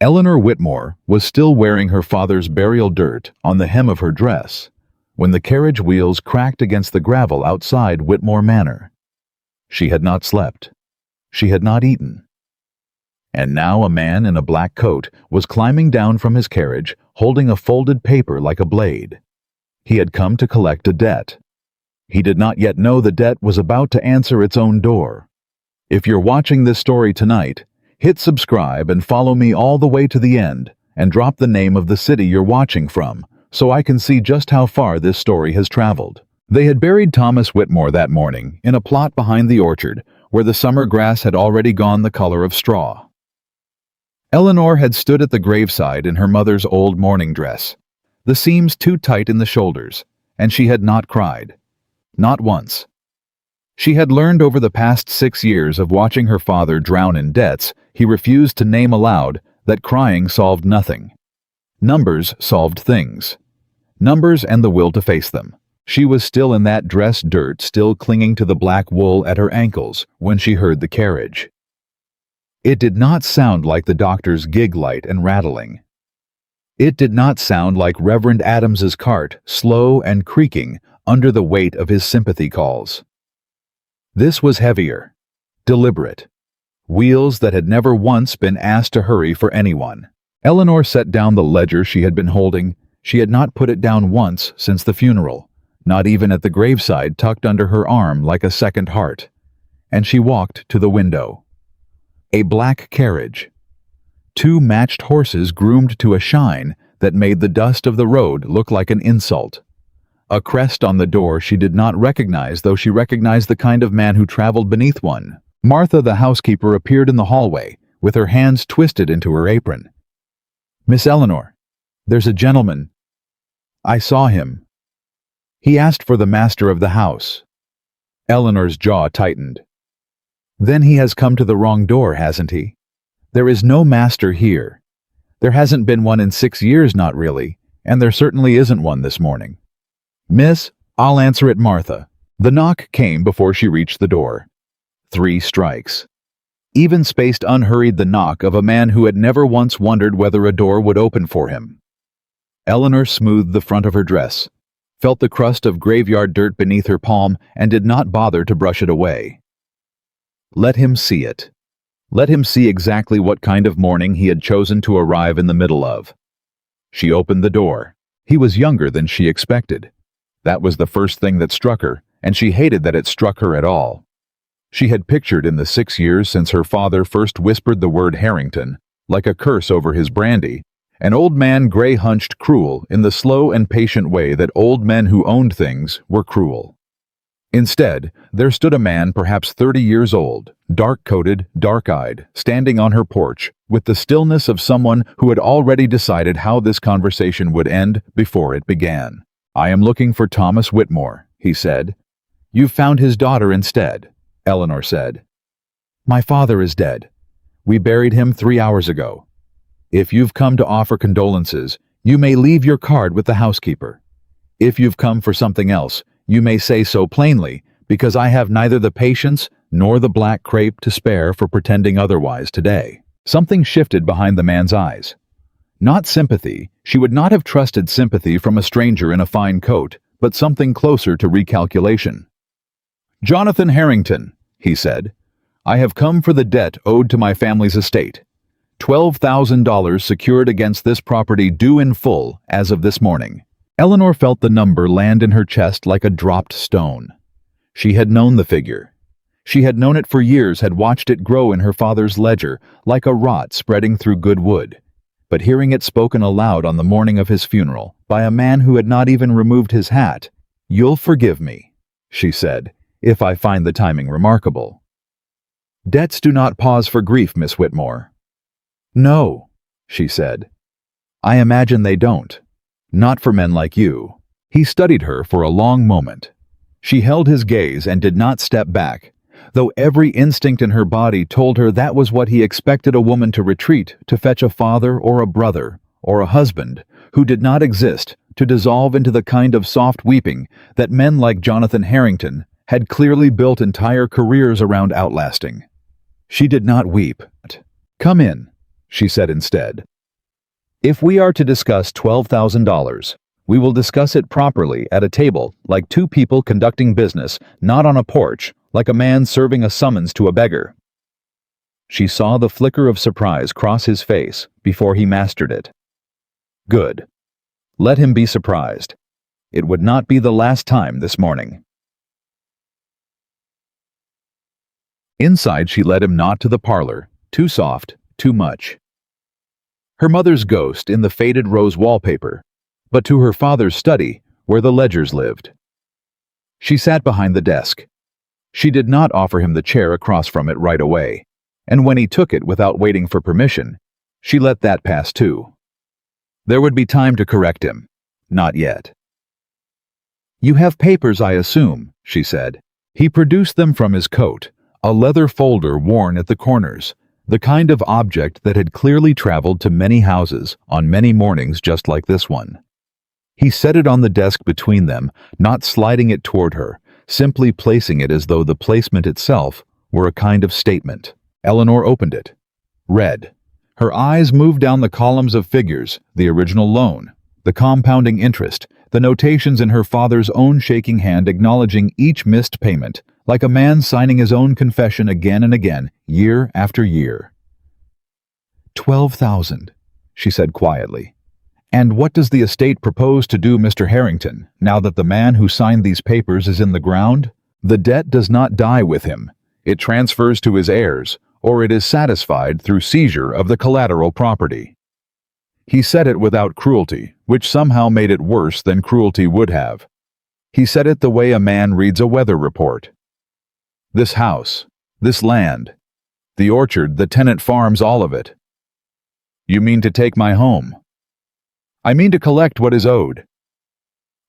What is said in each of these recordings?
Eleanor Whitmore was still wearing her father's burial dirt on the hem of her dress when the carriage wheels cracked against the gravel outside Whitmore Manor. She had not slept. She had not eaten. And now a man in a black coat was climbing down from his carriage, holding a folded paper like a blade. He had come to collect a debt. He did not yet know the debt was about to answer its own door. If you're watching this story tonight, hit subscribe and follow me all the way to the end, and drop the name of the city you're watching from, so I can see just how far this story has traveled. They had buried Thomas Whitmore that morning in a plot behind the orchard, where the summer grass had already gone the color of straw. Eleanor had stood at the graveside in her mother's old mourning dress, the seams too tight in the shoulders, and she had not cried. Not once. She had learned over the past 6 years of watching her father drown in debts he refused to name aloud that crying solved nothing. Numbers solved things. Numbers and the will to face them. She was still in that dress dirt, still clinging to the black wool at her ankles when she heard the carriage. It did not sound like the doctor's gig light and rattling. It did not sound like Reverend Adams's cart, slow and creaking under the weight of his sympathy calls. This was heavier, deliberate. Wheels that had never once been asked to hurry for anyone. Eleanor set down the ledger she had been holding. She had not put it down once since the funeral, not even at the graveside tucked under her arm like a second heart. And she walked to the window. A black carriage. 2 matched horses groomed to a shine that made the dust of the road look like an insult. A crest on the door she did not recognize, though she recognized the kind of man who traveled beneath one. Martha, the housekeeper, appeared in the hallway, with her hands twisted into her apron. "Miss Eleanor, there's a gentleman. I saw him. He asked for the master of the house." Eleanor's jaw tightened. "Then he has come to the wrong door, hasn't he? There is no master here. There hasn't been one in 6 years, not really, and there certainly isn't one this morning." "Miss, I'll answer it, Martha." The knock came before she reached the door. 3 strikes. Even-spaced, unhurried, the knock of a man who had never once wondered whether a door would open for him. Eleanor smoothed the front of her dress, felt the crust of graveyard dirt beneath her palm, and did not bother to brush it away. Let him see it. Let him see exactly what kind of morning he had chosen to arrive in the middle of. She opened the door. He was younger than she expected. That was the first thing that struck her, and she hated that it struck her at all. She had pictured in the 6 years since her father first whispered the word Harrington, like a curse over his brandy, an old man gray-hunched cruel in the slow and patient way that old men who owned things were cruel. Instead, there stood a man perhaps 30 years old, dark-coated, dark-eyed, standing on her porch, with the stillness of someone who had already decided how this conversation would end before it began. "I am looking for Thomas Whitmore," he said. "You've found his daughter instead," Eleanor said. "My father is dead. We buried him 3 hours ago. If you've come to offer condolences, you may leave your card with the housekeeper. If you've come for something else, you may say so plainly, because I have neither the patience nor the black crepe to spare for pretending otherwise today." Something shifted behind the man's eyes. Not sympathy. She would not have trusted sympathy from a stranger in a fine coat, but something closer to recalculation. "Jonathan Harrington," he said, "I have come for the debt owed to my family's estate. $12,000 secured against this property, due in full as of this morning." Eleanor felt the number land in her chest like a dropped stone. She had known the figure. She had known it for years, had watched it grow in her father's ledger like a rot spreading through good wood. But hearing it spoken aloud on the morning of his funeral by a man who had not even removed his hat, "You'll forgive me," she said, "if I find the timing remarkable. Debts do not pause for grief, Miss Whitmore." "No," she said. "I imagine they don't. Not for men like you." He studied her for a long moment. She held his gaze and did not step back, though every instinct in her body told her that was what he expected a woman to retreat, to fetch a father or a brother or a husband who did not exist, to dissolve into the kind of soft weeping that men like Jonathan Harrington had clearly built entire careers around outlasting. She did not weep. "Come in," she said instead. If we are to discuss $12,000, we will discuss it properly at a table, like two people conducting business, not on a porch, like a man serving a summons to a beggar. She saw the flicker of surprise cross his face before he mastered it. Good. Let him be surprised. It would not be the last time this morning. Inside, she led him not to the parlor, too soft, too much. Her mother's ghost in the faded rose wallpaper, but to her father's study, where the ledgers lived. She sat behind the desk. She did not offer him the chair across from it right away, and when he took it without waiting for permission, she let that pass too. There would be time to correct him. Not yet. "You have papers, I assume," she said. He produced them from his coat, a leather folder worn at the corners, the kind of object that had clearly traveled to many houses on many mornings just like this one. He set it on the desk between them, not sliding it toward her, simply placing it as though the placement itself were a kind of statement. Eleanor opened it. Read. Her eyes moved down the columns of figures, the original loan, the compounding interest, the notations in her father's own shaking hand acknowledging each missed payment, like a man signing his own confession again and again, year after year. 12,000, she said quietly. And what does the estate propose to do, Mr. Harrington, now that the man who signed these papers is in the ground? The debt does not die with him. It transfers to his heirs, or it is satisfied through seizure of the collateral property. He said it without cruelty, which somehow made it worse than cruelty would have. He said it the way a man reads a weather report. This house, this land, the orchard, the tenant farms, all of it. You mean to take my home? I mean to collect what is owed.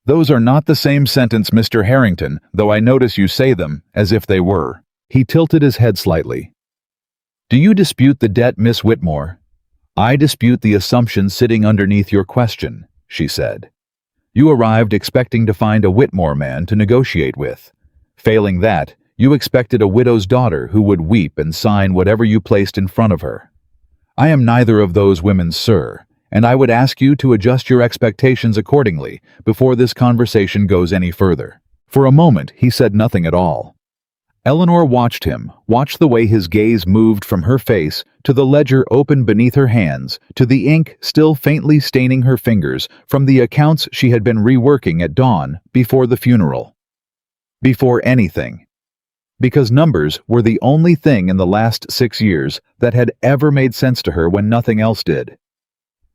Those are not the same sentence, Mr. Harrington, though I notice you say them as if they were. He tilted his head slightly. Do you dispute the debt, Miss Whitmore? I dispute the assumption sitting underneath your question, she said. You arrived expecting to find a Whitmore man to negotiate with. Failing that, you expected a widow's daughter who would weep and sign whatever you placed in front of her. I am neither of those women, sir, and I would ask you to adjust your expectations accordingly before this conversation goes any further. For a moment, he said nothing at all. Eleanor watched him, watched the way his gaze moved from her face to the ledger open beneath her hands, to the ink still faintly staining her fingers from the accounts she had been reworking at dawn before the funeral. Before anything. Because numbers were the only thing in the last 6 years that had ever made sense to her when nothing else did.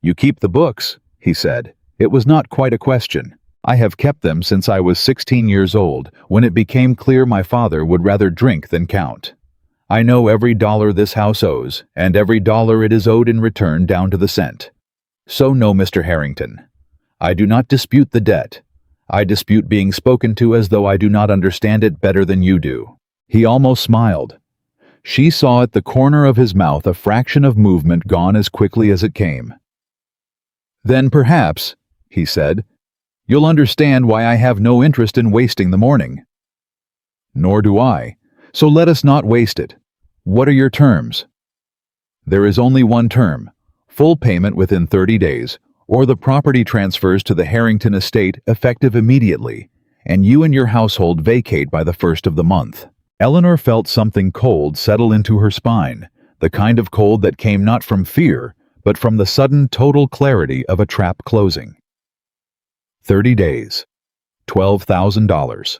You keep the books, he said. It was not quite a question. I have kept them since I was 16 years old, when it became clear my father would rather drink than count. I know every dollar this house owes, and every dollar it is owed in return down to the cent. So no, Mr. Harrington. I do not dispute the debt. I dispute being spoken to as though I do not understand it better than you do. He almost smiled. She saw at the corner of his mouth a fraction of movement gone as quickly as it came. Then perhaps, he said, you'll understand why I have no interest in wasting the morning. Nor do I, so let us not waste it. What are your terms? There is only one term, full payment within 30 days, or the property transfers to the Harrington estate effective immediately, and you and your household vacate by the 1st of the month. Eleanor felt something cold settle into her spine, the kind of cold that came not from fear, but from the sudden total clarity of a trap closing. 30 days. $12,000.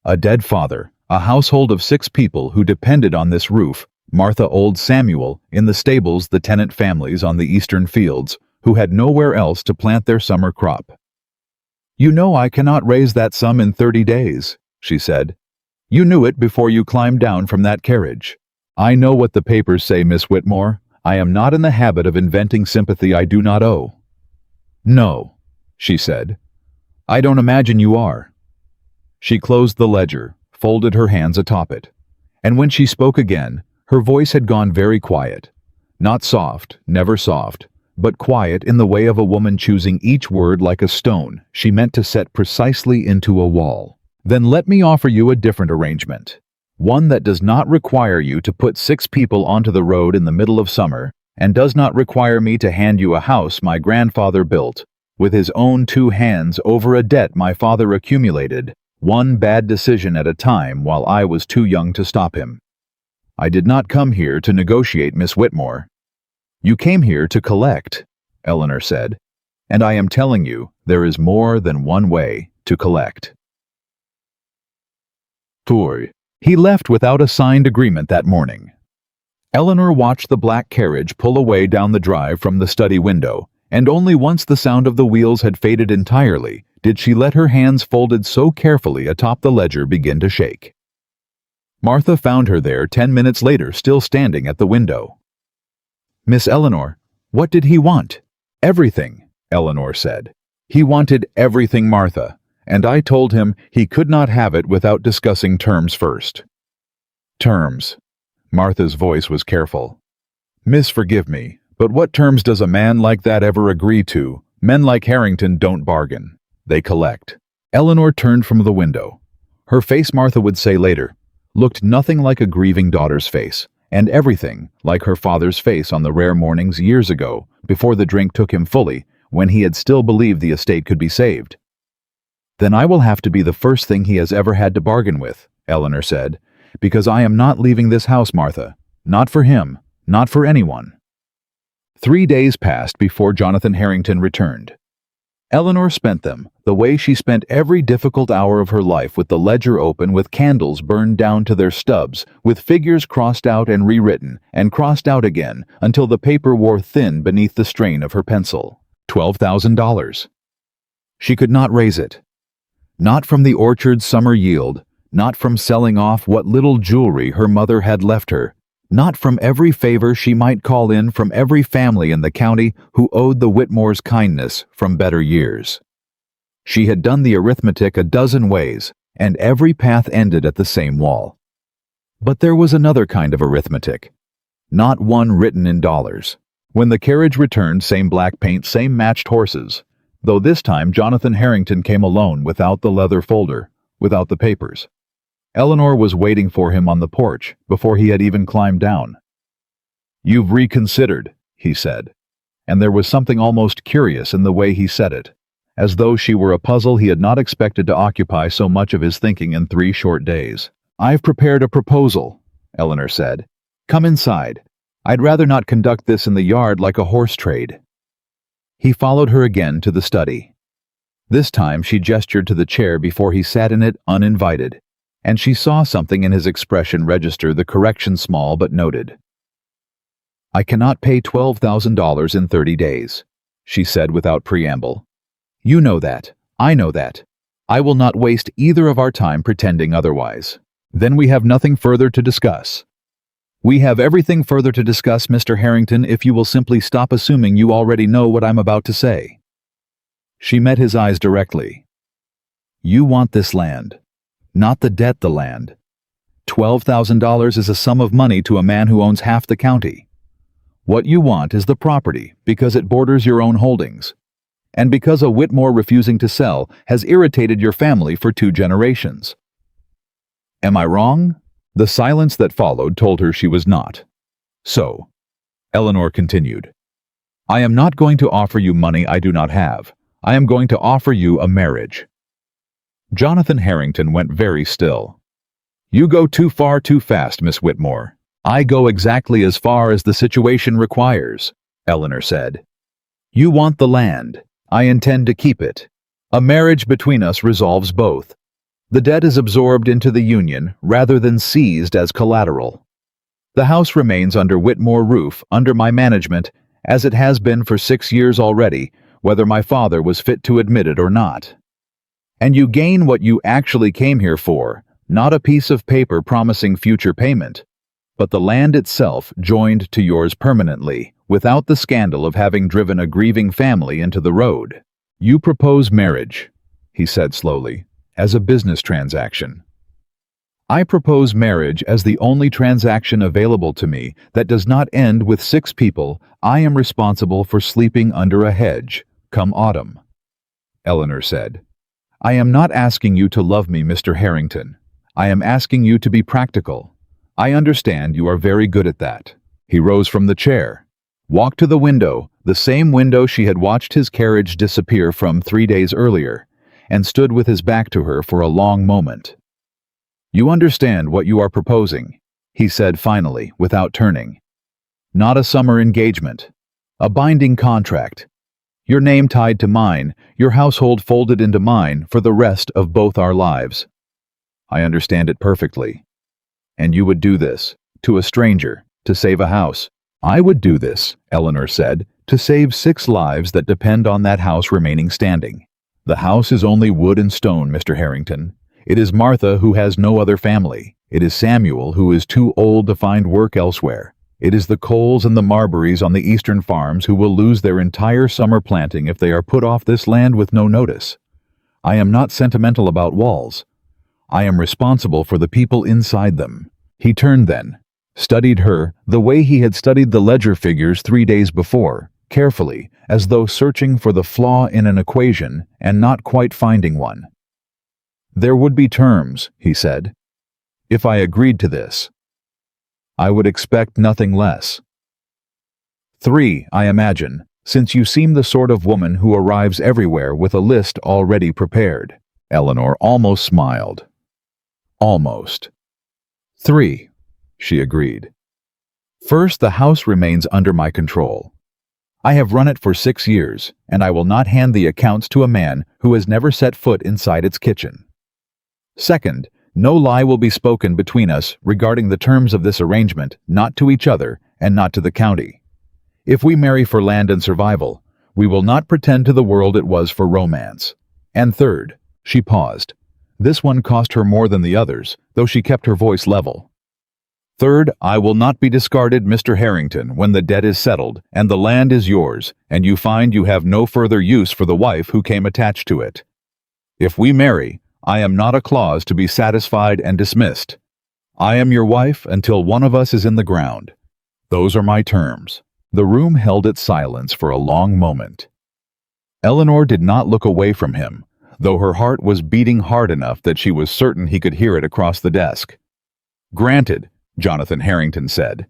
A dead father, a household of 6 people who depended on this roof, Martha, old Samuel, in the stables, the tenant families on the eastern fields, who had nowhere else to plant their summer crop. You know I cannot raise that sum in 30 days, she said. You knew it before you climbed down from that carriage. I know what the papers say, Miss Whitmore. I am not in the habit of inventing sympathy I do not owe. No, she said. I don't imagine you are. She closed the ledger, folded her hands atop it, and when she spoke again, her voice had gone very quiet. Not soft, never soft, but quiet in the way of a woman choosing each word like a stone she meant to set precisely into a wall. Then let me offer you a different arrangement. One that does not require you to put 6 people onto the road in the middle of summer, and does not require me to hand you a house my grandfather built, with his own 2 hands over a debt my father accumulated, one bad decision at a time while I was too young to stop him. I did not come here to negotiate, Miss Whitmore. You came here to collect, Eleanor said, and I am telling you there is more than one way to collect. He left without a signed agreement that morning. Eleanor watched the black carriage pull away down the drive from the study window, and only once the sound of the wheels had faded entirely did she let her hands folded so carefully atop the ledger begin to shake. Martha found her there 10 minutes later, still standing at the window. Miss Eleanor, what did he want? Everything, Eleanor said. He wanted everything, Martha, and I told him he could not have it without discussing terms first. Terms. Martha's voice was careful. Miss, forgive me, but what terms does a man like that ever agree to? Men like Harrington don't bargain. They collect. Eleanor turned from the window. Her face, Martha would say later, looked nothing like a grieving daughter's face, and everything like her father's face on the rare mornings years ago, before the drink took him fully, when he had still believed the estate could be saved. Then I will have to be the first thing he has ever had to bargain with, Eleanor said, because I am not leaving this house, Martha. Not for him, not for anyone. 3 days passed before Jonathan Harrington returned. Eleanor spent them the way she spent every difficult hour of her life, with the ledger open, with candles burned down to their stubs, with figures crossed out and rewritten, and crossed out again, until the paper wore thin beneath the strain of her pencil. $12,000. She could not raise it. Not from the orchard's summer yield, not from selling off what little jewelry her mother had left her, not from every favor she might call in from every family in the county who owed the Whitmores kindness from better years. She had done the arithmetic a dozen ways, and every path ended at the same wall. But there was another kind of arithmetic, not one written in dollars. When the carriage returned, same black paint, same matched horses, though this time Jonathan Harrington came alone, without the leather folder, without the papers. Eleanor was waiting for him on the porch before he had even climbed down. You've reconsidered, he said, and there was something almost curious in the way he said it, as though she were a puzzle he had not expected to occupy so much of his thinking in 3 short days. I've prepared a proposal, Eleanor said. Come inside. I'd rather not conduct this in the yard like a horse trade. He followed her again to the study. This time she gestured to the chair before he sat in it uninvited, and she saw something in his expression register the correction, small but noted. I cannot pay $12,000 in 30 days, she said without preamble. You know that. I know that. I will not waste either of our time pretending otherwise. Then we have nothing further to discuss. We have everything further to discuss, Mr. Harrington, if you will simply stop assuming you already know what I'm about to say. She met his eyes directly. You want this land. Not the debt, the land. $12,000 is a sum of money to a man who owns half the county. What you want is the property because it borders your own holdings, and because a Whitmore refusing to sell has irritated your family for 2 generations. Am I wrong? The silence that followed told her she was not. So, Eleanor continued, I am not going to offer you money I do not have. I am going to offer you a marriage. Jonathan Harrington went very still. You go too far too fast, Miss Whitmore. I go exactly as far as the situation requires, Eleanor said. You want the land. I intend to keep it. A marriage between us resolves both. The debt is absorbed into the union rather than seized as collateral. The house remains under Whitmore roof, under my management, as it has been for 6 years already, whether my father was fit to admit it or not. And you gain what you actually came here for, not a piece of paper promising future payment, but the land itself joined to yours permanently, without the scandal of having driven a grieving family into the road. You propose marriage, he said slowly, as a business transaction. I propose marriage as the only transaction available to me that does not end with 6 people I am responsible for sleeping under a hedge, come autumn. Eleanor said, I am not asking you to love me, Mr. Harrington. I am asking you to be practical. I understand you are very good at that. He rose from the chair. walked to the window, the same window she had watched his carriage disappear from 3 days earlier, and stood with his back to her for a long moment. "You understand what you are proposing," he said finally, without turning. "Not a summer engagement. A binding contract. Your name tied to mine, your household folded into mine for the rest of both our lives. I understand it perfectly. And you would do this, to a stranger, to save a house." "I would do this," Eleanor said, "to save 6 lives that depend on that house remaining standing. The house is only wood and stone, Mr. Harrington. It is Martha who has no other family. It is Samuel who is too old to find work elsewhere. It is the Coles and the Marburys on the eastern farms who will lose their entire summer planting if they are put off this land with no notice. I am not sentimental about walls. I am responsible for the people inside them." He turned then, studied her the way he had studied the ledger figures 3 days before, carefully, as though searching for the flaw in an equation and not quite finding one. "There would be terms," he said, "if I agreed to this. I would expect nothing less. 3, I imagine, since you seem the sort of woman who arrives everywhere with a list already prepared." Eleanor almost smiled. "Almost." 3, she agreed. "First, the house remains under my control. I have run it for 6 years, and I will not hand the accounts to a man who has never set foot inside its kitchen. Second, no lie will be spoken between us regarding the terms of this arrangement, not to each other and not to the county. If we marry for land and survival, we will not pretend to the world it was for romance. And third," she paused. This one cost her more than the others, though she kept her voice level. "Third, I will not be discarded, Mr. Harrington, when the debt is settled and the land is yours, and you find you have no further use for the wife who came attached to it. If we marry, I am not a clause to be satisfied and dismissed. I am your wife until one of us is in the ground. Those are my terms." The room held its silence for a long moment. Eleanor did not look away from him, though her heart was beating hard enough that she was certain he could hear it across the desk. "Granted," Jonathan Harrington said.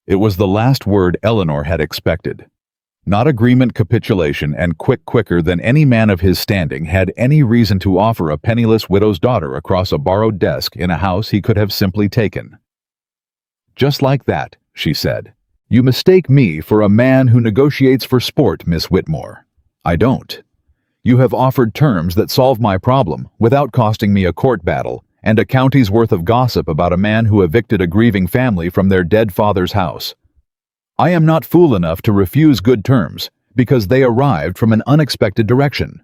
It was the last word Eleanor had expected. Not agreement, capitulation, and quicker than any man of his standing had any reason to offer a penniless widow's daughter across a borrowed desk in a house he could have simply taken. "Just like that," she said. "You mistake me for a man who negotiates for sport, Miss Whitmore. I don't. You have offered terms that solve my problem without costing me a court battle and a county's worth of gossip about a man who evicted a grieving family from their dead father's house. I am not fool enough to refuse good terms because they arrived from an unexpected direction.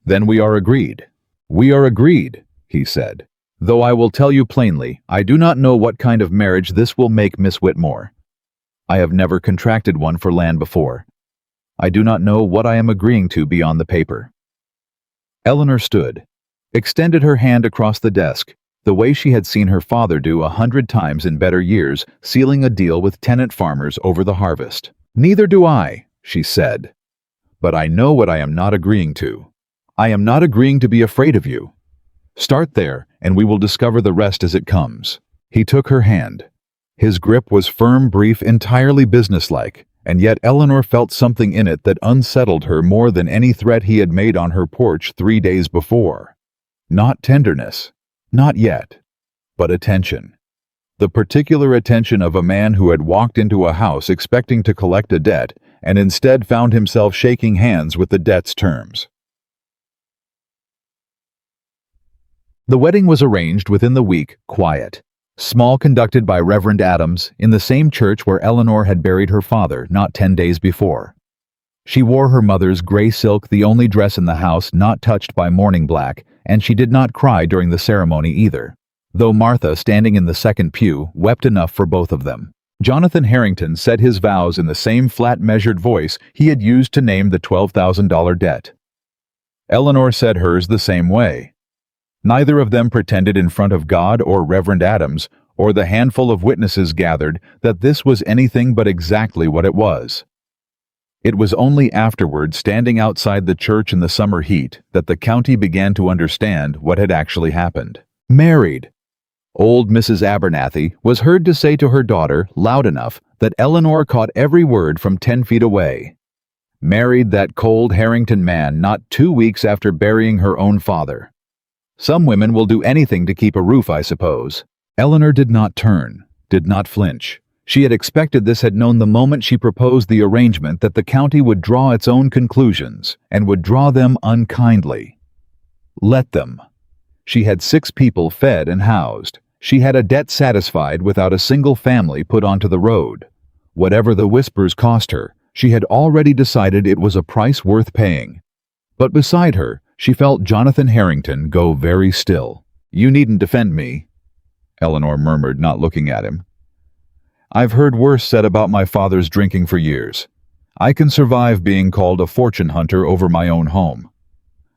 Then we are agreed." "We are agreed," he said. "Though I will tell you plainly, I do not know what kind of marriage this will make, Miss Whitmore. I have never contracted one for land before. I do not know what I am agreeing to beyond the paper." Eleanor stood, extended her hand across the desk, the way she had seen her father do 100 times in better years, sealing a deal with tenant farmers over the harvest. "Neither do I," she said. "But I know what I am not agreeing to. I am not agreeing to be afraid of you. Start there, and we will discover the rest as it comes." He took her hand. His grip was firm, brief, entirely businesslike, and yet Eleanor felt something in it that unsettled her more than any threat he had made on her porch 3 days before. Not tenderness. Not yet. But attention. The particular attention of a man who had walked into a house expecting to collect a debt and instead found himself shaking hands with the debt's terms. The wedding was arranged within the week, quiet. Small, conducted by Reverend Adams, in the same church where Eleanor had buried her father not 10 days before. She wore her mother's gray silk, the only dress in the house not touched by mourning black, and she did not cry during the ceremony either, though Martha, standing in the second pew, wept enough for both of them. Jonathan Harrington said his vows in the same flat, measured voice he had used to name the $12,000 debt. Eleanor said hers the same way. Neither of them pretended in front of God or Reverend Adams or the handful of witnesses gathered that this was anything but exactly what it was. It was only afterward, standing outside the church in the summer heat, that the county began to understand what had actually happened. Married! Old Mrs. Abernathy was heard to say to her daughter, loud enough that Eleanor caught every word from 10 feet away. Married that cold Harrington man not 2 weeks after burying her own father. Some women will do anything to keep a roof, I suppose. Eleanor did not turn, did not flinch. She had expected this, had known the moment she proposed the arrangement that the county would draw its own conclusions, and would draw them unkindly. Let them. She had 6 people fed and housed. She had a debt satisfied without a single family put onto the road. Whatever the whispers cost her, she had already decided it was a price worth paying. But beside her, she felt Jonathan Harrington go very still. "You needn't defend me," Eleanor murmured, not looking at him. "I've heard worse said about my father's drinking for years. I can survive being called a fortune hunter over my own home."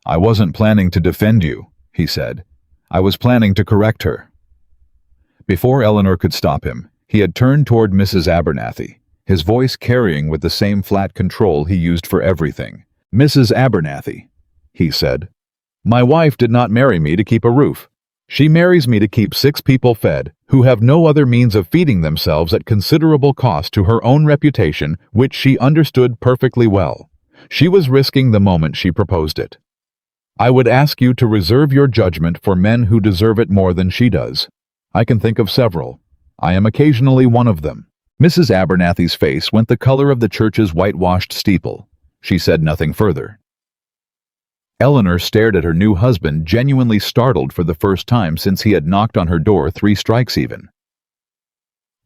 "I wasn't planning to defend you," he said. "I was planning to correct her." Before Eleanor could stop him, he had turned toward Mrs. Abernathy, his voice carrying with the same flat control he used for everything. "Mrs. Abernathy," he said, "my wife did not marry me to keep a roof. She marries me to keep 6 people fed, who have no other means of feeding themselves at considerable cost to her own reputation, which she understood perfectly well. She was risking the moment she proposed it. I would ask you to reserve your judgment for men who deserve it more than she does. I can think of several. I am occasionally one of them." Mrs. Abernathy's face went the color of the church's whitewashed steeple. She said nothing further. Eleanor stared at her new husband, genuinely startled for the first time since he had knocked on her door 3 strikes even.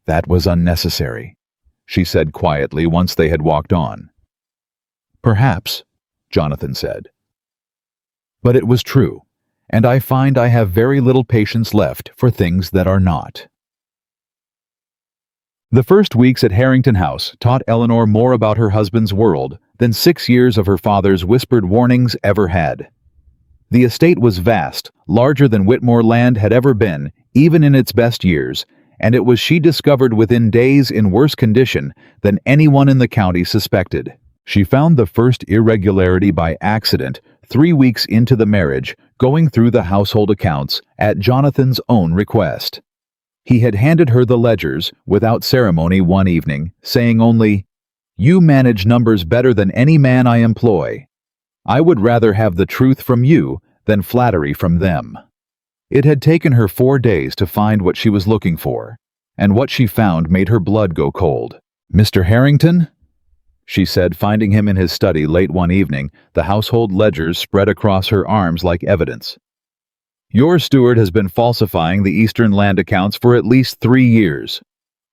"That was unnecessary," she said quietly once they had walked on. "Perhaps," Jonathan said. "But it was true, and I find I have very little patience left for things that are not." The first weeks at Harrington House taught Eleanor more about her husband's world than 6 years of her father's whispered warnings ever had. The estate was vast, larger than Whitmore land had ever been, even in its best years, and it was, she discovered within days, in worse condition than anyone in the county suspected. She found the first irregularity by accident 3 weeks into the marriage, going through the household accounts at Jonathan's own request. He had handed her the ledgers without ceremony one evening, saying only, "You manage numbers better than any man I employ. I would rather have the truth from you than flattery from them." It had taken her 4 days to find what she was looking for, and what she found made her blood go cold. "Mr. Harrington?" she said, finding him in his study late one evening, the household ledgers spread across her arms like evidence. "Your steward has been falsifying the Eastern land accounts for at least 3 years.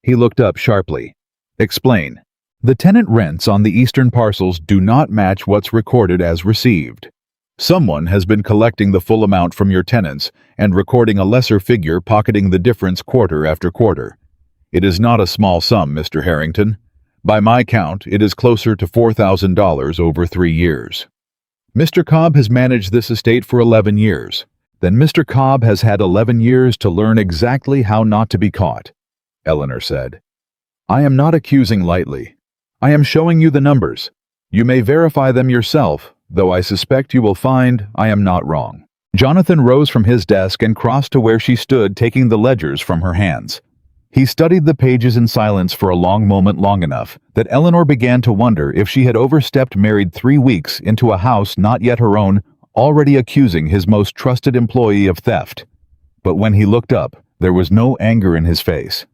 He looked up sharply. "Explain." "The tenant rents on the Eastern parcels do not match what's recorded as received. Someone has been collecting the full amount from your tenants and recording a lesser figure, pocketing the difference quarter after quarter. It is not a small sum, Mr. Harrington. By my count, it is closer to $4,000 over 3 years. Mr. Cobb has managed this estate for 11 years. Then Mr. Cobb has had 11 years to learn exactly how not to be caught," Eleanor said. "I am not accusing lightly. I am showing you the numbers. You may verify them yourself, though I suspect you will find I am not wrong." Jonathan rose from his desk and crossed to where she stood, taking the ledgers from her hands. He studied the pages in silence for a long moment, long enough that Eleanor began to wonder if she had overstepped, married 3 weeks into a house not yet her own, already accusing his most trusted employee of theft. But when he looked up, there was no anger in his face.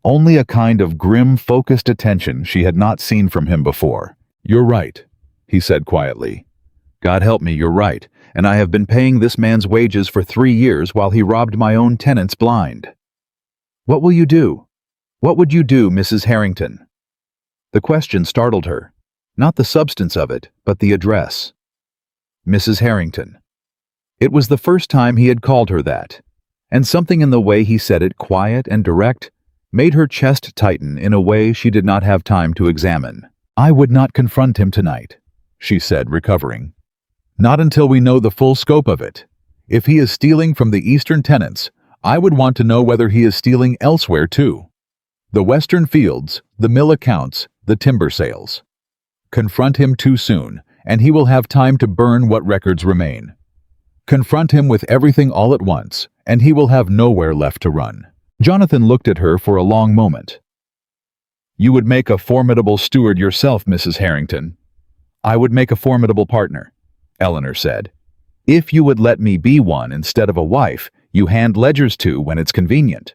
Only a kind of grim, focused attention she had not seen from him before. "You're right," he said quietly. "God help me, you're right, and I have been paying this man's wages for 3 years while he robbed my own tenants blind." "What will you do? What would you do, Mrs. Harrington?" The question startled her. Not the substance of it, but the address. Mrs. Harrington. It was the first time he had called her that, and something in the way he said it, quiet and direct, made her chest tighten in a way she did not have time to examine. "I would not confront him tonight," she said, recovering. "Not until we know the full scope of it. If he is stealing from the Eastern tenants, I would want to know whether he is stealing elsewhere too. The Western fields, the mill accounts, the timber sales. Confront him too soon, and he will have time to burn what records remain. Confront him with everything all at once, and he will have nowhere left to run. Jonathan looked at her for a long moment. You would make a formidable steward yourself, Mrs. Harrington. I would make a formidable partner, Eleanor said. If you would let me be one instead of a wife you hand ledgers to when it's convenient.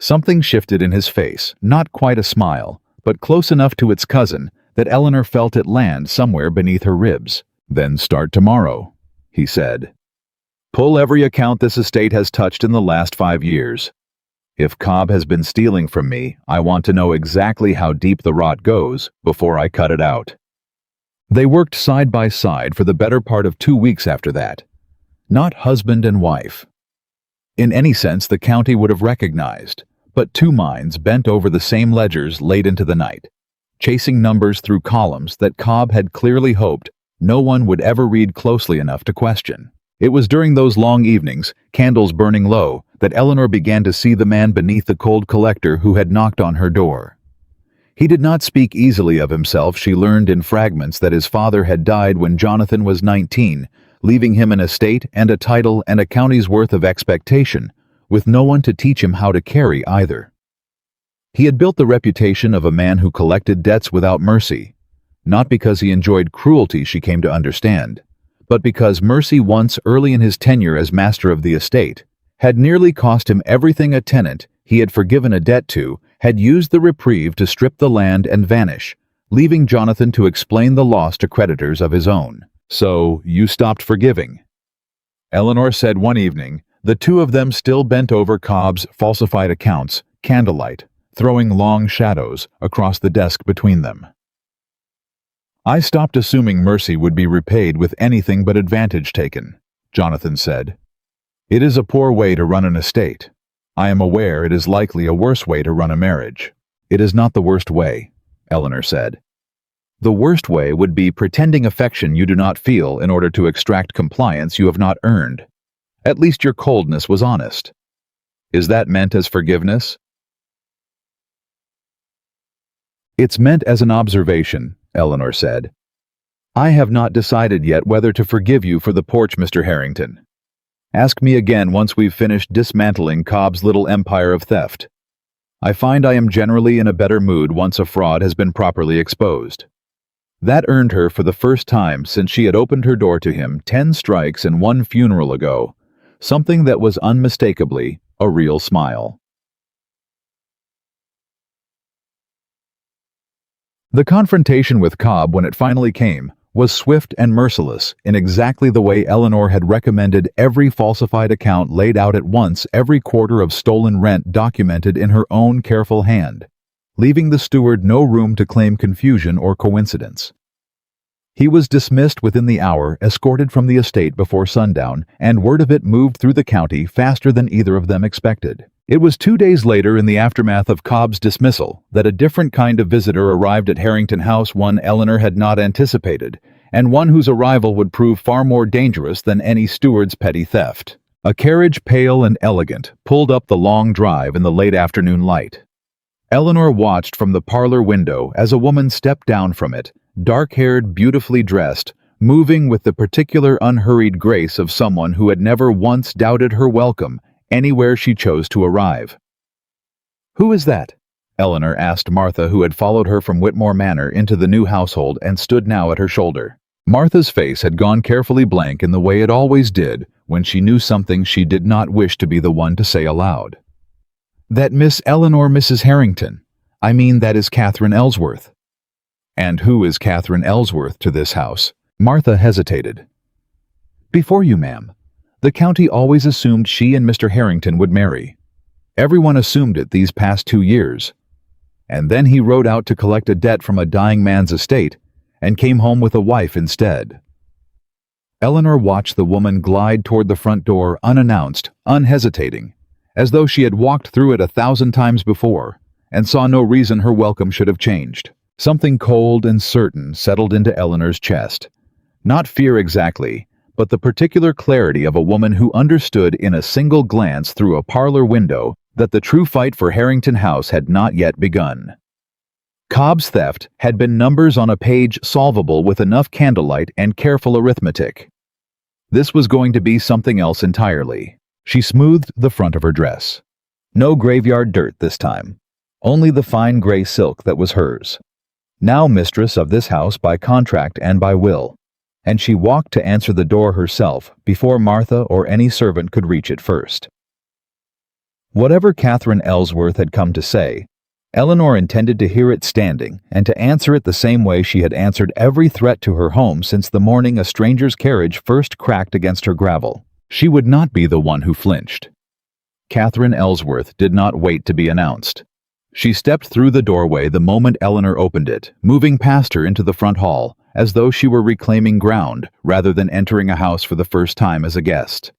Something shifted in his face, not quite a smile, but close enough to its cousin that Eleanor felt it land somewhere beneath her ribs. Then start tomorrow, he said. Pull every account this estate has touched in the last 5 years. If Cobb has been stealing from me, I want to know exactly how deep the rot goes before I cut it out. They worked side by side for the better part of 2 weeks after that. Not husband and wife. In any sense the county would have recognized, but two minds bent over the same ledgers late into the night, chasing numbers through columns that Cobb had clearly hoped no one would ever read closely enough to question. It was during those long evenings, candles burning low, that Eleanor began to see the man beneath the cold collector who had knocked on her door. He did not speak easily of himself. She learned in fragments that his father had died when Jonathan was 19, leaving him an estate and a title and a county's worth of expectation, with no one to teach him how to carry either. He had built the reputation of a man who collected debts without mercy, not because he enjoyed cruelty she came to understand, but because mercy once early in his tenure as master of the estate had nearly cost him everything. A tenant he had forgiven a debt to had used the reprieve to strip the land and vanish, leaving Jonathan to explain the loss to creditors of his own. So, you stopped forgiving? Eleanor said one evening, the two of them still bent over Cobb's falsified accounts, candlelight, throwing long shadows across the desk between them. I stopped assuming mercy would be repaid with anything but advantage taken, Jonathan said. It is a poor way to run an estate. I am aware it is likely a worse way to run a marriage. It is not the worst way, Eleanor said. The worst way would be pretending affection you do not feel in order to extract compliance you have not earned. At least your coldness was honest. Is that meant as forgiveness? It's meant as an observation, Eleanor said. I have not decided yet whether to forgive you for the porch, Mr. Harrington. Ask me again once we've finished dismantling Cobb's little empire of theft. I find I am generally in a better mood once a fraud has been properly exposed. That earned her, for the first time since she had opened her door to him 10 strikes and 1 funeral ago, something that was unmistakably a real smile. The confrontation with Cobb, when it finally came, was swift and merciless in exactly the way Eleanor had recommended. Every falsified account laid out at once, every quarter of stolen rent documented in her own careful hand, leaving the steward no room to claim confusion or coincidence. He was dismissed within the hour, escorted from the estate before sundown, and word of it moved through the county faster than either of them expected. It was 2 days later, in the aftermath of Cobb's dismissal, that a different kind of visitor arrived at Harrington House, one Eleanor had not anticipated, and one whose arrival would prove far more dangerous than any steward's petty theft. A carriage, pale and elegant, pulled up the long drive in the late afternoon light. Eleanor watched from the parlor window as a woman stepped down from it, dark-haired, beautifully dressed, moving with the particular unhurried grace of someone who had never once doubted her welcome anywhere she chose to arrive. "Who is that?" Eleanor asked Martha, who had followed her from Whitmore Manor into the new household and stood now at her shoulder. Martha's face had gone carefully blank in the way it always did when she knew something she did not wish to be the one to say aloud. "That Miss Eleanor Mrs. Harrington. I mean, that is Catherine Ellsworth." "And who is Catherine Ellsworth to this house?" Martha hesitated. "Before you, ma'am. The county always assumed she and Mr. Harrington would marry. Everyone assumed it these past 2 years. And then he rode out to collect a debt from a dying man's estate and came home with a wife instead." Eleanor watched the woman glide toward the front door, unannounced, unhesitating, as though she had walked through it 1,000 times before, and saw no reason her welcome should have changed. Something cold and certain settled into Eleanor's chest. Not fear exactly, but the particular clarity of a woman who understood in a single glance through a parlor window that the true fight for Harrington House had not yet begun. Cobb's theft had been numbers on a page solvable with enough candlelight and careful arithmetic. This was going to be something else entirely. She smoothed the front of her dress. No graveyard dirt this time. Only the fine gray silk that was hers. Now mistress of this house by contract and by will. And she walked to answer the door herself before Martha or any servant could reach it first. Whatever Catherine Ellsworth had come to say, Eleanor intended to hear it standing and to answer it the same way she had answered every threat to her home since the morning a stranger's carriage first cracked against her gravel. She would not be the one who flinched. Catherine Ellsworth did not wait to be announced. She stepped through the doorway the moment Eleanor opened it, moving past her into the front hall, as though she were reclaiming ground rather than entering a house for the first time as a guest.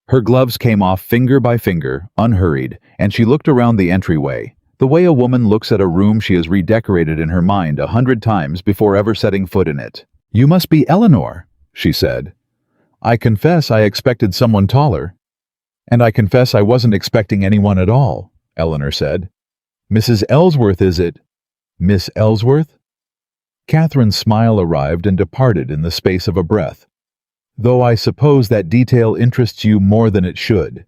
Her gloves came off finger by finger, unhurried, and she looked around the entryway, the way a woman looks at a room she has redecorated in her mind 100 times before ever setting foot in it. "You must be Eleanor," she said. "I confess I expected someone taller." "And I confess I wasn't expecting anyone at all," Eleanor said. "Mrs. Ellsworth, is it?" "Miss Ellsworth?" Catherine's smile arrived and departed in the space of a breath. "Though I suppose that detail interests you more than it should."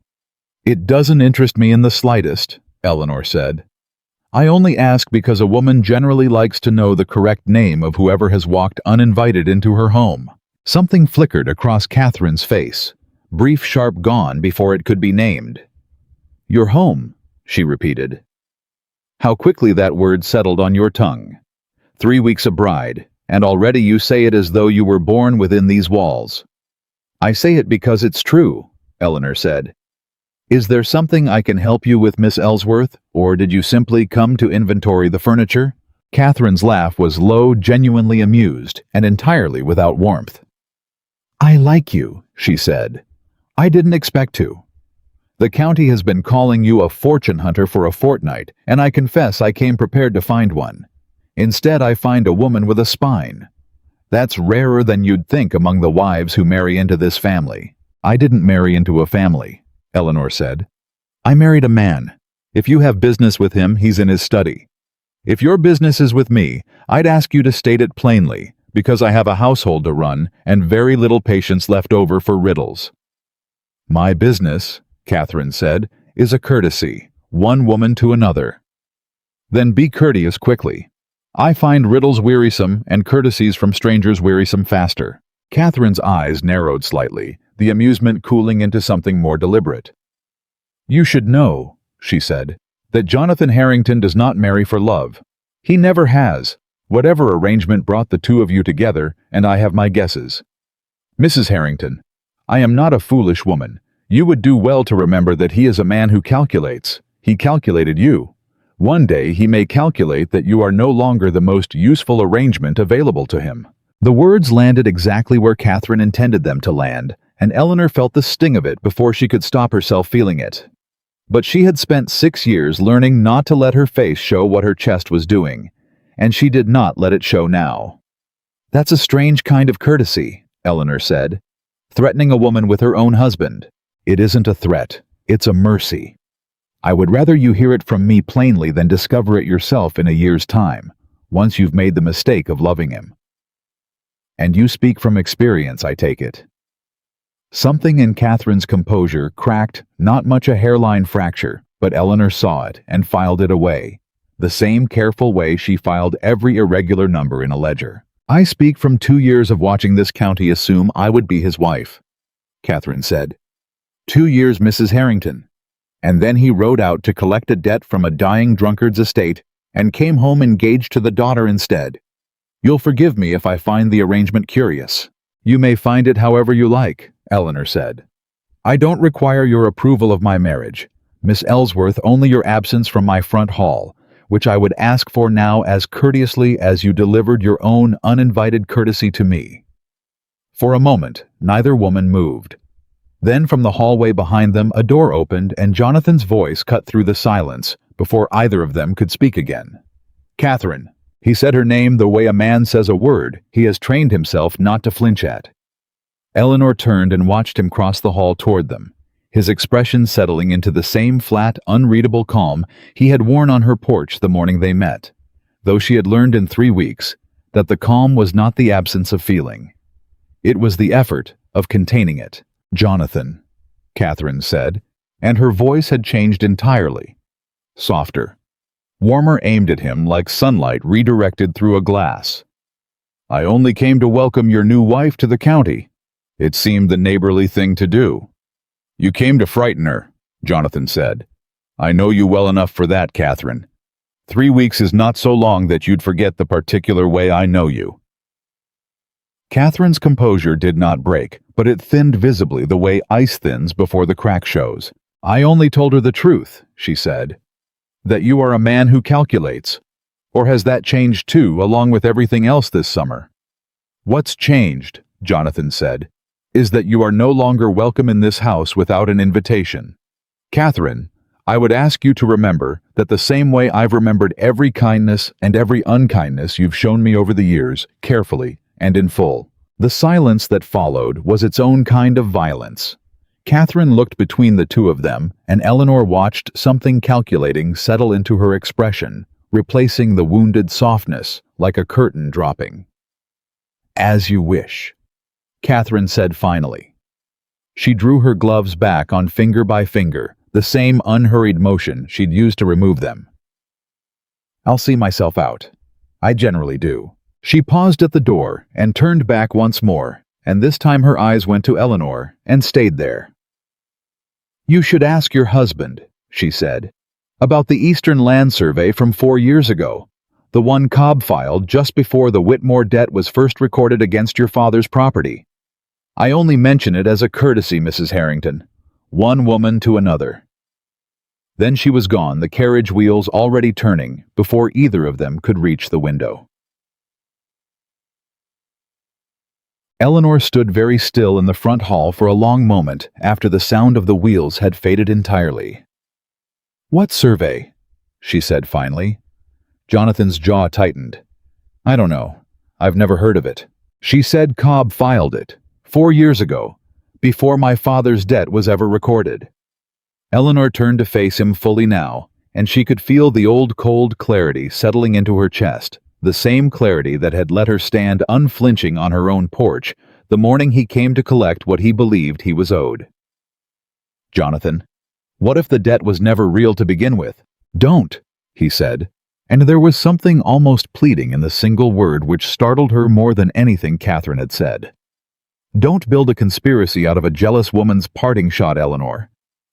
"It doesn't interest me in the slightest," Eleanor said. "I only ask because a woman generally likes to know the correct name of whoever has walked uninvited into her home." Something flickered across Catherine's face, brief, sharp gone before it could be named. "Your home," she repeated. "How quickly that word settled on your tongue. 3 weeks a bride, and already you say it as though you were born within these walls." "I say it because it's true," Eleanor said. "Is there something I can help you with, Miss Ellsworth, or did you simply come to inventory the furniture?" Catherine's laugh was low, genuinely amused, and entirely without warmth. "I like you," she said. "I didn't expect to. The county has been calling you a fortune hunter for a fortnight, and I confess I came prepared to find one. Instead, I find a woman with a spine. That's rarer than you'd think among the wives who marry into this family." "I didn't marry into a family," Eleanor said. "I married a man. If you have business with him, he's in his study. If your business is with me, I'd ask you to state it plainly, because I have a household to run and very little patience left over for riddles." "My business," Catherine said, "is a courtesy, one woman to another." "Then be courteous quickly. I find riddles wearisome and courtesies from strangers wearisome faster." Catherine's eyes narrowed slightly, the amusement cooling into something more deliberate. "You should know," she said, "that Jonathan Harrington does not marry for love. He never has. Whatever arrangement brought the two of you together, and I have my guesses. Mrs. Harrington, I am not a foolish woman. You would do well to remember that he is a man who calculates. He calculated you. One day he may calculate that you are no longer the most useful arrangement available to him." The words landed exactly where Catherine intended them to land, and Eleanor felt the sting of it before she could stop herself feeling it. But she had spent 6 years learning not to let her face show what her chest was doing, and she did not let it show now. "That's a strange kind of courtesy," Eleanor said. "Threatening a woman with her own husband. It isn't a threat, it's a mercy. I would rather you hear it from me plainly than discover it yourself in a year's time, once you've made the mistake of loving him. And you speak from experience, I take it." Something in Catherine's composure cracked, not much a hairline fracture, but Eleanor saw it and filed it away, the same careful way she filed every irregular number in a ledger. "I speak from 2 years of watching this county assume I would be his wife," Catherine said. 2 years, Mrs. Harrington. And then he rode out to collect a debt from a dying drunkard's estate and came home engaged to the daughter instead. "You'll forgive me if I find the arrangement curious." "You may find it however you like," Eleanor said. "I don't require your approval of my marriage, Miss Ellsworth, only your absence from my front hall, which I would ask for now as courteously as you delivered your own uninvited courtesy to me." For a moment, neither woman moved. Then from the hallway behind them a door opened and Jonathan's voice cut through the silence before either of them could speak again. "Catherine." He said her name the way a man says a word he has trained himself not to flinch at. Eleanor turned and watched him cross the hall toward them, his expression settling into the same flat, unreadable calm he had worn on her porch the morning they met, though she had learned in 3 weeks that the calm was not the absence of feeling. It was the effort of containing it. "Jonathan," Catherine said, and her voice had changed entirely. Softer, warmer, aimed at him like sunlight redirected through a glass. "I only came to welcome your new wife to the county. It seemed the neighborly thing to do." "You came to frighten her," Jonathan said. "I know you well enough for that, Catherine. 3 weeks is not so long that you'd forget the particular way I know you." Catherine's composure did not break, but it thinned visibly the way ice thins before the crack shows. "I only told her the truth," she said. "That you are a man who calculates. Or has that changed too, along with everything else this summer?" "What's changed," Jonathan said, "is that you are no longer welcome in this house without an invitation. Catherine, I would ask you to remember that the same way I've remembered every kindness and every unkindness you've shown me over the years, carefully and in full." The silence that followed was its own kind of violence. Catherine looked between the two of them, and Eleanor watched something calculating settle into her expression, replacing the wounded softness like a curtain dropping. "As you wish," Catherine said finally. She drew her gloves back on finger by finger, the same unhurried motion she'd used to remove them. "I'll see myself out. I generally do." She paused at the door and turned back once more, and this time her eyes went to Eleanor and stayed there. "You should ask your husband," she said, "about the Eastern Land Survey from 4 years ago, the one Cobb filed just before the Whitmore debt was first recorded against your father's property. I only mention it as a courtesy, Mrs. Harrington. One woman to another." Then she was gone, the carriage wheels already turning, before either of them could reach the window. Eleanor stood very still in the front hall for a long moment after the sound of the wheels had faded entirely. "What survey?" she said finally. Jonathan's jaw tightened. "I don't know. I've never heard of it. She said Cobb filed it 4 years ago, before my father's debt was ever recorded." Eleanor turned to face him fully now, and she could feel the old cold clarity settling into her chest, the same clarity that had let her stand unflinching on her own porch the morning he came to collect what he believed he was owed. "Jonathan, what if the debt was never real to begin with?" "Don't," he said, and there was something almost pleading in the single word which startled her more than anything Catherine had said. "Don't build a conspiracy out of a jealous woman's parting shot, Eleanor.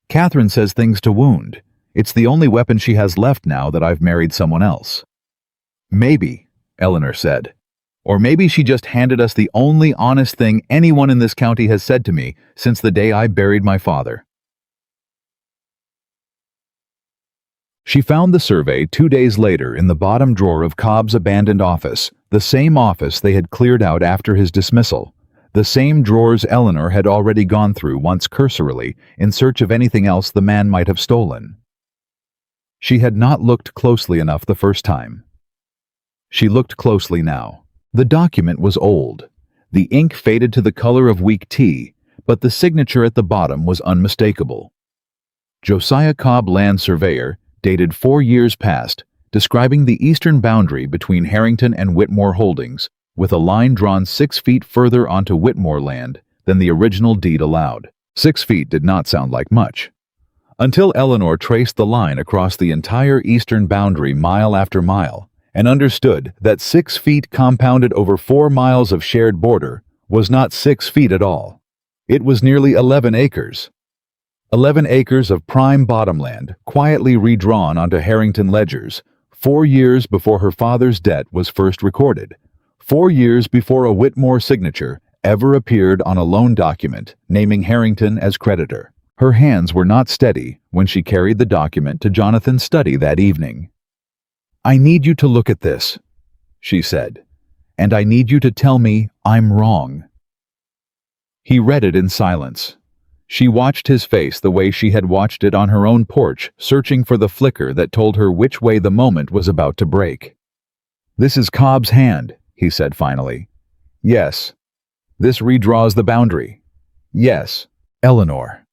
Catherine says things to wound. It's the only weapon she has left now that I've married someone else." "Maybe," Eleanor said. "Or maybe she just handed us the only honest thing anyone in this county has said to me since the day I buried my father." She found the survey 2 days later in the bottom drawer of Cobb's abandoned office, the same office they had cleared out after his dismissal, the same drawers Eleanor had already gone through once cursorily in search of anything else the man might have stolen. She had not looked closely enough the first time. She looked closely now. The document was old. The ink faded to the color of weak tea, but the signature at the bottom was unmistakable. Josiah Cobb, Land Surveyor, dated 4 years past, describing the eastern boundary between Harrington and Whitmore Holdings, with a line drawn 6 feet further onto Whitmore land than the original deed allowed. 6 feet did not sound like much. Until Eleanor traced the line across the entire eastern boundary mile after mile, and understood that 6 feet compounded over 4 miles of shared border was not 6 feet at all. It was nearly 11 acres. 11 acres of prime bottomland, quietly redrawn onto Harrington ledgers, 4 years before her father's debt was first recorded, 4 years before a Whitmore signature ever appeared on a loan document naming Harrington as creditor. Her hands were not steady when she carried the document to Jonathan's study that evening. "I need you to look at this," she said, "and I need you to tell me I'm wrong." He read it in silence. She watched his face the way she had watched it on her own porch, searching for the flicker that told her which way the moment was about to break. "This is Cobb's hand," he said finally. "Yes. This redraws the boundary. Yes, Eleanor."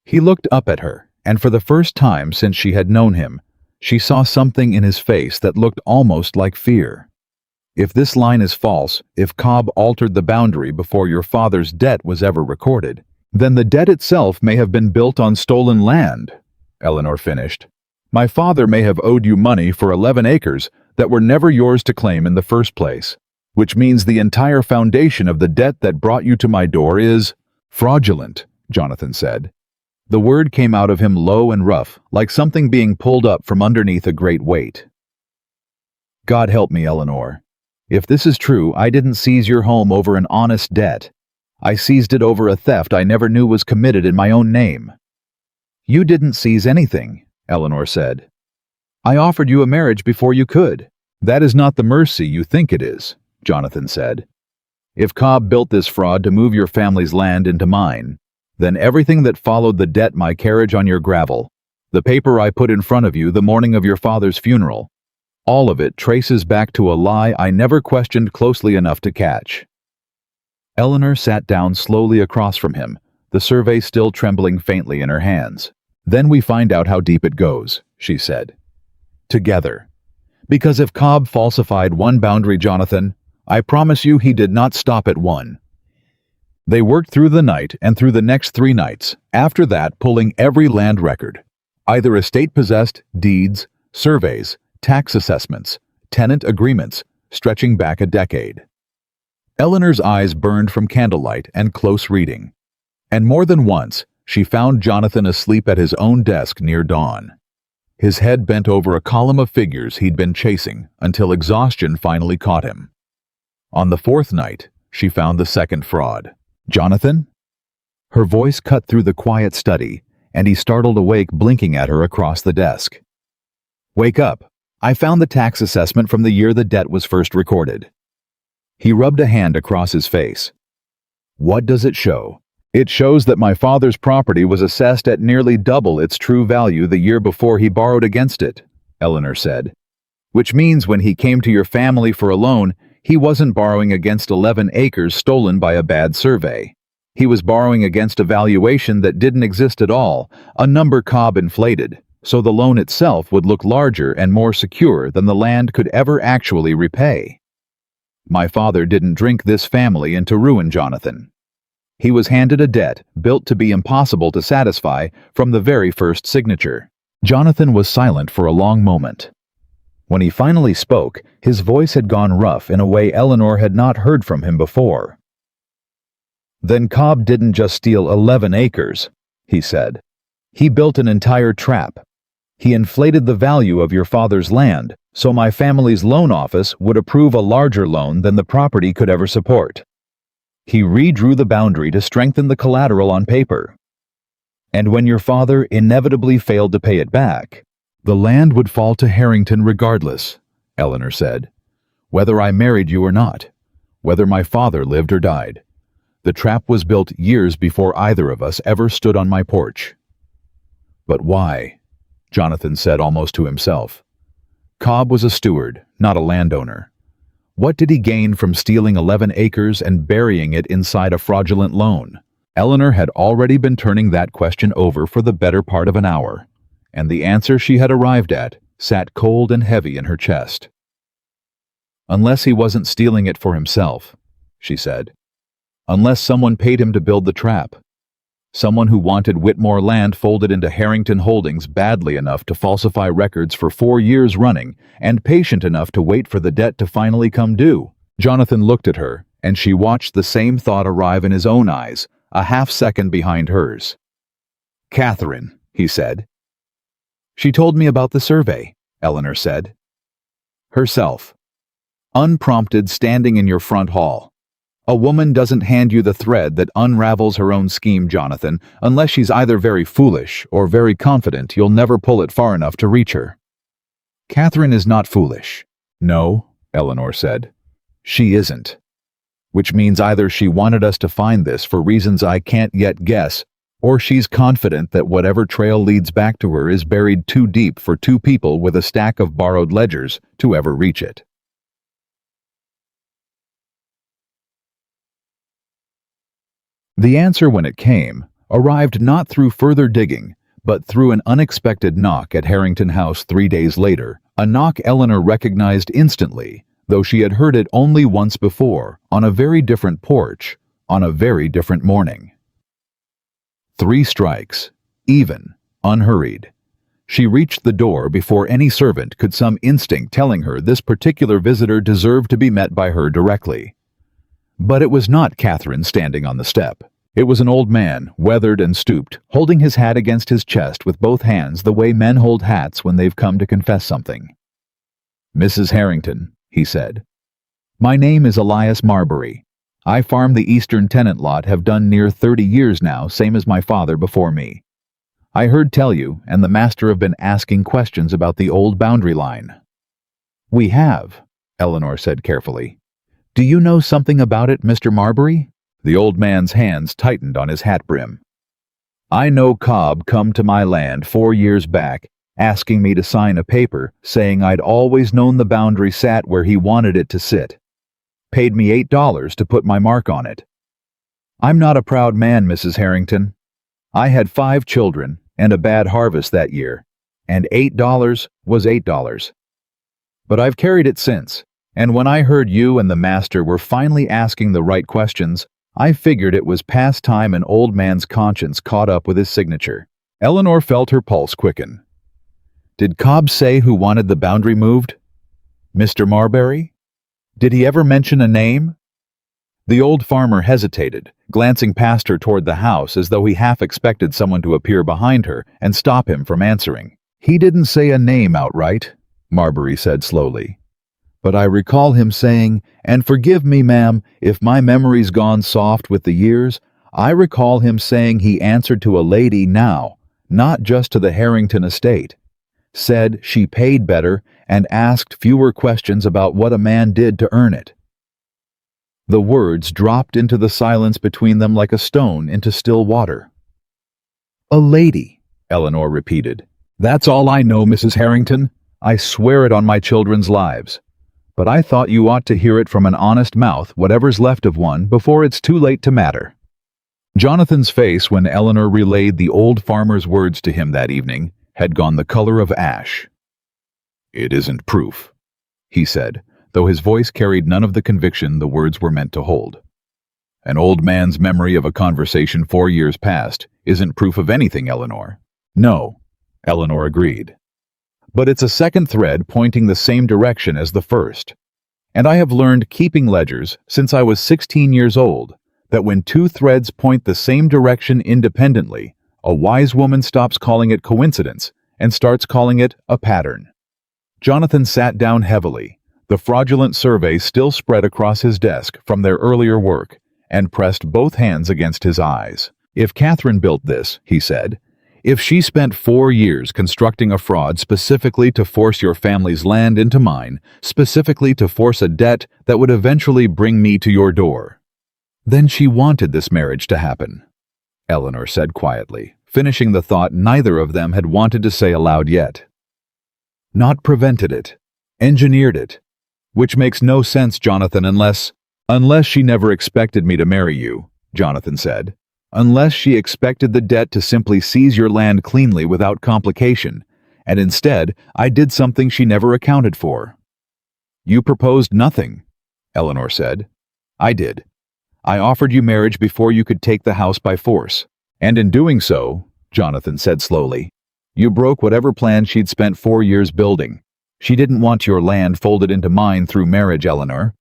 He looked up at her, and for the first time since she had known him, she saw something in his face that looked almost like fear. If this line is false, if Cobb altered the boundary before your father's debt was ever recorded, then the debt itself may have been built on stolen land, Eleanor finished. My father may have owed you money for 11 acres that were never yours to claim in the first place, which means the entire foundation of the debt that brought you to my door is fraudulent, Jonathan said. The word came out of him low and rough, like something being pulled up from underneath a great weight. God help me, Eleanor. If this is true, I didn't seize your home over an honest debt. I seized it over a theft I never knew was committed in my own name. You didn't seize anything, Eleanor said. I offered you a marriage before you could. That is not the mercy you think it is, Jonathan said. If Cobb built this fraud to move your family's land into mine, then everything that followed the debt, my carriage on your gravel, the paper I put in front of you the morning of your father's funeral, all of it traces back to a lie I never questioned closely enough to catch. Eleanor sat down slowly across from him, the survey still trembling faintly in her hands. Then we find out how deep it goes, she said. Together. Because if Cobb falsified one boundary, Jonathan, I promise you he did not stop at one. They worked through the night and through the next 3 nights, after that pulling every land record, either estate-possessed, deeds, surveys, tax assessments, tenant agreements, stretching back a decade. Eleanor's eyes burned from candlelight and close reading, and more than once she found Jonathan asleep at his own desk near dawn, his head bent over a column of figures he'd been chasing until exhaustion finally caught him. On the 4th night, she found the second fraud. Jonathan? Her voice cut through the quiet study, and he startled awake, blinking at her across the desk. Wake up. I found the tax assessment from the year the debt was first recorded. He rubbed a hand across his face. What does it show? It shows that my father's property was assessed at nearly double its true value the year before he borrowed against it, Eleanor said. Which means when he came to your family for a loan, he wasn't borrowing against 11 acres stolen by a bad survey. He was borrowing against a valuation that didn't exist at all, a number Cobb inflated, so the loan itself would look larger and more secure than the land could ever actually repay. My father didn't drink this family into ruin, Jonathan. He was handed a debt built to be impossible to satisfy from the very first signature. Jonathan was silent for a long moment. When he finally spoke, his voice had gone rough in a way Eleanor had not heard from him before. Then Cobb didn't just steal 11 acres, he said. He built an entire trap. He inflated the value of your father's land, so my family's loan office would approve a larger loan than the property could ever support. He redrew the boundary to strengthen the collateral on paper. And when your father inevitably failed to pay it back, the land would fall to Harrington regardless, Eleanor said. Whether I married you or not, whether my father lived or died. The trap was built years before either of us ever stood on my porch. But why? Jonathan said almost to himself. Cobb was a steward, not a landowner. What did he gain from stealing 11 acres and burying it inside a fraudulent loan? Eleanor had already been turning that question over for the better part of an hour, and the answer she had arrived at sat cold and heavy in her chest. Unless he wasn't stealing it for himself, she said. Unless someone paid him to build the trap. Someone who wanted Whitmore land folded into Harrington Holdings badly enough to falsify records for 4 years running and patient enough to wait for the debt to finally come due. Jonathan looked at her, and she watched the same thought arrive in his own eyes, a half-second behind hers. Catherine, he said. She told me about the survey, Eleanor said. Herself. Unprompted, standing in your front hall. A woman doesn't hand you the thread that unravels her own scheme, Jonathan, unless she's either very foolish or very confident you'll never pull it far enough to reach her. Catherine is not foolish. No, Eleanor said. She isn't. Which means either she wanted us to find this for reasons I can't yet guess, or she's confident that whatever trail leads back to her is buried too deep for 2 people with a stack of borrowed ledgers to ever reach it. The answer, when it came, arrived not through further digging, but through an unexpected knock at Harrington House 3 days later, a knock Eleanor recognized instantly, though she had heard it only once before, on a very different porch, on a very different morning. 3 strikes, even, unhurried. She reached the door before any servant could, some instinct telling her this particular visitor deserved to be met by her directly. But it was not Catherine standing on the step. It was an old man, weathered and stooped, holding his hat against his chest with both hands the way men hold hats when they've come to confess something. "Mrs. Harrington," he said. "My name is Elias Marbury. I farm the eastern tenant lot, have done near 30 years now, same as my father before me. I heard tell you, and the master have been asking questions about the old boundary line." "We have," Eleanor said carefully. "Do you know something about it, Mr. Marbury?" The old man's hands tightened on his hat brim. "I know Cobb come to my land 4 years back, asking me to sign a paper saying I'd always known the boundary sat where he wanted it to sit. Paid me $8 to put my mark on it. I'm not a proud man, Mrs. Harrington. I had 5 children and a bad harvest that year, and $8 was $8. But I've carried it since, and when I heard you and the master were finally asking the right questions, I figured it was past time an old man's conscience caught up with his signature." Eleanor felt her pulse quicken. "Did Cobb say who wanted the boundary moved? Mr. Marbury? Did he ever mention a name?" The old farmer hesitated, glancing past her toward the house as though he half expected someone to appear behind her and stop him from answering. "He didn't say a name outright," Marbury said slowly. "But I recall him saying, and forgive me, ma'am, if my memory's gone soft with the years, I recall him saying he answered to a lady now, not just to the Harrington estate. Said she paid better and asked fewer questions about what a man did to earn it." The words dropped into the silence between them like a stone into still water. "A lady," Eleanor repeated. "That's all I know, Mrs. Harrington. I swear it on my children's lives. But I thought you ought to hear it from an honest mouth, whatever's left of one, before it's too late to matter." Jonathan's face when Eleanor relayed the old farmer's words to him that evening had gone the color of ash. "It isn't proof," he said, though his voice carried none of the conviction the words were meant to hold. "An old man's memory of a conversation 4 years past isn't proof of anything, Eleanor." "No," Eleanor agreed. "But it's a second thread pointing the same direction as the first. And I have learned keeping ledgers since I was 16 years old that when 2 threads point the same direction independently, a wise woman stops calling it coincidence and starts calling it a pattern." Jonathan sat down heavily, the fraudulent survey still spread across his desk from their earlier work, and pressed both hands against his eyes. "If Catherine built this," he said, "if she spent 4 years constructing a fraud specifically to force your family's land into mine, specifically to force a debt that would eventually bring me to your door, then she wanted this marriage to happen," Eleanor said quietly, finishing the thought neither of them had wanted to say aloud yet. "Not prevented it, engineered it, which makes no sense, Jonathan, unless she never expected me to marry you," Jonathan said. "Unless she expected the debt to simply seize your land cleanly without complication, and instead I did something she never accounted for." "You proposed nothing," Eleanor said. "I did. I offered you marriage before you could take the house by force. And in doing so," Jonathan said slowly, "you broke whatever plan she'd spent 4 years building. She didn't want your land folded into mine through marriage, Eleanor.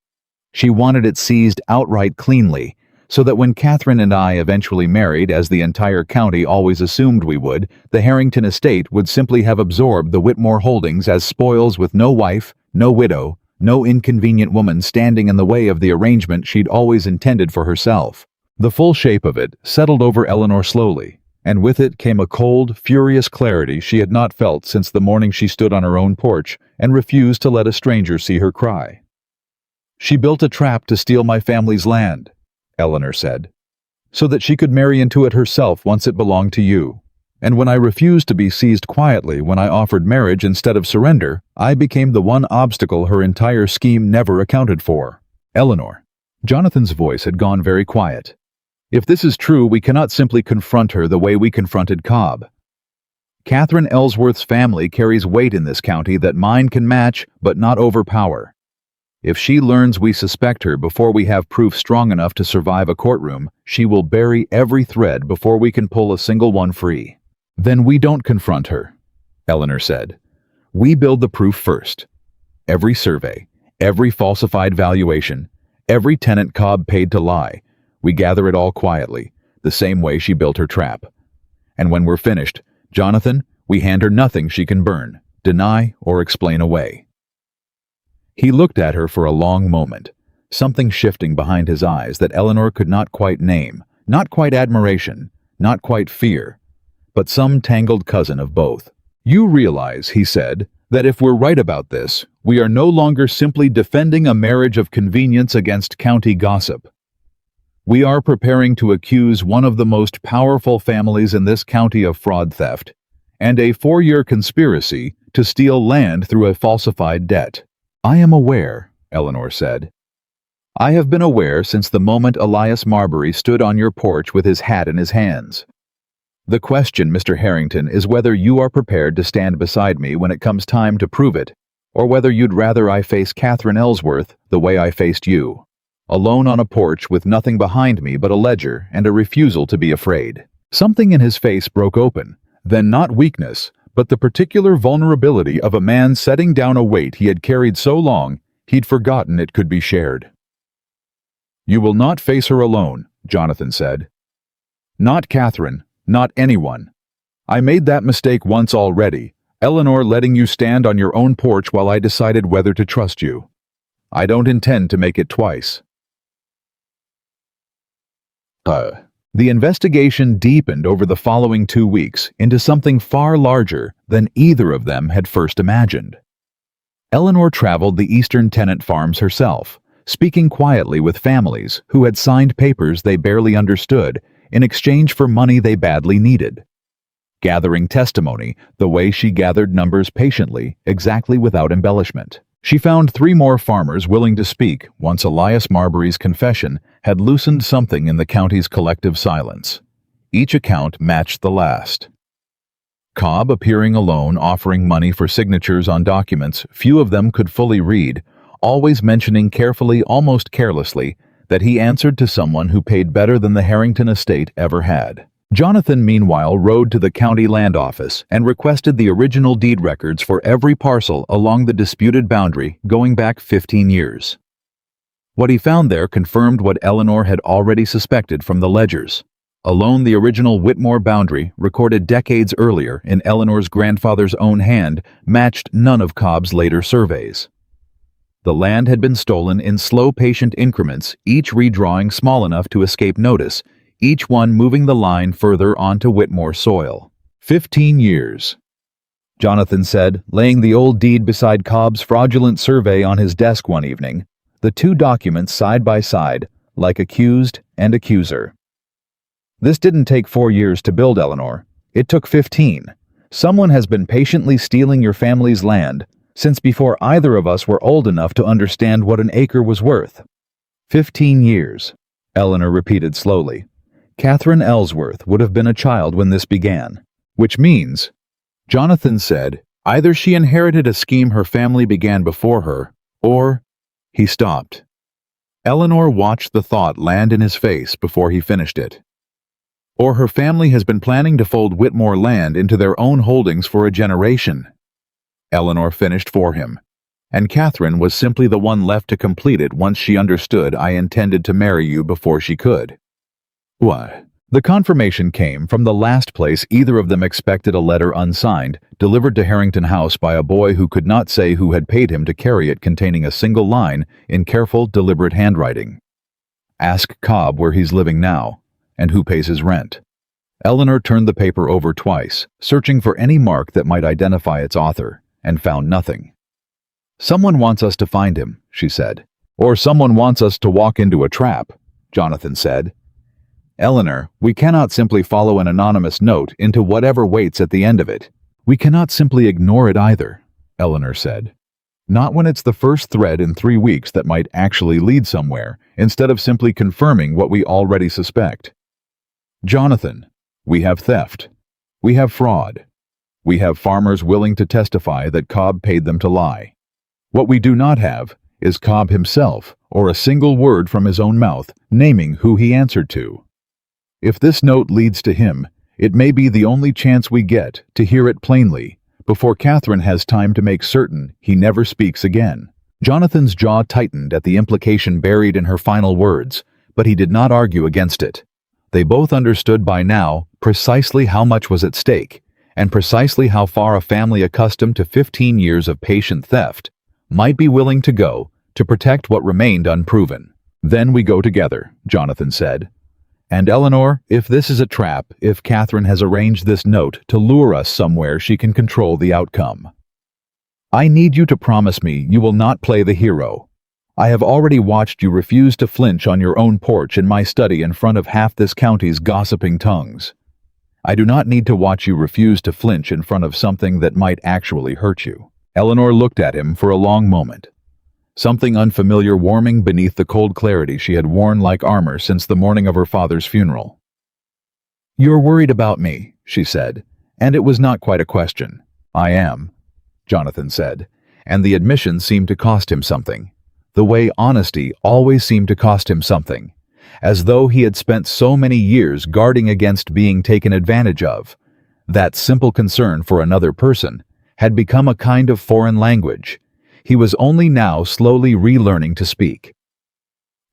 She wanted it seized outright cleanly, so that when Catherine and I eventually married, as the entire county always assumed we would, the Harrington estate would simply have absorbed the Whitmore holdings as spoils with no wife, no widow, no inconvenient woman standing in the way of the arrangement she'd always intended for herself." The full shape of it settled over Eleanor slowly, and with it came a cold, furious clarity she had not felt since the morning she stood on her own porch and refused to let a stranger see her cry. "She built a trap to steal my family's land," Eleanor said, "so that she could marry into it herself once it belonged to you. And when I refused to be seized quietly when I offered marriage instead of surrender, I became the one obstacle her entire scheme never accounted for." "Eleanor," Jonathan's voice had gone very quiet, "if this is true, we cannot simply confront her the way we confronted Cobb. Catherine Ellsworth's family carries weight in this county that mine can match but not overpower. If she learns we suspect her before we have proof strong enough to survive a courtroom, she will bury every thread before we can pull a single one free." "Then we don't confront her," Eleanor said. "We build the proof first. Every survey, every falsified valuation, every tenant Cobb paid to lie, we gather it all quietly, the same way she built her trap. And when we're finished, Jonathan, we hand her nothing she can burn, deny, or explain away." He looked at her for a long moment, something shifting behind his eyes that Eleanor could not quite name, not quite admiration, not quite fear, but some tangled cousin of both. "You realize," he said, "that if we're right about this, we are no longer simply defending a marriage of convenience against county gossip. We are preparing to accuse one of the most powerful families in this county of fraud theft and a 4-year conspiracy to steal land through a falsified debt." "I am aware," Eleanor said. "I have been aware since the moment Elias Marbury stood on your porch with his hat in his hands. The question, Mr. Harrington, is whether you are prepared to stand beside me when it comes time to prove it, or whether you'd rather I face Catherine Ellsworth the way I faced you, alone on a porch with nothing behind me but a ledger and a refusal to be afraid." Something in his face broke open, then not weakness, but the particular vulnerability of a man setting down a weight he had carried so long he'd forgotten it could be shared. "You will not face her alone," Jonathan said. "Not Catherine. Not anyone. I made that mistake once already, Eleanor letting you stand on your own porch while I decided whether to trust you. I don't intend to make it twice." The investigation deepened over the following 2 weeks into something far larger than either of them had first imagined. Eleanor traveled the eastern tenant farms herself, speaking quietly with families who had signed papers they barely understood in exchange for money they badly needed. Gathering testimony the way she gathered numbers patiently, exactly without embellishment. She found 3 more farmers willing to speak once Elias Marbury's confession had loosened something in the county's collective silence. Each account matched the last. Cobb appearing alone, offering money for signatures on documents few of them could fully read, always mentioning carefully, almost carelessly, that he answered to someone who paid better than the Harrington estate ever had. Jonathan, meanwhile, rode to the county land office and requested the original deed records for every parcel along the disputed boundary going back 15 years. What he found there confirmed what Eleanor had already suspected from the ledgers. Alone, the original Whitmore boundary, recorded decades earlier in Eleanor's grandfather's own hand, matched none of Cobb's later surveys. The land had been stolen in slow, patient increments, each redrawing small enough to escape notice, each one moving the line further onto Whitmore soil. 15 years, Jonathan said, laying the old deed beside Cobb's fraudulent survey on his desk one evening, the 2 documents side by side, like accused and accuser. "This didn't take 4 years to build, Eleanor. It took 15. Someone has been patiently stealing your family's land since before either of us were old enough to understand what an acre was worth." 15 years, Eleanor repeated slowly. "Catherine Ellsworth would have been a child when this began. Which means," Jonathan said, "either she inherited a scheme her family began before her, or—" He stopped. Eleanor watched the thought land in his face before he finished it. "Or her family has been planning to fold Whitmore land into their own holdings for a generation." Eleanor finished for him, and Catherine was simply the one left to complete it once she understood I intended to marry you before she could. What? The confirmation came from the last place either of them expected a letter unsigned, delivered to Harrington House by a boy who could not say who had paid him to carry it, containing a single line in careful, deliberate handwriting. "Ask Cobb where he's living now, and who pays his rent." Eleanor turned the paper over twice, searching for any mark that might identify its author, and found nothing. "Someone wants us to find him," she said. "Or someone wants us to walk into a trap," Jonathan said. "Eleanor, we cannot simply follow an anonymous note into whatever waits at the end of it. We cannot simply ignore it either," Eleanor said. "Not when it's the first thread in 3 weeks that might actually lead somewhere, instead of simply confirming what we already suspect. Jonathan, we have theft. We have fraud. We have farmers willing to testify that Cobb paid them to lie. What we do not have is Cobb himself, or a single word from his own mouth, naming who he answered to. If this note leads to him, it may be the only chance we get to hear it plainly, before Catherine has time to make certain he never speaks again. Jonathan's jaw tightened at the implication buried in her final words, but he did not argue against it. They both understood by now precisely how much was at stake, and precisely how far a family accustomed to 15 years of patient theft might be willing to go to protect what remained unproven. "Then we go together," Jonathan said. "And Eleanor, if this is a trap, if Catherine has arranged this note to lure us somewhere she can control the outcome, I need you to promise me you will not play the hero. I have already watched you refuse to flinch on your own porch in my study in front of half this county's gossiping tongues. I do not need to watch you refuse to flinch in front of something that might actually hurt you." Eleanor looked at him for a long moment, something unfamiliar warming beneath the cold clarity she had worn like armor since the morning of her father's funeral. "You're worried about me," she said, and it was not quite a question. "I am," Jonathan said, and the admission seemed to cost him something, the way honesty always seemed to cost him something, as though he had spent so many years guarding against being taken advantage of. That simple concern for another person had become a kind of foreign language. He was only now slowly relearning to speak.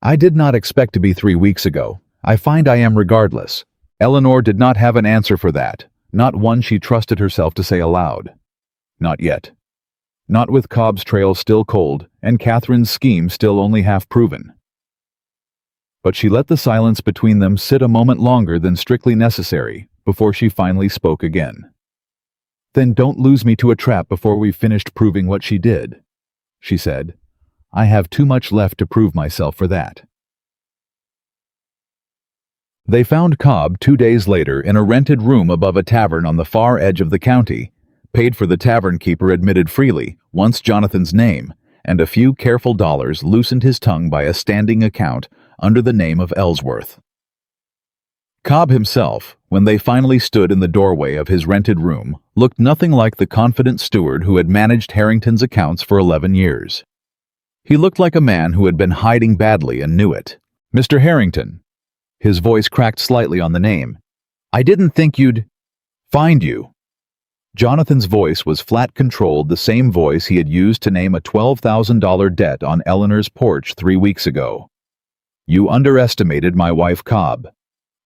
"I did not expect to be 3 weeks ago. I find I am regardless." Eleanor did not have an answer for that, not one she trusted herself to say aloud. Not yet. Not with Cobb's trail still cold and Catherine's scheme still only half proven. But she let the silence between them sit a moment longer than strictly necessary before she finally spoke again. "Then don't lose me to a trap before we've finished proving what she did," she said. "I have too much left to prove myself for that." They found Cobb 2 days later in a rented room above a tavern on the far edge of the county, paid for. The tavern keeper admitted freely once Jonathan's name, and a few careful dollars loosened his tongue by a standing account under the name of Ellsworth. Cobb himself, when they finally stood in the doorway of his rented room, looked nothing like the confident steward who had managed Harrington's accounts for 11 years. He looked like a man who had been hiding badly and knew it. "Mr. Harrington." His voice cracked slightly on the name. "I didn't think you'd find you." Jonathan's voice was flat-controlled, the same voice he had used to name a $12,000 debt on Eleanor's porch 3 weeks ago. "You underestimated my wife Cobb.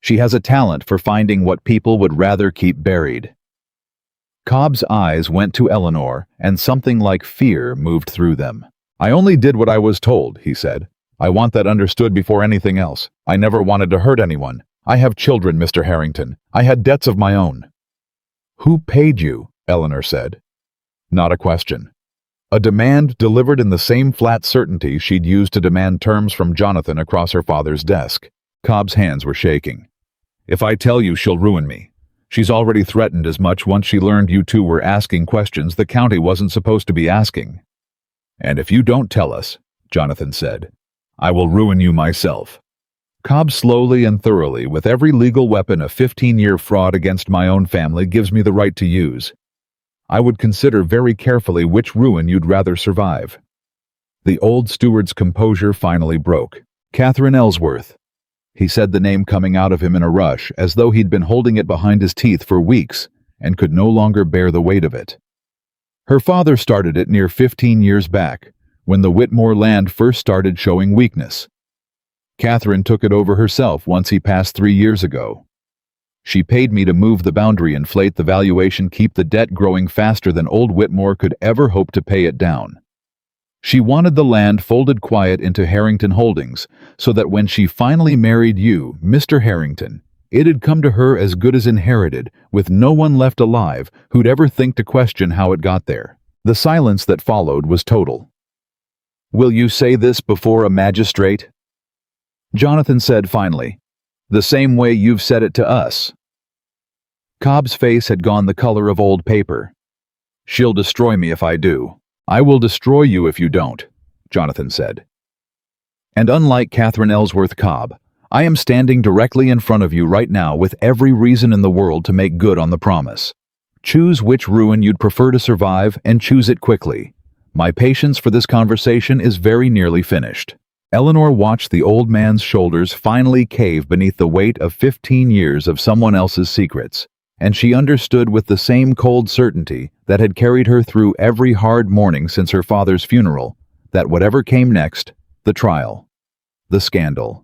She has a talent for finding what people would rather keep buried." Cobb's eyes went to Eleanor, and something like fear moved through them. "I only did what I was told," he said. "I want that understood before anything else. I never wanted to hurt anyone. I have children, Mr. Harrington. I had debts of my own." "Who paid you?" Eleanor said. Not a question. A demand delivered in the same flat certainty she'd used to demand terms from Jonathan across her father's desk. Cobb's hands were shaking. "If I tell you, she'll ruin me. She's already threatened as much once she learned you two were asking questions the county wasn't supposed to be asking." "And if you don't tell us," Jonathan said, "I will ruin you myself." Cobb slowly and thoroughly, with every legal weapon a 15-year fraud against my own family gives me the right to use. I would consider very carefully which ruin you'd rather survive. The old steward's composure finally broke. "Catherine Ellsworth." He said the name coming out of him in a rush, as though he'd been holding it behind his teeth for weeks and could no longer bear the weight of it. Her father started it near 15 years back, when the Whitmore land first started showing weakness. Catherine took it over herself once he passed 3 years ago. She paid me to move the boundary, inflate the valuation, keep the debt growing faster than old Whitmore could ever hope to pay it down. She wanted the land folded quiet into Harrington Holdings, so that when she finally married you, Mr. Harrington, it'd come to her as good as inherited, with no one left alive who'd ever think to question how it got there. The silence that followed was total. "Will you say this before a magistrate?" Jonathan said finally, "The same way you've said it to us." Cobb's face had gone the color of old paper. "She'll destroy me if I do." "I will destroy you if you don't," Jonathan said. "And unlike Catherine Ellsworth Cobb, I am standing directly in front of you right now with every reason in the world to make good on the promise. Choose which ruin you'd prefer to survive and choose it quickly. My patience for this conversation is very nearly finished. Eleanor watched the old man's shoulders finally cave beneath the weight of 15 years of someone else's secrets, and she understood with the same cold certainty that had carried her through every hard morning since her father's funeral, that whatever came next, the trial, the scandal,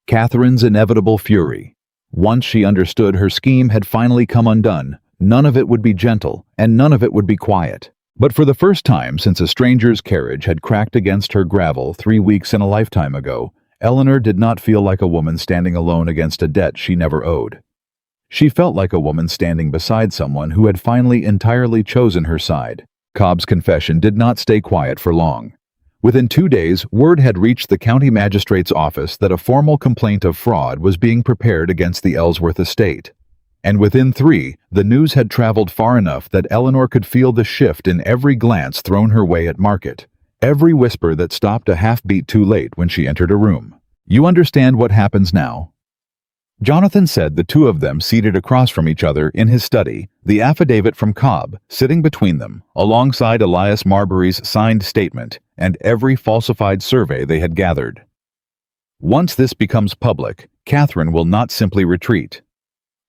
Catherine's inevitable fury, once she understood her scheme had finally come undone, none of it would be gentle, and none of it would be quiet. But for the first time since a stranger's carriage had cracked against her gravel 3 weeks in a lifetime ago, Eleanor did not feel like a woman standing alone against a debt she never owed. She felt like a woman standing beside someone who had finally entirely chosen her side. Cobb's confession did not stay quiet for long. Within 2 days, word had reached the county magistrate's office that a formal complaint of fraud was being prepared against the Ellsworth estate. And within 3, the news had traveled far enough that Eleanor could feel the shift in every glance thrown her way at Market, every whisper that stopped a half-beat too late when she entered a room. "You understand what happens now?" Jonathan said, the two of them seated across from each other in his study, the affidavit from Cobb sitting between them, alongside Elias Marbury's signed statement and every falsified survey they had gathered. "Once this becomes public, Catherine will not simply retreat.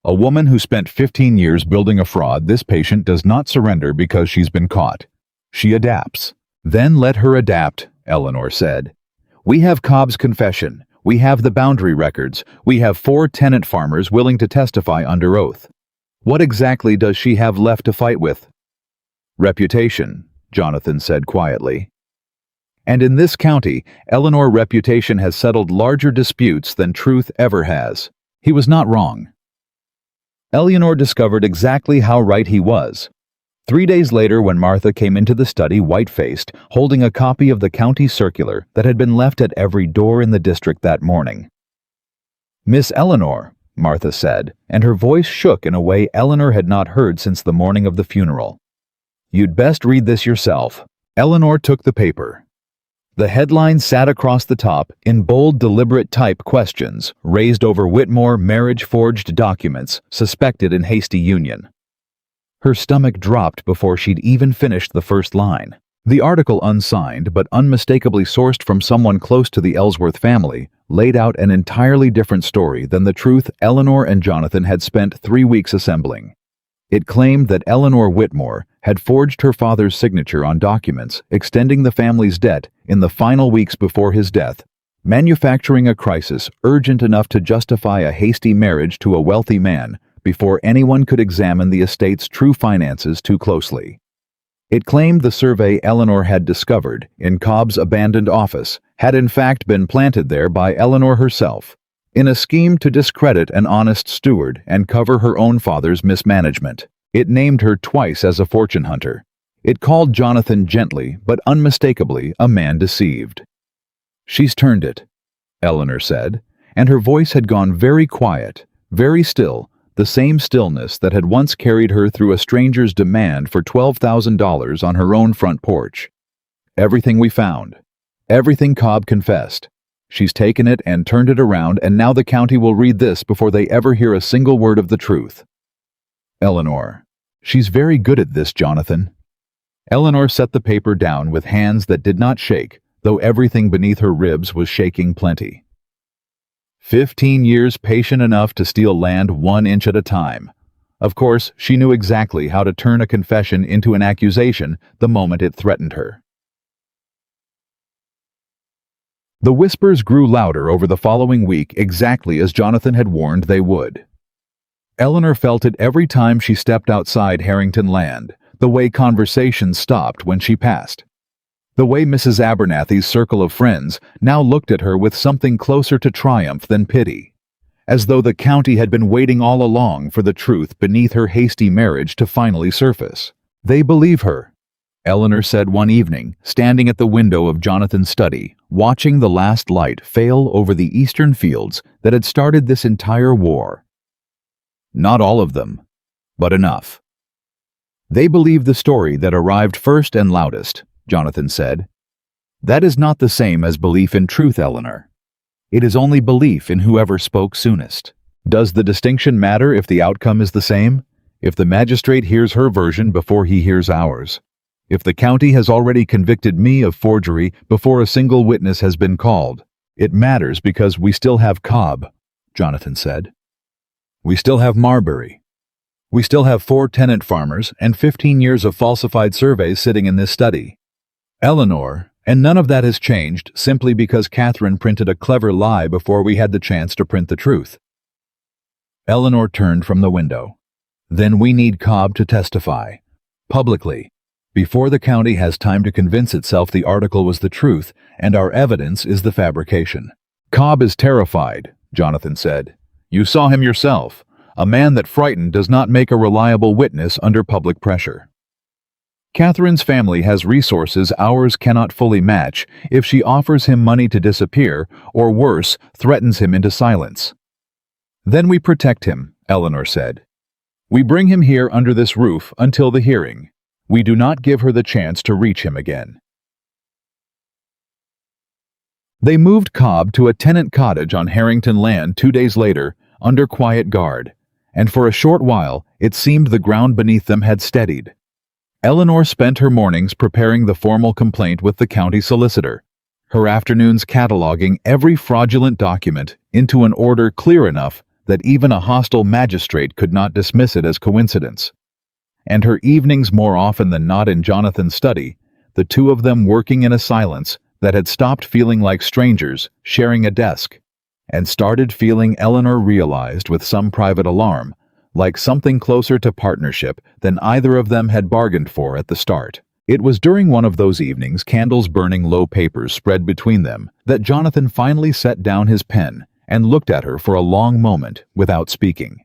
A woman who spent 15 years building a fraud, this patient does not surrender because she's been caught. She adapts." "Then let her adapt," Eleanor said. "We have Cobb's confession. We have the boundary records. We have 4 tenant farmers willing to testify under oath. What exactly does she have left to fight with?" "Reputation," Jonathan said quietly. "And in this county, Eleanor's reputation has settled larger disputes than truth ever has." He was not wrong. Eleanor discovered exactly how right he was. 3 days later, when Martha came into the study white-faced, holding a copy of the county circular that had been left at every door in the district that morning. "Miss Eleanor," Martha said, and her voice shook in a way Eleanor had not heard since the morning of the funeral. "You'd best read this yourself." Eleanor took the paper. The headline sat across the top in bold, deliberate type questions raised over Whitmore marriage-forged documents suspected in hasty union. Her stomach dropped before she'd even finished the first line. The article, unsigned but unmistakably sourced from someone close to the Ellsworth family, laid out an entirely different story than the truth Eleanor and Jonathan had spent 3 weeks assembling. It claimed that Eleanor Whitmore had forged her father's signature on documents extending the family's debt in the final weeks before his death, manufacturing a crisis urgent enough to justify a hasty marriage to a wealthy man before anyone could examine the estate's true finances too closely. It claimed the survey Eleanor had discovered in Cobb's abandoned office had in fact been planted there by Eleanor herself, in a scheme to discredit an honest steward and cover her own father's mismanagement. It named her twice as a fortune hunter. It called Jonathan gently but unmistakably a man deceived. "She's turned it," Eleanor said, and her voice had gone very quiet, very still, the same stillness that had once carried her through a stranger's demand for $12,000 on her own front porch. "Everything we found. Everything Cobb confessed. She's taken it and turned it around, and now the county will read this before they ever hear a single word of the truth." "Eleanor, she's very good at this, Jonathan." Eleanor set the paper down with hands that did not shake, though everything beneath her ribs was shaking plenty. 15 years patient enough to steal land 1 inch at a time. Of course, she knew exactly how to turn a confession into an accusation the moment it threatened her. The whispers grew louder over the following week, exactly as Jonathan had warned they would. Eleanor felt it every time she stepped outside Harrington Land, the way conversations stopped when she passed. The way Mrs. Abernathy's circle of friends now looked at her with something closer to triumph than pity, as though the county had been waiting all along for the truth beneath her hasty marriage to finally surface. "They believe her," Eleanor said one evening, standing at the window of Jonathan's study, watching the last light fail over the eastern fields that had started this entire war. "Not all of them, but enough." "They believe the story that arrived first and loudest," Jonathan said. "That is not the same as belief in truth, Eleanor. It is only belief in whoever spoke soonest. Does the distinction matter if the outcome is the same? If the magistrate hears her version before he hears ours?" If the county has already convicted me of forgery before a single witness has been called, it matters because we still have Cobb, Jonathan said. We still have Marbury. We still have 4 tenant farmers and 15 years of falsified surveys sitting in this study. Eleanor, and none of that has changed simply because Catherine printed a clever lie before we had the chance to print the truth. Eleanor turned from the window. Then we need Cobb to testify, publicly, before the county has time to convince itself the article was the truth and our evidence is the fabrication. Cobb is terrified, Jonathan said. You saw him yourself. A man that frightened does not make a reliable witness under public pressure. Catherine's family has resources ours cannot fully match if she offers him money to disappear, or worse, threatens him into silence. Then we protect him, Eleanor said. We bring him here under this roof until the hearing. We do not give her the chance to reach him again. They moved Cobb to a tenant cottage on Harrington land 2 days later, under quiet guard, and for a short while it seemed the ground beneath them had steadied. Eleanor spent her mornings preparing the formal complaint with the county solicitor, her afternoons cataloging every fraudulent document into an order clear enough that even a hostile magistrate could not dismiss it as coincidence. And her evenings more often than not in Jonathan's study, the two of them working in a silence that had stopped feeling like strangers sharing a desk, and started feeling, Eleanor realized with some private alarm, like something closer to partnership than either of them had bargained for at the start. It was during one of those evenings, candles burning, low papers spread between them, that Jonathan finally set down his pen and looked at her for a long moment without speaking.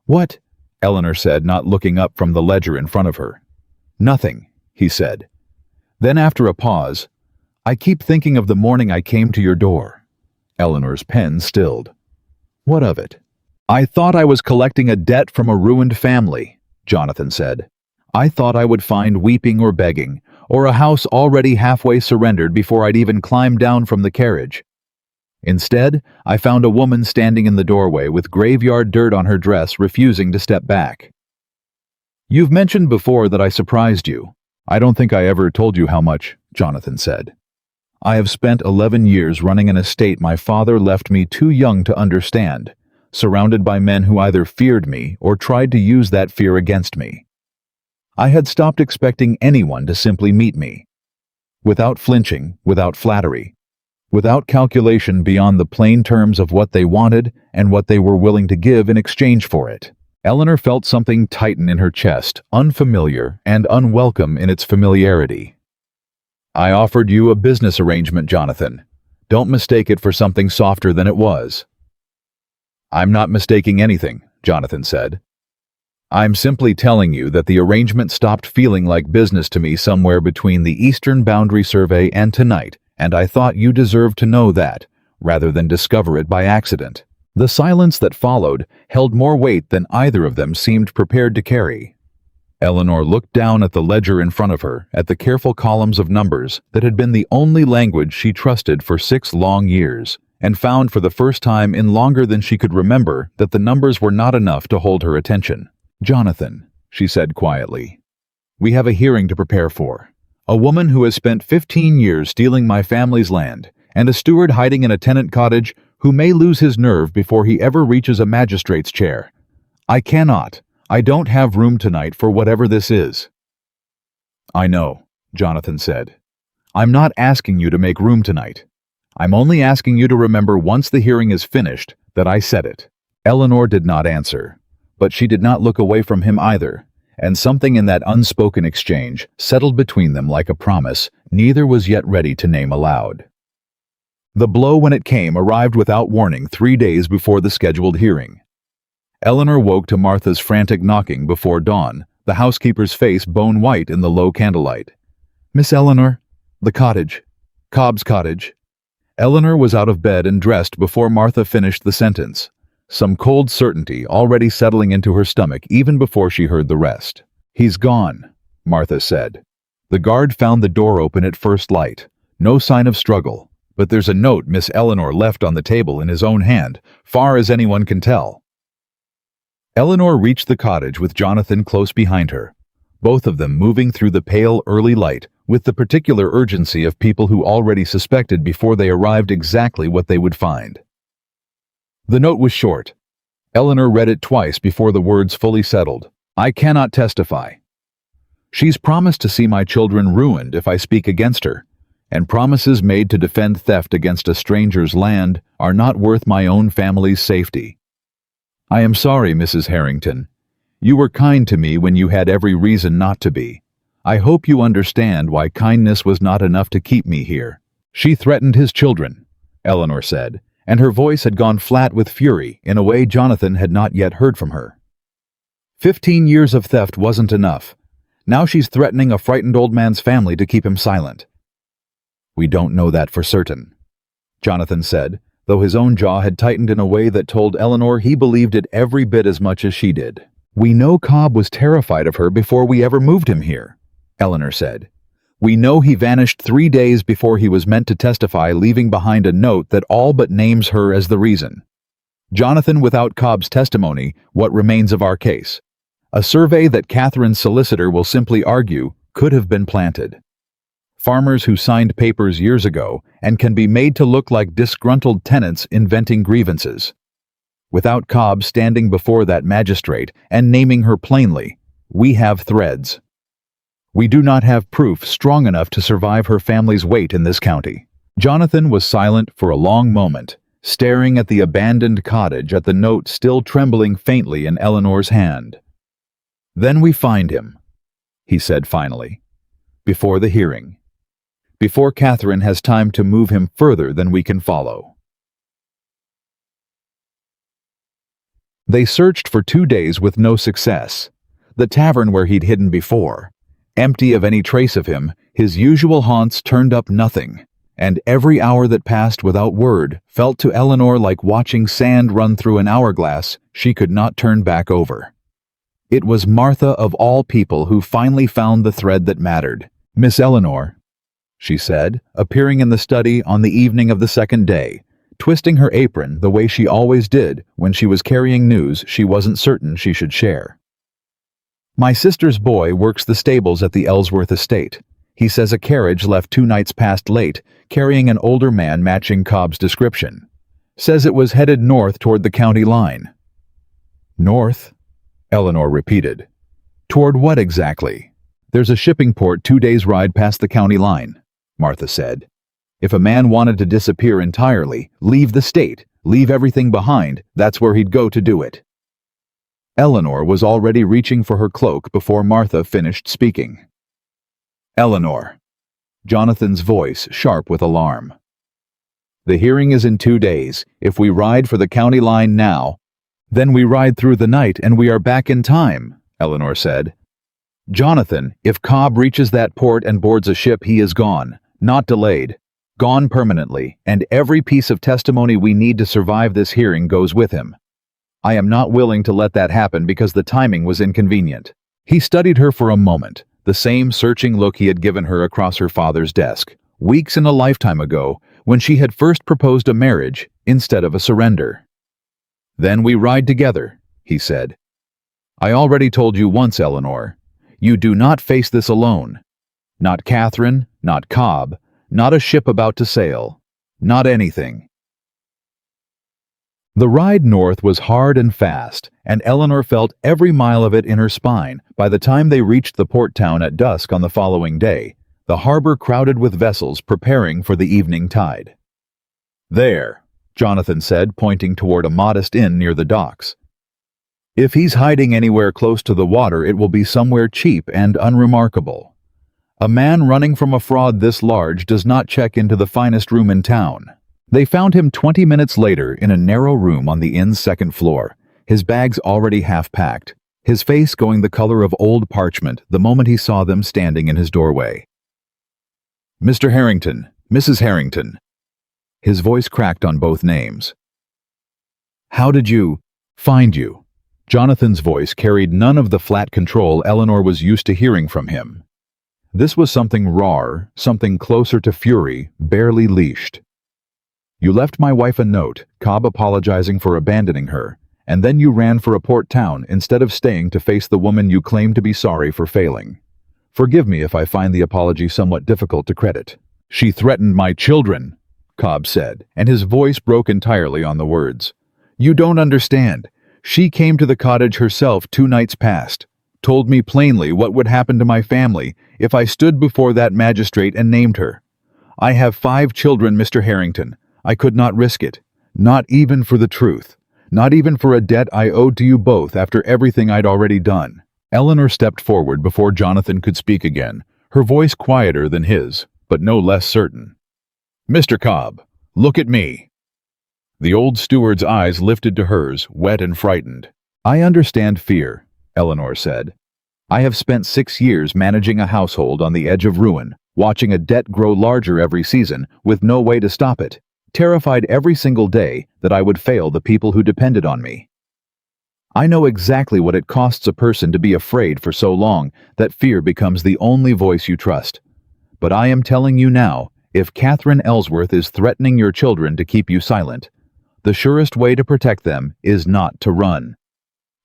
What? Eleanor said, not looking up from the ledger in front of her. Nothing, he said. Then after a pause, I keep thinking of the morning I came to your door. Eleanor's pen stilled. What of it? I thought I was collecting a debt from a ruined family, Jonathan said. I thought I would find weeping or begging, or a house already halfway surrendered before I'd even climbed down from the carriage. Instead, I found a woman standing in the doorway with graveyard dirt on her dress, refusing to step back. You've mentioned before that I surprised you. I don't think I ever told you how much, Jonathan said. I have spent 11 years running an estate my father left me too young to understand, surrounded by men who either feared me or tried to use that fear against me. I had stopped expecting anyone to simply meet me. Without flinching, without flattery, without calculation beyond the plain terms of what they wanted and what they were willing to give in exchange for it. Eleanor felt something tighten in her chest, unfamiliar and unwelcome in its familiarity. I offered you a business arrangement, Jonathan. Don't mistake it for something softer than it was. I'm not mistaking anything, Jonathan said. I'm simply telling you that the arrangement stopped feeling like business to me somewhere between the Eastern Boundary Survey and tonight, and I thought you deserved to know that, rather than discover it by accident. The silence that followed held more weight than either of them seemed prepared to carry. Eleanor looked down at the ledger in front of her, at the careful columns of numbers that had been the only language she trusted for 6 long years, and found for the first time in longer than she could remember that the numbers were not enough to hold her attention. Jonathan, she said quietly, we have a hearing to prepare for. A woman who has spent 15 years stealing my family's land, and a steward hiding in a tenant cottage who may lose his nerve before he ever reaches a magistrate's chair. I don't have room tonight for whatever this is. I know, Jonathan said. I'm not asking you to make room tonight. I'm only asking you to remember once the hearing is finished that I said it. Eleanor did not answer, but she did not look away from him either, and something in that unspoken exchange settled between them like a promise neither was yet ready to name aloud. The blow, when it came, arrived without warning 3 days before the scheduled hearing. Eleanor woke to Martha's frantic knocking before dawn, the housekeeper's face bone white in the low candlelight. Miss Eleanor, the cottage, Cobb's cottage. Eleanor was out of bed and dressed before Martha finished the sentence, some cold certainty already settling into her stomach even before she heard the rest. He's gone, Martha said. The guard found the door open at first light. No sign of struggle, but there's a note Miss Eleanor left on the table in his own hand, far as anyone can tell. Eleanor reached the cottage with Jonathan close behind her. both of them moving through the pale early light with the particular urgency of people who already suspected before they arrived exactly what they would find. The note was short. Eleanor read it twice before the words fully settled. I cannot testify. She's promised to see my children ruined if I speak against her, and promises made to defend theft against a stranger's land are not worth my own family's safety. I am sorry, Mrs. Harrington. You were kind to me when you had every reason not to be. I hope you understand why kindness was not enough to keep me here. She threatened his children, Eleanor said, and her voice had gone flat with fury in a way Jonathan had not yet heard from her. 15 years of theft wasn't enough. Now she's threatening a frightened old man's family to keep him silent. We don't know that for certain, Jonathan said, though his own jaw had tightened in a way that told Eleanor he believed it every bit as much as she did. We know Cobb was terrified of her before we ever moved him here, Eleanor said. We know he vanished 3 days before he was meant to testify, leaving behind a note that all but names her as the reason. Jonathan, without Cobb's testimony, what remains of our case? A survey that Catherine's solicitor will simply argue could have been planted. Farmers who signed papers years ago and can be made to look like disgruntled tenants inventing grievances. Without Cobb standing before that magistrate and naming her plainly, we have threads. We do not have proof strong enough to survive her family's weight in this county. Jonathan was silent for a long moment, staring at the abandoned cottage, at the note still trembling faintly in Eleanor's hand. Then we find him, he said finally, before the hearing, before Catherine has time to move him further than we can follow. They searched for 2 days with no success. The tavern where he'd hidden before, empty of any trace of him, his usual haunts turned up nothing, and every hour that passed without word felt to Eleanor like watching sand run through an hourglass she could not turn back over. It was Martha of all people who finally found the thread that mattered. Miss Eleanor, she said, appearing in the study on the evening of the second day, twisting her apron the way she always did when she was carrying news she wasn't certain she should share. My sister's boy works the stables at the Ellsworth estate. He says a carriage left 2 nights past late, carrying an older man matching Cobb's description. Says it was headed north toward the county line. North? Eleanor repeated. Toward what exactly? There's a shipping port 2 days' ride past the county line, Martha said. If a man wanted to disappear entirely, leave the state, leave everything behind, that's where he'd go to do it. Eleanor was already reaching for her cloak before Martha finished speaking. Eleanor, Jonathan's voice sharp with alarm. The hearing is in 2 days. If we ride for the county line now, then we ride through the night and we are back in time, Eleanor said. Jonathan, if Cobb reaches that port and boards a ship, he is gone, not delayed. Gone permanently, and every piece of testimony we need to survive this hearing goes with him. I am not willing to let that happen because the timing was inconvenient. He studied her for a moment, the same searching look he had given her across her father's desk, weeks and a lifetime ago, when she had first proposed a marriage instead of a surrender. Then we ride together, he said. I already told you once, Eleanor, you do not face this alone. Not Catherine, not Cobb, not a ship about to sail, not anything. The ride north was hard and fast, and Eleanor felt every mile of it in her spine by the time they reached the port town at dusk on the following day, the harbor crowded with vessels preparing for the evening tide. There, Jonathan said, pointing toward a modest inn near the docks. If he's hiding anywhere close to the water, it will be somewhere cheap and unremarkable. A man running from a fraud this large does not check into the finest room in town. They found him 20 minutes later in a narrow room on the inn's second floor, his bags already half packed, his face going the color of old parchment the moment he saw them standing in his doorway. Mr. Harrington, Mrs. Harrington. His voice cracked on both names. How did you find you? Jonathan's voice carried none of the flat control Eleanor was used to hearing from him. This was something raw, something closer to fury, barely leashed. You left my wife a note, Cobb apologizing for abandoning her, and then you ran for a port town instead of staying to face the woman you claim to be sorry for failing. Forgive me if I find the apology somewhat difficult to credit. She threatened my children, Cobb said, and his voice broke entirely on the words. You don't understand. She came to the cottage herself 2 nights past, told me plainly what would happen to my family if I stood before that magistrate and named her. I have 5 children, Mr. Harrington. I could not risk it. Not even for the truth. Not even for a debt I owed to you both after everything I'd already done. Eleanor stepped forward before Jonathan could speak again, her voice quieter than his, but no less certain. Mr. Cobb, look at me. The old steward's eyes lifted to hers, wet and frightened. I understand fear, Eleanor said. I have spent 6 years managing a household on the edge of ruin, watching a debt grow larger every season with no way to stop it, terrified every single day that I would fail the people who depended on me. I know exactly what it costs a person to be afraid for so long that fear becomes the only voice you trust. But I am telling you now, if Catherine Ellsworth is threatening your children to keep you silent, the surest way to protect them is not to run.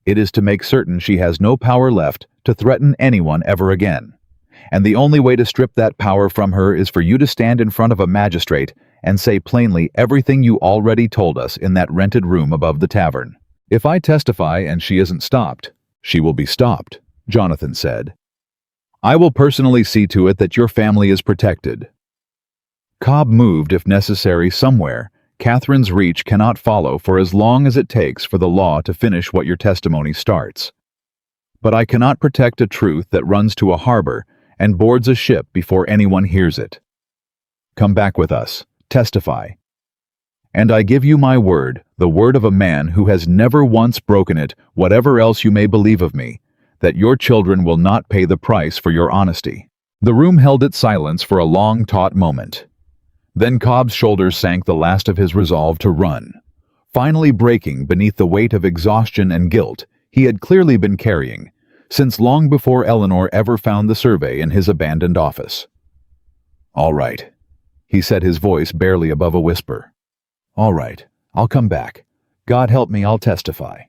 It is to make certain she has no power left to threaten anyone ever again. And the only way to strip that power from her is for you to stand in front of a magistrate and say plainly everything you already told us in that rented room above the tavern. If I testify and she isn't stopped, she will be stopped, Jonathan said. I will personally see to it that your family is protected. Cobb moved, if necessary, somewhere. Catherine's reach cannot follow for as long as it takes for the law to finish what your testimony starts. But I cannot protect a truth that runs to a harbor and boards a ship before anyone hears it. Come back with us. Testify. And I give you my word, the word of a man who has never once broken it, whatever else you may believe of me, that your children will not pay the price for your honesty. The room held its silence for a long, taut moment. Then Cobb's shoulders sank the last of his resolve to run, finally breaking beneath the weight of exhaustion and guilt he had clearly been carrying, since long before Eleanor ever found the survey in his abandoned office. All right, he said, his voice barely above a whisper. All right, I'll come back. God help me, I'll testify.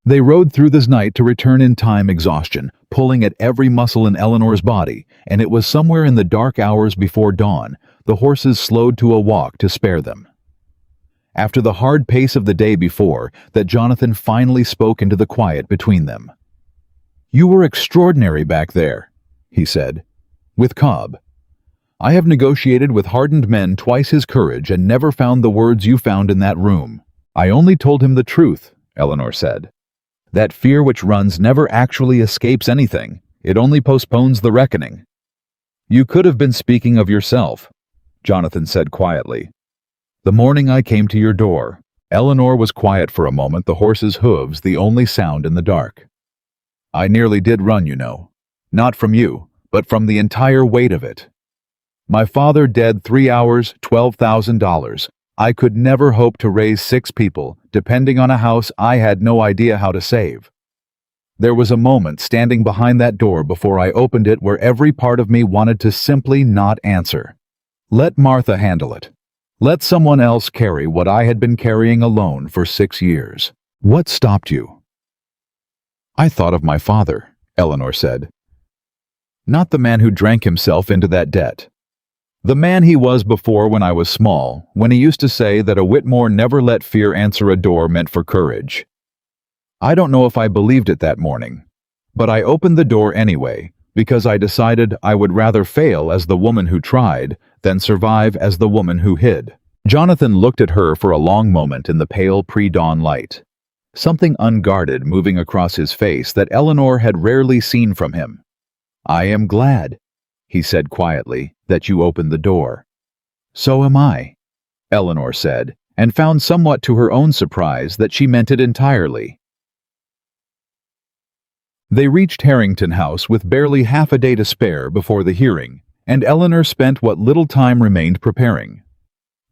They rode through this night to return in time exhaustion, pulling at every muscle in Eleanor's body, and it was somewhere in the dark hours before dawn the horses slowed to a walk to spare them. After the hard pace of the day before, that Jonathan finally spoke into the quiet between them. You were extraordinary back there, he said, with Cobb. I have negotiated with hardened men twice his courage and never found the words you found in that room. I only told him the truth, Eleanor said. That fear which runs never actually escapes anything. It only postpones the reckoning. You could have been speaking of yourself, Jonathan said quietly. The morning I came to your door, Eleanor was quiet for a moment, the horse's hooves the only sound in the dark. I nearly did run, you know. Not from you, but from the entire weight of it. My father dead 3 hours, $12,000. I could never hope to raise 6 people, depending on a house I had no idea how to save. There was a moment standing behind that door before I opened it where every part of me wanted to simply not answer. Let Martha handle it. Let someone else carry what I had been carrying alone for 6 years. What stopped you? I thought of my father, Eleanor said. Not the man who drank himself into that debt. The man he was before when I was small, when he used to say that a Whitmore never let fear answer a door meant for courage. I don't know if I believed it that morning, but I opened the door anyway, because I decided I would rather fail as the woman who tried than survive as the woman who hid. Jonathan looked at her for a long moment in the pale pre-dawn light, something unguarded moving across his face that Eleanor had rarely seen from him. I am glad, he said quietly, that you opened the door. So am I, Eleanor said, and found somewhat to her own surprise that she meant it entirely. They reached Harrington House with barely half a day to spare before the hearing, and Eleanor spent what little time remained preparing.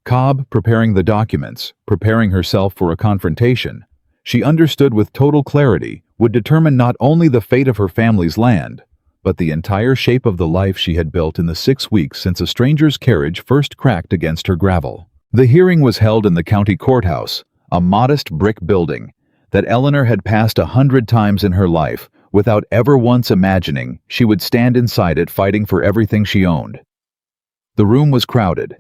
Cobb preparing the documents, preparing herself for a confrontation, she understood with total clarity would determine not only the fate of her family's land, but the entire shape of the life she had built in the 6 weeks since a stranger's carriage first cracked against her gravel. The hearing was held in the county courthouse, a modest brick building that Eleanor had passed 100 times in her life without ever once imagining she would stand inside it fighting for everything she owned. The room was crowded.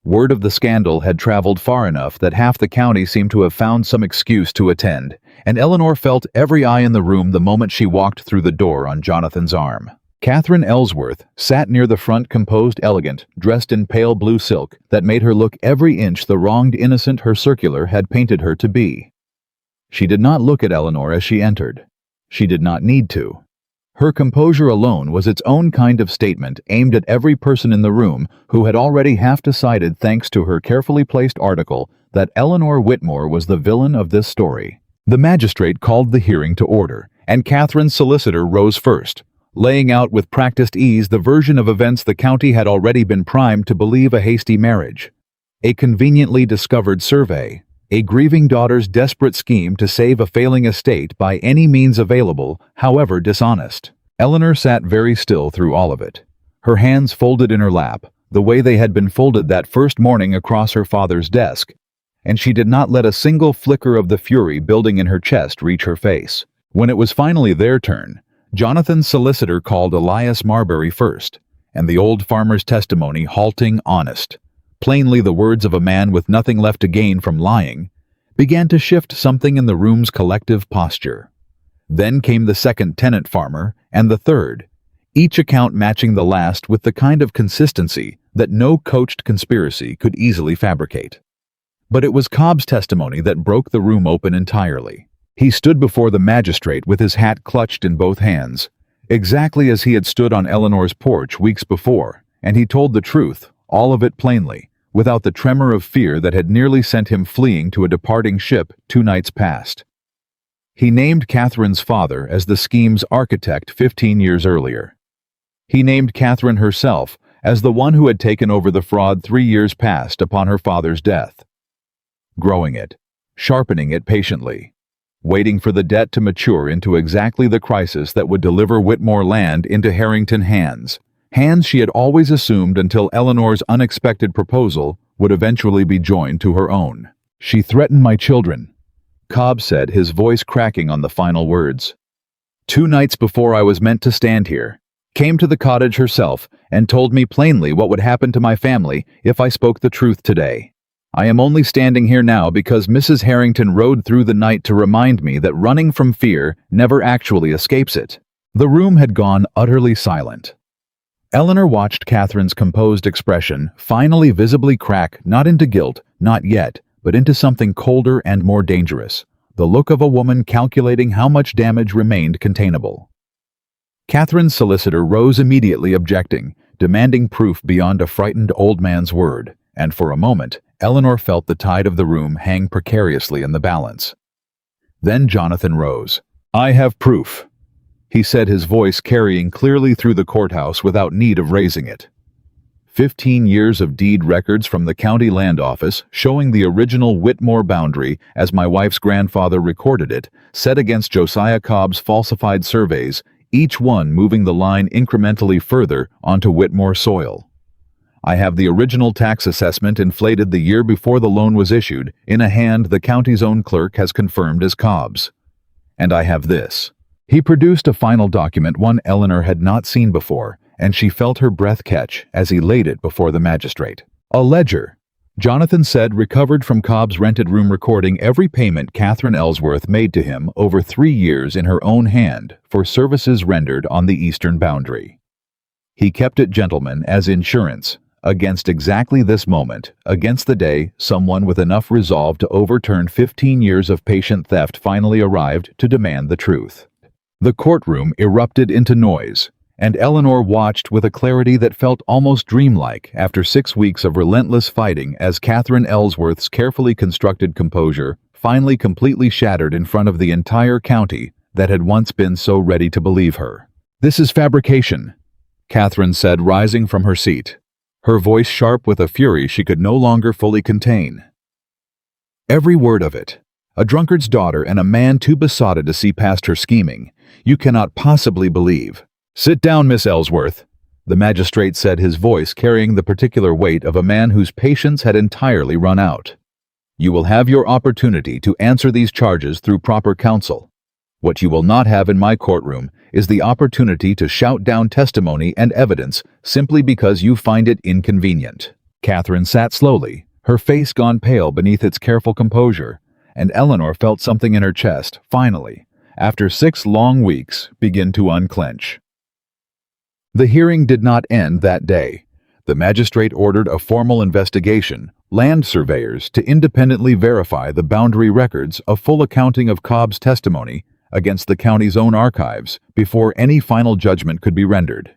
Word of the scandal had traveled far enough that half the county seemed to have found some excuse to attend, and Eleanor felt every eye in the room the moment she walked through the door on Jonathan's arm. Catherine Ellsworth sat near the front, composed, elegant, dressed in pale blue silk that made her look every inch the wronged innocent her circular had painted her to be. She did not look at Eleanor as she entered. She did not need to. Her composure alone was its own kind of statement aimed at every person in the room who had already half decided, thanks to her carefully placed article, that Eleanor Whitmore was the villain of this story. The magistrate called the hearing to order, and Catherine's solicitor rose first, laying out with practiced ease the version of events the county had already been primed to believe: a hasty marriage, a conveniently discovered survey, a grieving daughter's desperate scheme to save a failing estate by any means available, however dishonest. Eleanor sat very still through all of it, her hands folded in her lap, the way they had been folded that first morning across her father's desk, and she did not let a single flicker of the fury building in her chest reach her face. When it was finally their turn, Jonathan's solicitor called Elias Marbury first, and the old farmer's testimony halting, honest, plainly the words of a man with nothing left to gain from lying, began to shift something in the room's collective posture. Then came the second tenant farmer and the third, each account matching the last with the kind of consistency that no coached conspiracy could easily fabricate. But it was Cobb's testimony that broke the room open entirely. He stood before the magistrate with his hat clutched in both hands, exactly as he had stood on Eleanor's porch weeks before, and he told the truth, all of it plainly, without the tremor of fear that had nearly sent him fleeing to a departing ship 2 nights past. He named Catherine's father as the scheme's architect 15 years earlier. He named Catherine herself as the one who had taken over the fraud 3 years past upon her father's death. Growing it, sharpening it patiently, waiting for the debt to mature into exactly the crisis that would deliver Whitmore land into Harrington hands she had always assumed until Eleanor's unexpected proposal would eventually be joined to her own. "She threatened my children," Cobb said, his voice cracking on the final words. "2 nights before I was meant to stand here, came to the cottage herself and told me plainly what would happen to my family if I spoke the truth today. I am only standing here now because Mrs. Harrington rode through the night to remind me that running from fear never actually escapes it." The room had gone utterly silent. Eleanor watched Catherine's composed expression finally visibly crack not into guilt, not yet, but into something colder and more dangerous, the look of a woman calculating how much damage remained containable. Catherine's solicitor rose immediately, objecting, demanding proof beyond a frightened old man's word, and for a moment, Eleanor felt the tide of the room hang precariously in the balance. Then Jonathan rose. "I have proof," he said, his voice carrying clearly through the courthouse without need of raising it. 15 years of deed records from the county land office showing the original Whitmore boundary as my wife's grandfather recorded it, set against Josiah Cobb's falsified surveys, each one moving the line incrementally further onto Whitmore soil. I have the original tax assessment inflated the year before the loan was issued in a hand the county's own clerk has confirmed as Cobb's. And I have this. He produced a final document, one Eleanor had not seen before, and she felt her breath catch as he laid it before the magistrate. A ledger, Jonathan said, recovered from Cobb's rented room, recording every payment Catherine Ellsworth made to him over 3 years in her own hand for services rendered on the eastern boundary. He kept it, gentlemen, as insurance against exactly this moment, against the day someone with enough resolve to overturn 15 years of patient theft finally arrived to demand the truth. The courtroom erupted into noise, and Eleanor watched with a clarity that felt almost dreamlike after 6 weeks of relentless fighting as Catherine Ellsworth's carefully constructed composure finally completely shattered in front of the entire county that had once been so ready to believe her. "This is fabrication," Catherine said, rising from her seat, her voice sharp with a fury she could no longer fully contain. "Every word of it. A drunkard's daughter and a man too besotted to see past her scheming. You cannot possibly believe." "Sit down, Miss Ellsworth," the magistrate said, his voice carrying the particular weight of a man whose patience had entirely run out. You will have your opportunity to answer these charges through proper counsel. What you will not have in my courtroom is the opportunity to shout down testimony and evidence simply because you find it inconvenient." Catherine sat slowly, her face gone pale beneath its careful composure, and Eleanor felt something in her chest, finally, after 6 long weeks, begin to unclench. The hearing did not end that day. The magistrate ordered a formal investigation, land surveyors to independently verify the boundary records, a full accounting of Cobb's testimony against the county's own archives before any final judgment could be rendered.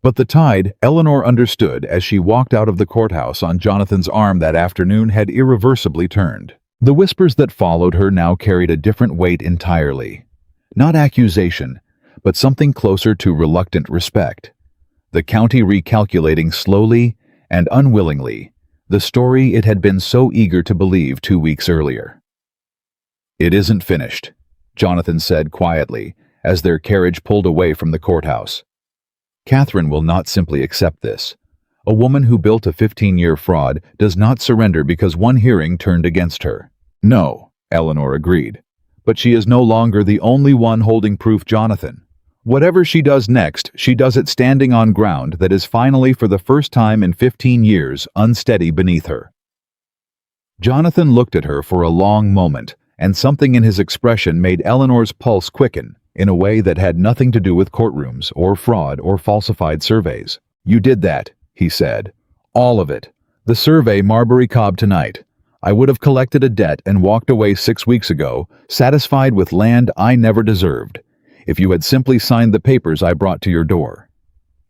But the tide, Eleanor understood as she walked out of the courthouse on Jonathan's arm that afternoon, had irreversibly turned. The whispers that followed her now carried a different weight entirely. Not accusation, but something closer to reluctant respect. The county recalculating slowly and unwillingly the story it had been so eager to believe 2 weeks earlier. "It isn't finished," Jonathan said quietly as their carriage pulled away from the courthouse. "Catherine will not simply accept this. A woman who built a 15-year fraud does not surrender because one hearing turned against her." "No," Eleanor agreed. "But she is no longer the only one holding proof, Jonathan. Whatever she does next, she does it standing on ground that is finally, for the first time in 15 years, unsteady beneath her." Jonathan looked at her for a long moment, and something in his expression made Eleanor's pulse quicken in a way that had nothing to do with courtrooms or fraud or falsified surveys. "You did that," he said. "All of it. The survey Marbury Cobb tonight. I would have collected a debt and walked away 6 weeks ago, satisfied with land I never deserved, if you had simply signed the papers I brought to your door.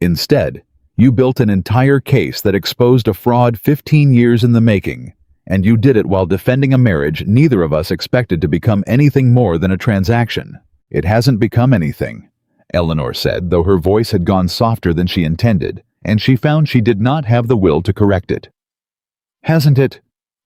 Instead, you built an entire case that exposed a fraud 15 years in the making, and you did it while defending a marriage neither of us expected to become anything more than a transaction." "It hasn't become anything," Eleanor said, though her voice had gone softer than she intended, and she found she did not have the will to correct it. "Hasn't it?"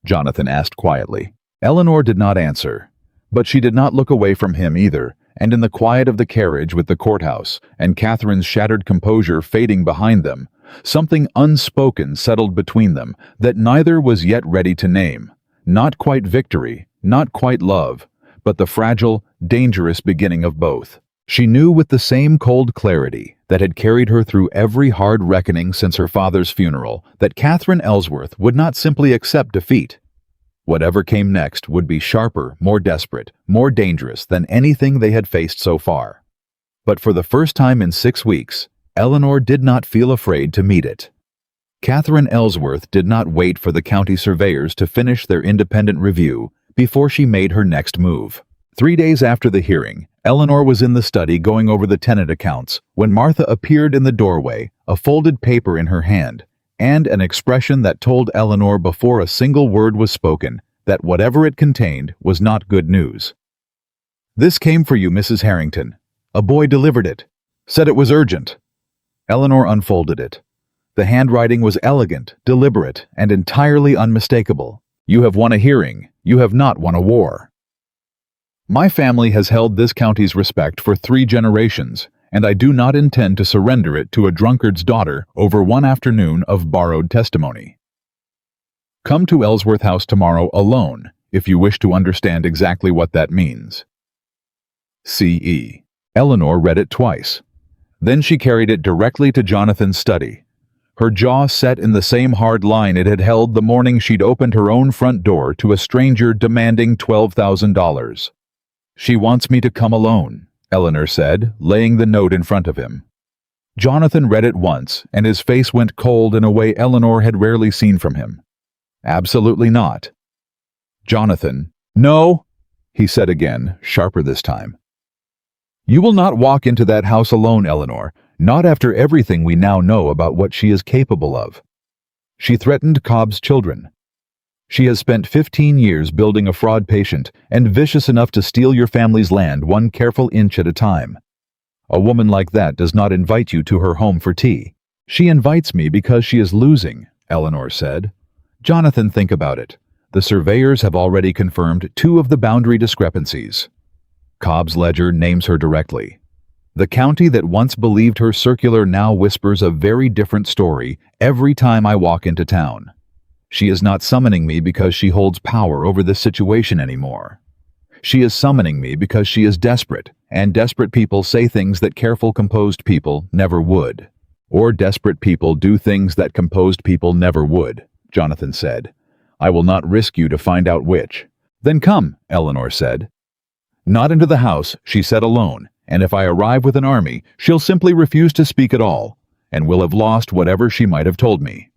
Jonathan asked quietly. Eleanor did not answer, but she did not look away from him either, and in the quiet of the carriage with the courthouse and Catherine's shattered composure fading behind them, something unspoken settled between them that neither was yet ready to name. Not quite victory, not quite love, but the fragile, dangerous beginning of both. She knew with the same cold clarity that had carried her through every hard reckoning since her father's funeral that Catherine Ellsworth would not simply accept defeat. Whatever came next would be sharper, more desperate, more dangerous than anything they had faced so far. But for the first time in 6 weeks, Eleanor did not feel afraid to meet it. Catherine Ellsworth did not wait for the county surveyors to finish their independent review before she made her next move. 3 days after the hearing, Eleanor was in the study going over the tenant accounts when Martha appeared in the doorway, a folded paper in her hand, and an expression that told Eleanor before a single word was spoken that whatever it contained was not good news. "This came for you, Mrs. Harrington. A boy delivered it. Said it was urgent." Eleanor unfolded it. The handwriting was elegant, deliberate, and entirely unmistakable. "You have won a hearing. You have not won a war. My family has held this county's respect for 3 generations, and I do not intend to surrender it to a drunkard's daughter over one afternoon of borrowed testimony. Come to Ellsworth House tomorrow alone if you wish to understand exactly what that means. C.E." Eleanor read it twice. Then she carried it directly to Jonathan's study. Her jaw set in the same hard line it had held the morning she'd opened her own front door to a stranger demanding $12,000. "She wants me to come alone," Eleanor said, laying the note in front of him. Jonathan read it once, and his face went cold in a way Eleanor had rarely seen from him. "Absolutely not." "Jonathan." "No," he said again, sharper this time. "You will not walk into that house alone, Eleanor, not after everything we now know about what she is capable of. She threatened Cobb's children. She has spent 15 years building a fraud patient and vicious enough to steal your family's land one careful inch at a time. A woman like that does not invite you to her home for tea. She invites me because she is losing," Eleanor said. "Jonathan, think about it. The surveyors have already confirmed 2 of the boundary discrepancies. Cobb's ledger names her directly. The county that once believed her circular now whispers a very different story every time I walk into town. She is not summoning me because she holds power over this situation anymore. She is summoning me because she is desperate, and desperate people say things that careful, composed people never would. Or desperate people do things that composed people never would, Jonathan said. I will not risk you to find out which. Then come, Eleanor said. Not into the house, she said alone, and if I arrive with an army, she'll simply refuse to speak at all, and will have lost whatever she might have told me.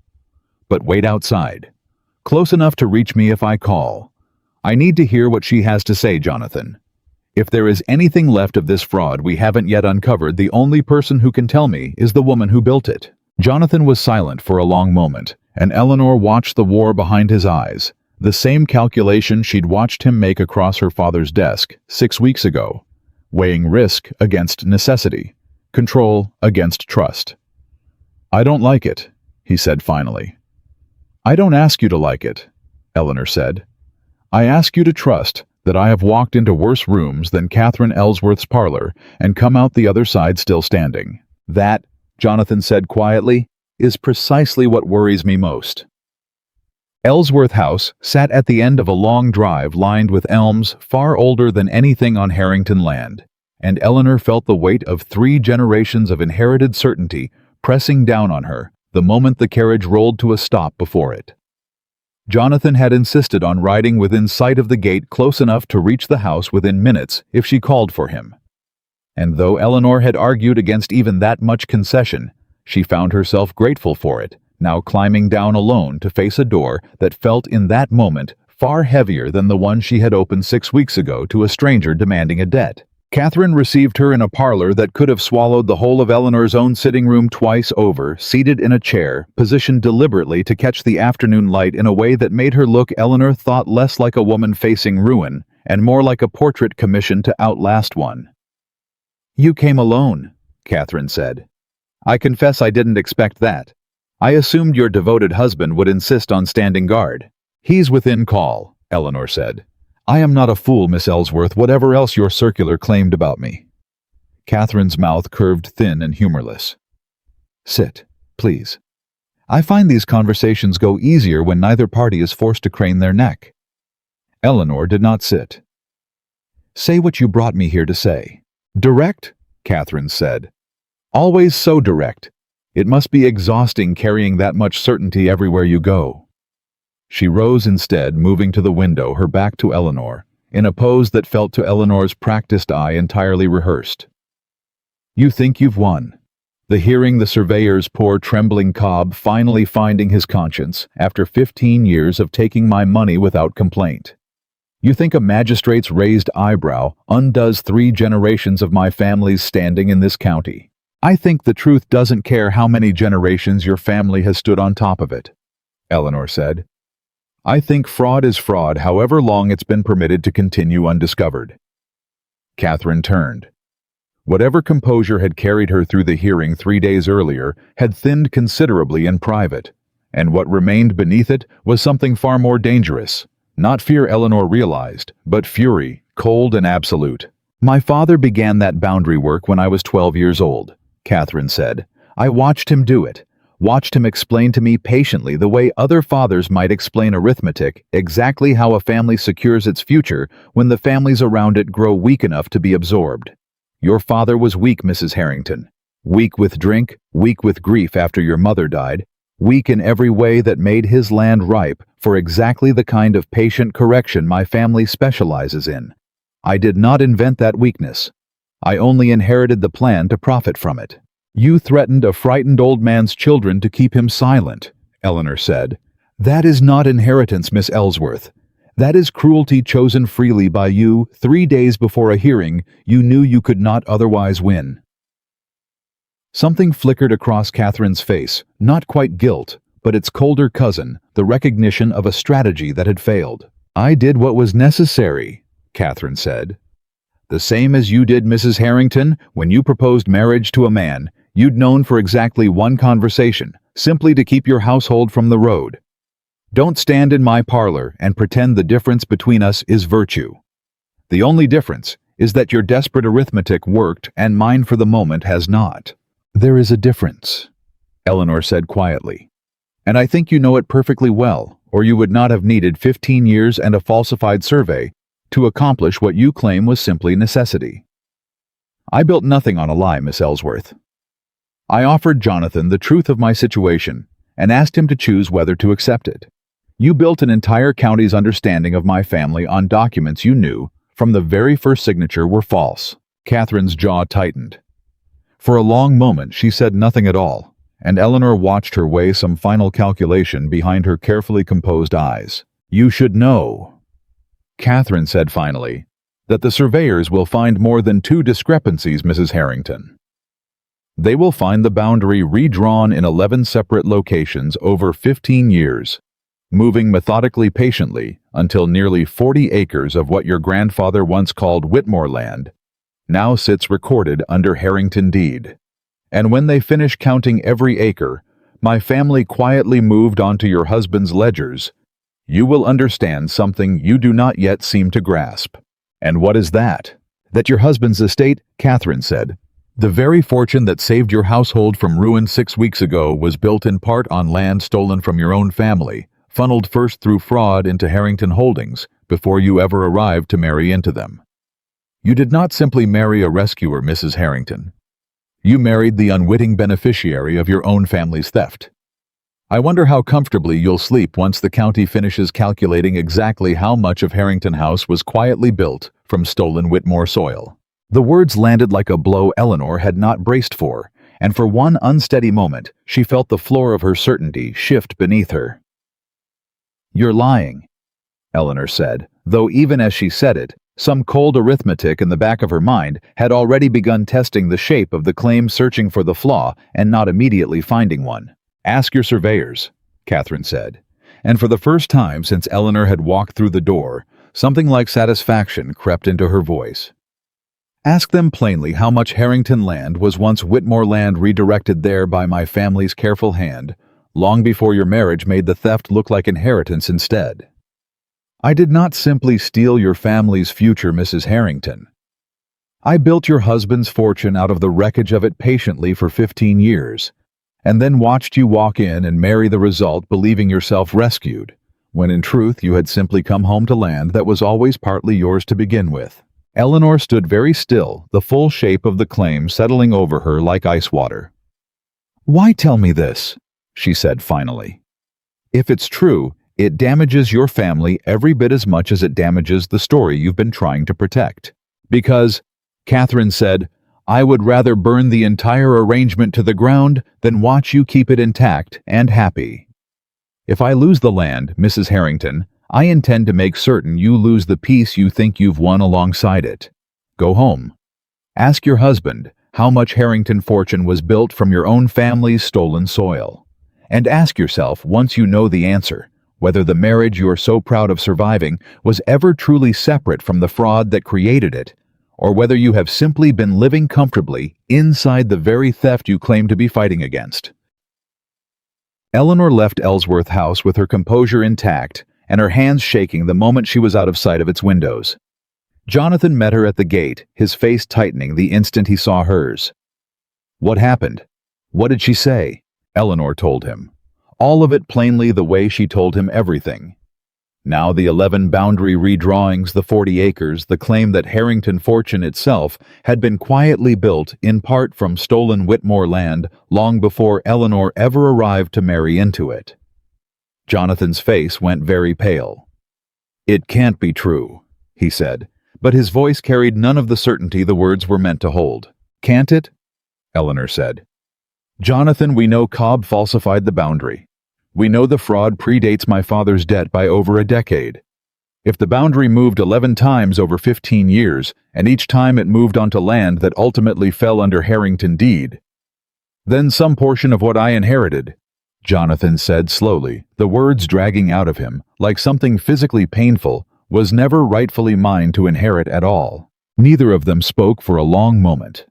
But wait outside, close enough to reach me if I call. I need to hear what she has to say, Jonathan. If there is anything left of this fraud we haven't yet uncovered, the only person who can tell me is the woman who built it. Jonathan was silent for a long moment, and Eleanor watched the war behind his eyes, the same calculation she'd watched him make across her father's desk 6 weeks ago, weighing risk against necessity, control against trust. I don't like it, he said finally. I don't ask you to like it, Eleanor said. I ask you to trust that I have walked into worse rooms than Catherine Ellsworth's parlor and come out the other side still standing. That, Jonathan said quietly, is precisely what worries me most. Ellsworth House sat at the end of a long drive lined with elms far older than anything on Harrington land, and Eleanor felt the weight of 3 generations of inherited certainty pressing down on her the moment the carriage rolled to a stop before it. Jonathan had insisted on riding within sight of the gate close enough to reach the house within minutes if she called for him. And though Eleanor had argued against even that much concession, she found herself grateful for it, now climbing down alone to face a door that felt in that moment far heavier than the one she had opened 6 weeks ago to a stranger demanding a debt. Catherine received her in a parlor that could have swallowed the whole of Eleanor's own sitting room twice over, seated in a chair, positioned deliberately to catch the afternoon light in a way that made her look, Eleanor thought, less like a woman facing ruin and more like a portrait commissioned to outlast one. You came alone, Catherine said. I confess I didn't expect that. I assumed your devoted husband would insist on standing guard. He's within call, Eleanor said. I am not a fool, Miss Ellsworth, whatever else your circular claimed about me. Catherine's mouth curved thin and humorless. Sit, please. I find these conversations go easier when neither party is forced to crane their neck. Eleanor did not sit. Say what you brought me here to say. Direct, Catherine said. Always so direct. It must be exhausting carrying that much certainty everywhere you go. She rose instead, moving to the window, her back to Eleanor, in a pose that felt to Eleanor's practiced eye entirely rehearsed. You think you've won. The hearing the surveyor's poor trembling cob finally finding his conscience after 15 years of taking my money without complaint. You think a magistrate's raised eyebrow undoes 3 generations of my family's standing in this county. I think the truth doesn't care how many generations your family has stood on top of it, Eleanor said. I think fraud is fraud however long it's been permitted to continue undiscovered. Catherine turned. Whatever composure had carried her through the hearing 3 days earlier had thinned considerably in private, and what remained beneath it was something far more dangerous. Not fear, Eleanor realized, but fury, cold and absolute. My father began that boundary work when I was 12 years old, Catherine said. I watched him do it. Watched him explain to me patiently the way other fathers might explain arithmetic, exactly how a family secures its future when the families around it grow weak enough to be absorbed. Your father was weak, Mrs. Harrington. Weak with drink, weak with grief after your mother died, weak in every way that made his land ripe for exactly the kind of patient correction my family specializes in. I did not invent that weakness. I only inherited the plan to profit from it. You threatened a frightened old man's children to keep him silent, Eleanor said. That is not inheritance, Miss Ellsworth. That is cruelty chosen freely by you 3 days before a hearing you knew you could not otherwise win. Something flickered across Catherine's face, not quite guilt, but its colder cousin, the recognition of a strategy that had failed. I did what was necessary, Catherine said. The same as you did, Mrs. Harrington, when you proposed marriage to a man you'd known for exactly 1 conversation, simply to keep your household from the road. Don't stand in my parlor and pretend the difference between us is virtue. The only difference is that your desperate arithmetic worked and mine for the moment has not. There is a difference, Eleanor said quietly. And I think you know it perfectly well, or you would not have needed 15 years and a falsified survey to accomplish what you claim was simply necessity. I built nothing on a lie, Miss Ellsworth. I offered Jonathan the truth of my situation and asked him to choose whether to accept it. You built an entire county's understanding of my family on documents you knew, from the very first signature, were false. Catherine's jaw tightened. For a long moment she said nothing at all, and Eleanor watched her weigh some final calculation behind her carefully composed eyes. You should know, Catherine said finally, that the surveyors will find more than 2 discrepancies, Mrs. Harrington. They will find the boundary redrawn in 11 separate locations over 15 years, moving methodically patiently until nearly 40 acres of what your grandfather once called Whitmore land now sits recorded under Harrington deed. And when they finish counting every acre my family quietly moved onto your husband's ledgers, you will understand something you do not yet seem to grasp. And what is that? That your husband's estate, Catherine said, the very fortune that saved your household from ruin 6 weeks ago, was built in part on land stolen from your own family, funneled first through fraud into Harrington Holdings before you ever arrived to marry into them. You did not simply marry a rescuer, Mrs. Harrington. You married the unwitting beneficiary of your own family's theft. I wonder how comfortably you'll sleep once the county finishes calculating exactly how much of Harrington House was quietly built from stolen Whitmore soil. The words landed like a blow Eleanor had not braced for, and for one unsteady moment she felt the floor of her certainty shift beneath her. You're lying, Eleanor said, though even as she said it, some cold arithmetic in the back of her mind had already begun testing the shape of the claim, searching for the flaw and not immediately finding one. Ask your surveyors, Catherine said, and for the first time since Eleanor had walked through the door, something like satisfaction crept into her voice. Ask them plainly how much Harrington land was once Whitmore land redirected there by my family's careful hand, long before your marriage made the theft look like inheritance instead. I did not simply steal your family's future, Mrs. Harrington. I built your husband's fortune out of the wreckage of it patiently for 15 years, and then watched you walk in and marry the result, believing yourself rescued, when in truth you had simply come home to land that was always partly yours to begin with. Eleanor stood very still, the full shape of the claim settling over her like ice water. Why tell me this? She said finally. If it's true, it damages your family every bit as much as it damages the story you've been trying to protect. Because, Catherine said, I would rather burn the entire arrangement to the ground than watch you keep it intact and happy. If I lose the land, Mrs. Harrington, I intend to make certain you lose the piece you think you've won alongside it. Go home. Ask your husband how much Harrington fortune was built from your own family's stolen soil. And ask yourself, once you know the answer, whether the marriage you are so proud of surviving was ever truly separate from the fraud that created it, or whether you have simply been living comfortably inside the very theft you claim to be fighting against. Eleanor left Ellsworth House with her composure intact and her hands shaking the moment she was out of sight of its windows. Jonathan met her at the gate, his face tightening the instant he saw hers. What happened? What did she say? Eleanor told him. All of it plainly, the way she told him everything. Now the 11 boundary redrawings, the 40 acres, the claim that Harrington fortune itself had been quietly built in part from stolen Whitmore land long before Eleanor ever arrived to marry into it. Jonathan's face went very pale. It can't be true, he said, but his voice carried none of the certainty the words were meant to hold. Can't it? Eleanor said. Jonathan, we know Cobb falsified the boundary. We know the fraud predates my father's debt by over a decade. If the boundary moved 11 times over 15 years, and each time it moved onto land that ultimately fell under Harrington deed, then some portion of what I inherited, Jonathan said slowly, the words dragging out of him, like something physically painful, was never rightfully mine to inherit at all. Neither of them spoke for a long moment.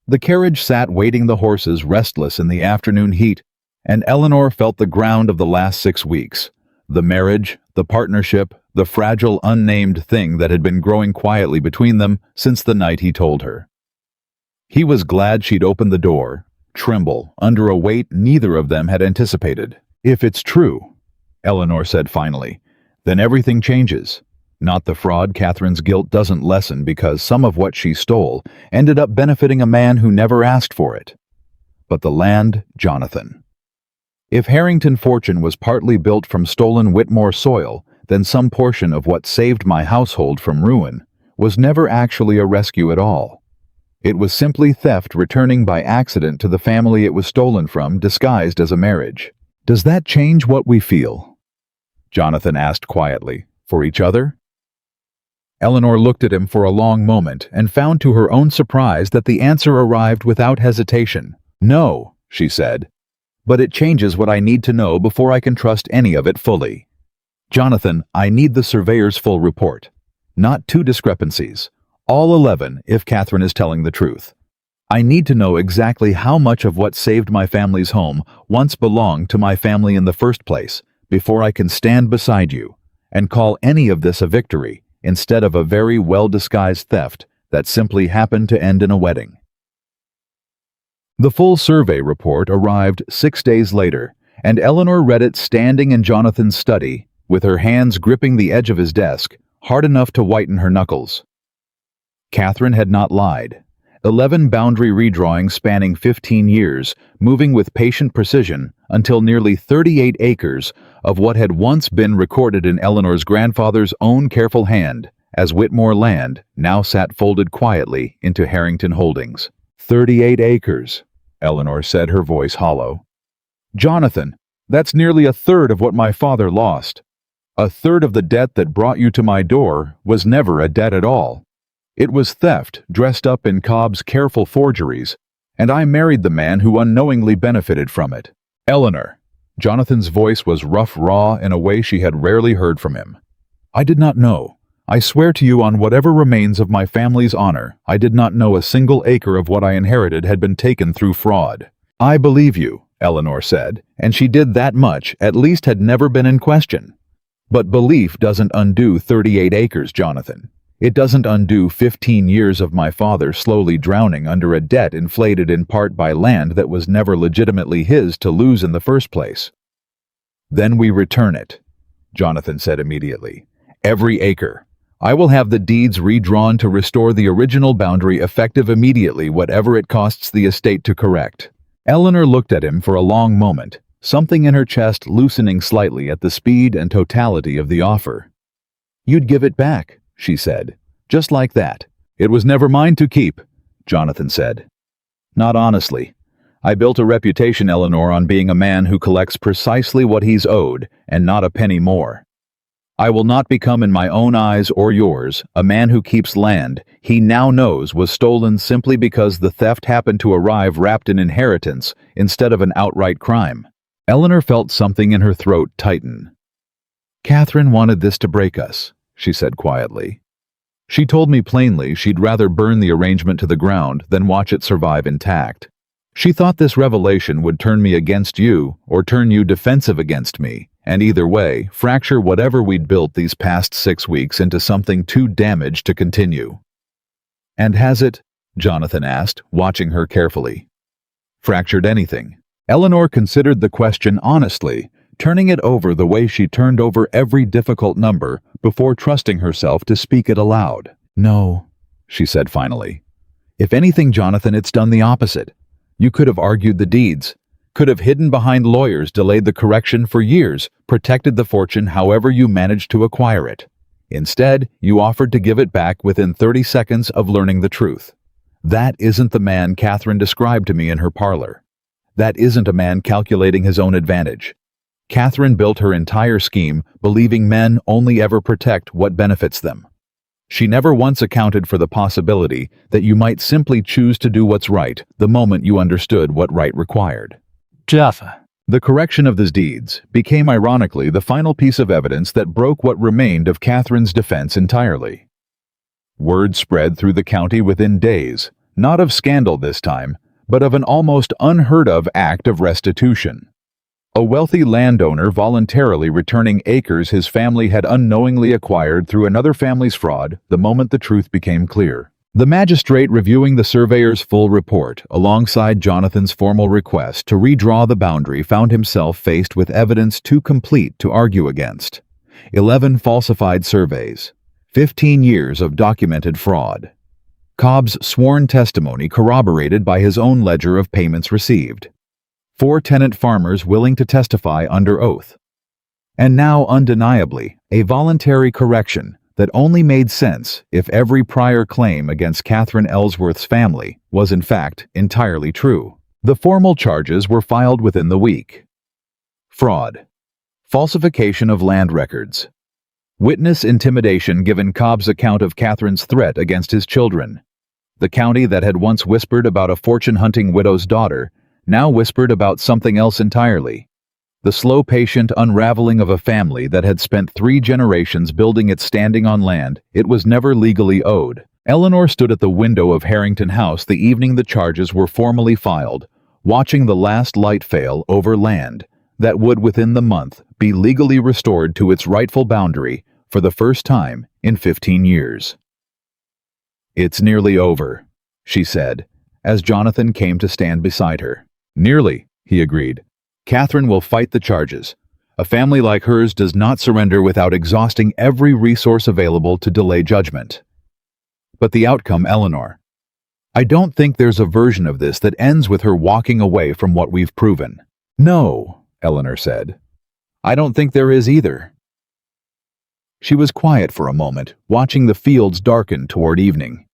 The carriage sat waiting the horses, restless in the afternoon heat, and Eleanor felt the ground of the last 6 weeks. The marriage, the partnership, the fragile, unnamed thing that had been growing quietly between them since the night he told her. He was glad she'd opened the door, tremble, under a weight neither of them had anticipated. If it's true, Eleanor said finally. Then everything changes. Not the fraud. Catherine's guilt doesn't lessen because some of what she stole ended up benefiting a man who never asked for it. But the land, Jonathan. If Harrington fortune was partly built from stolen Whitmore soil, then some portion of what saved my household from ruin was never actually a rescue at all. It was simply theft returning by accident to the family it was stolen from, disguised as a marriage. Does that change what we feel? Jonathan asked quietly. For each other? Eleanor looked at him for a long moment and found to her own surprise that the answer arrived without hesitation. No, she said. But it changes what I need to know before I can trust any of it fully. Jonathan, I need the surveyor's full report. Not 2 discrepancies. All 11, if Catherine is telling the truth. I need to know exactly how much of what saved my family's home once belonged to my family in the first place, before I can stand beside you and call any of this a victory instead of a very well-disguised theft that simply happened to end in a wedding. The full survey report arrived 6 days later, and Eleanor read it standing in Jonathan's study, with her hands gripping the edge of his desk, hard enough to whiten her knuckles. Catherine had not lied. 11 boundary redrawings spanning 15 years, moving with patient precision until nearly 38 acres of what had once been recorded in Eleanor's grandfather's own careful hand as Whitmore land now sat folded quietly into Harrington Holdings. 38 acres, Eleanor said, her voice hollow. Jonathan, that's nearly a third of what my father lost. A third of the debt that brought you to my door was never a debt at all. It was theft dressed up in Cobb's careful forgeries, and I married the man who unknowingly benefited from it. Eleanor. Jonathan's voice was rough, raw, in a way she had rarely heard from him. I did not know. I swear to you on whatever remains of my family's honor, I did not know a single acre of what I inherited had been taken through fraud. I believe you, Eleanor said, and she did that much, at least had never been in question. But belief doesn't undo 38 acres, Jonathan. It doesn't undo 15 years of my father slowly drowning under a debt inflated in part by land that was never legitimately his to lose in the first place. Then we return it, Jonathan said immediately. Every acre. I will have the deeds redrawn to restore the original boundary effective immediately, whatever it costs the estate to correct. Eleanor looked at him for a long moment, something in her chest loosening slightly at the speed and totality of the offer. You'd give it back, she said. Just like that. It was never mine to keep, Jonathan said. Not honestly. I built a reputation, Eleanor, on being a man who collects precisely what he's owed and not a penny more. I will not become, in my own eyes or yours, a man who keeps land he now knows was stolen simply because the theft happened to arrive wrapped in inheritance instead of an outright crime. Eleanor felt something in her throat tighten. Catherine wanted this to break us, she said quietly. She told me plainly she'd rather burn the arrangement to the ground than watch it survive intact. She thought this revelation would turn me against you or turn you defensive against me, and either way, fracture whatever we'd built these past 6 weeks into something too damaged to continue. And has it? Jonathan asked, watching her carefully. Fractured anything? Eleanor considered the question honestly, turning it over the way she turned over every difficult number before trusting herself to speak it aloud. No, she said finally. If anything, Jonathan, it's done the opposite. You could have argued the deeds, could have hidden behind lawyers, delayed the correction for years, protected the fortune however you managed to acquire it. Instead, you offered to give it back within 30 seconds of learning the truth. That isn't the man Catherine described to me in her parlor. That isn't a man calculating his own advantage. Catherine built her entire scheme believing men only ever protect what benefits them. She never once accounted for the possibility that you might simply choose to do what's right the moment you understood what right required. Jeff. The correction of these deeds became ironically the final piece of evidence that broke what remained of Catherine's defense entirely. Word spread through the county within days, not of scandal this time, but of an almost unheard-of act of restitution. A wealthy landowner voluntarily returning acres his family had unknowingly acquired through another family's fraud the moment the truth became clear. The magistrate reviewing the surveyor's full report alongside Jonathan's formal request to redraw the boundary found himself faced with evidence too complete to argue against. 11 falsified surveys, 15 years of documented fraud. Cobb's sworn testimony corroborated by his own ledger of payments received. 4 tenant farmers willing to testify under oath. And now, undeniably, a voluntary correction that only made sense if every prior claim against Catherine Ellsworth's family was in fact entirely true. The formal charges were filed within the week. Fraud. Falsification of land records. Witness intimidation given Cobb's account of Catherine's threat against his children. The county that had once whispered about a fortune-hunting widow's daughter now whispered about something else entirely. The slow, patient unraveling of a family that had spent 3 generations building its standing on land it was never legally owed. Eleanor stood at the window of Harrington House the evening the charges were formally filed, watching the last light fail over land that would within the month be legally restored to its rightful boundary for the first time in 15 years. "It's nearly over," she said, as Jonathan came to stand beside her. "Nearly," he agreed. "Catherine will fight the charges. A family like hers does not surrender without exhausting every resource available to delay judgment." But the outcome, Eleanor. I don't think there's a version of this that ends with her walking away from what we've proven. No, Eleanor said. I don't think there is either. She was quiet for a moment, watching the fields darken toward evening.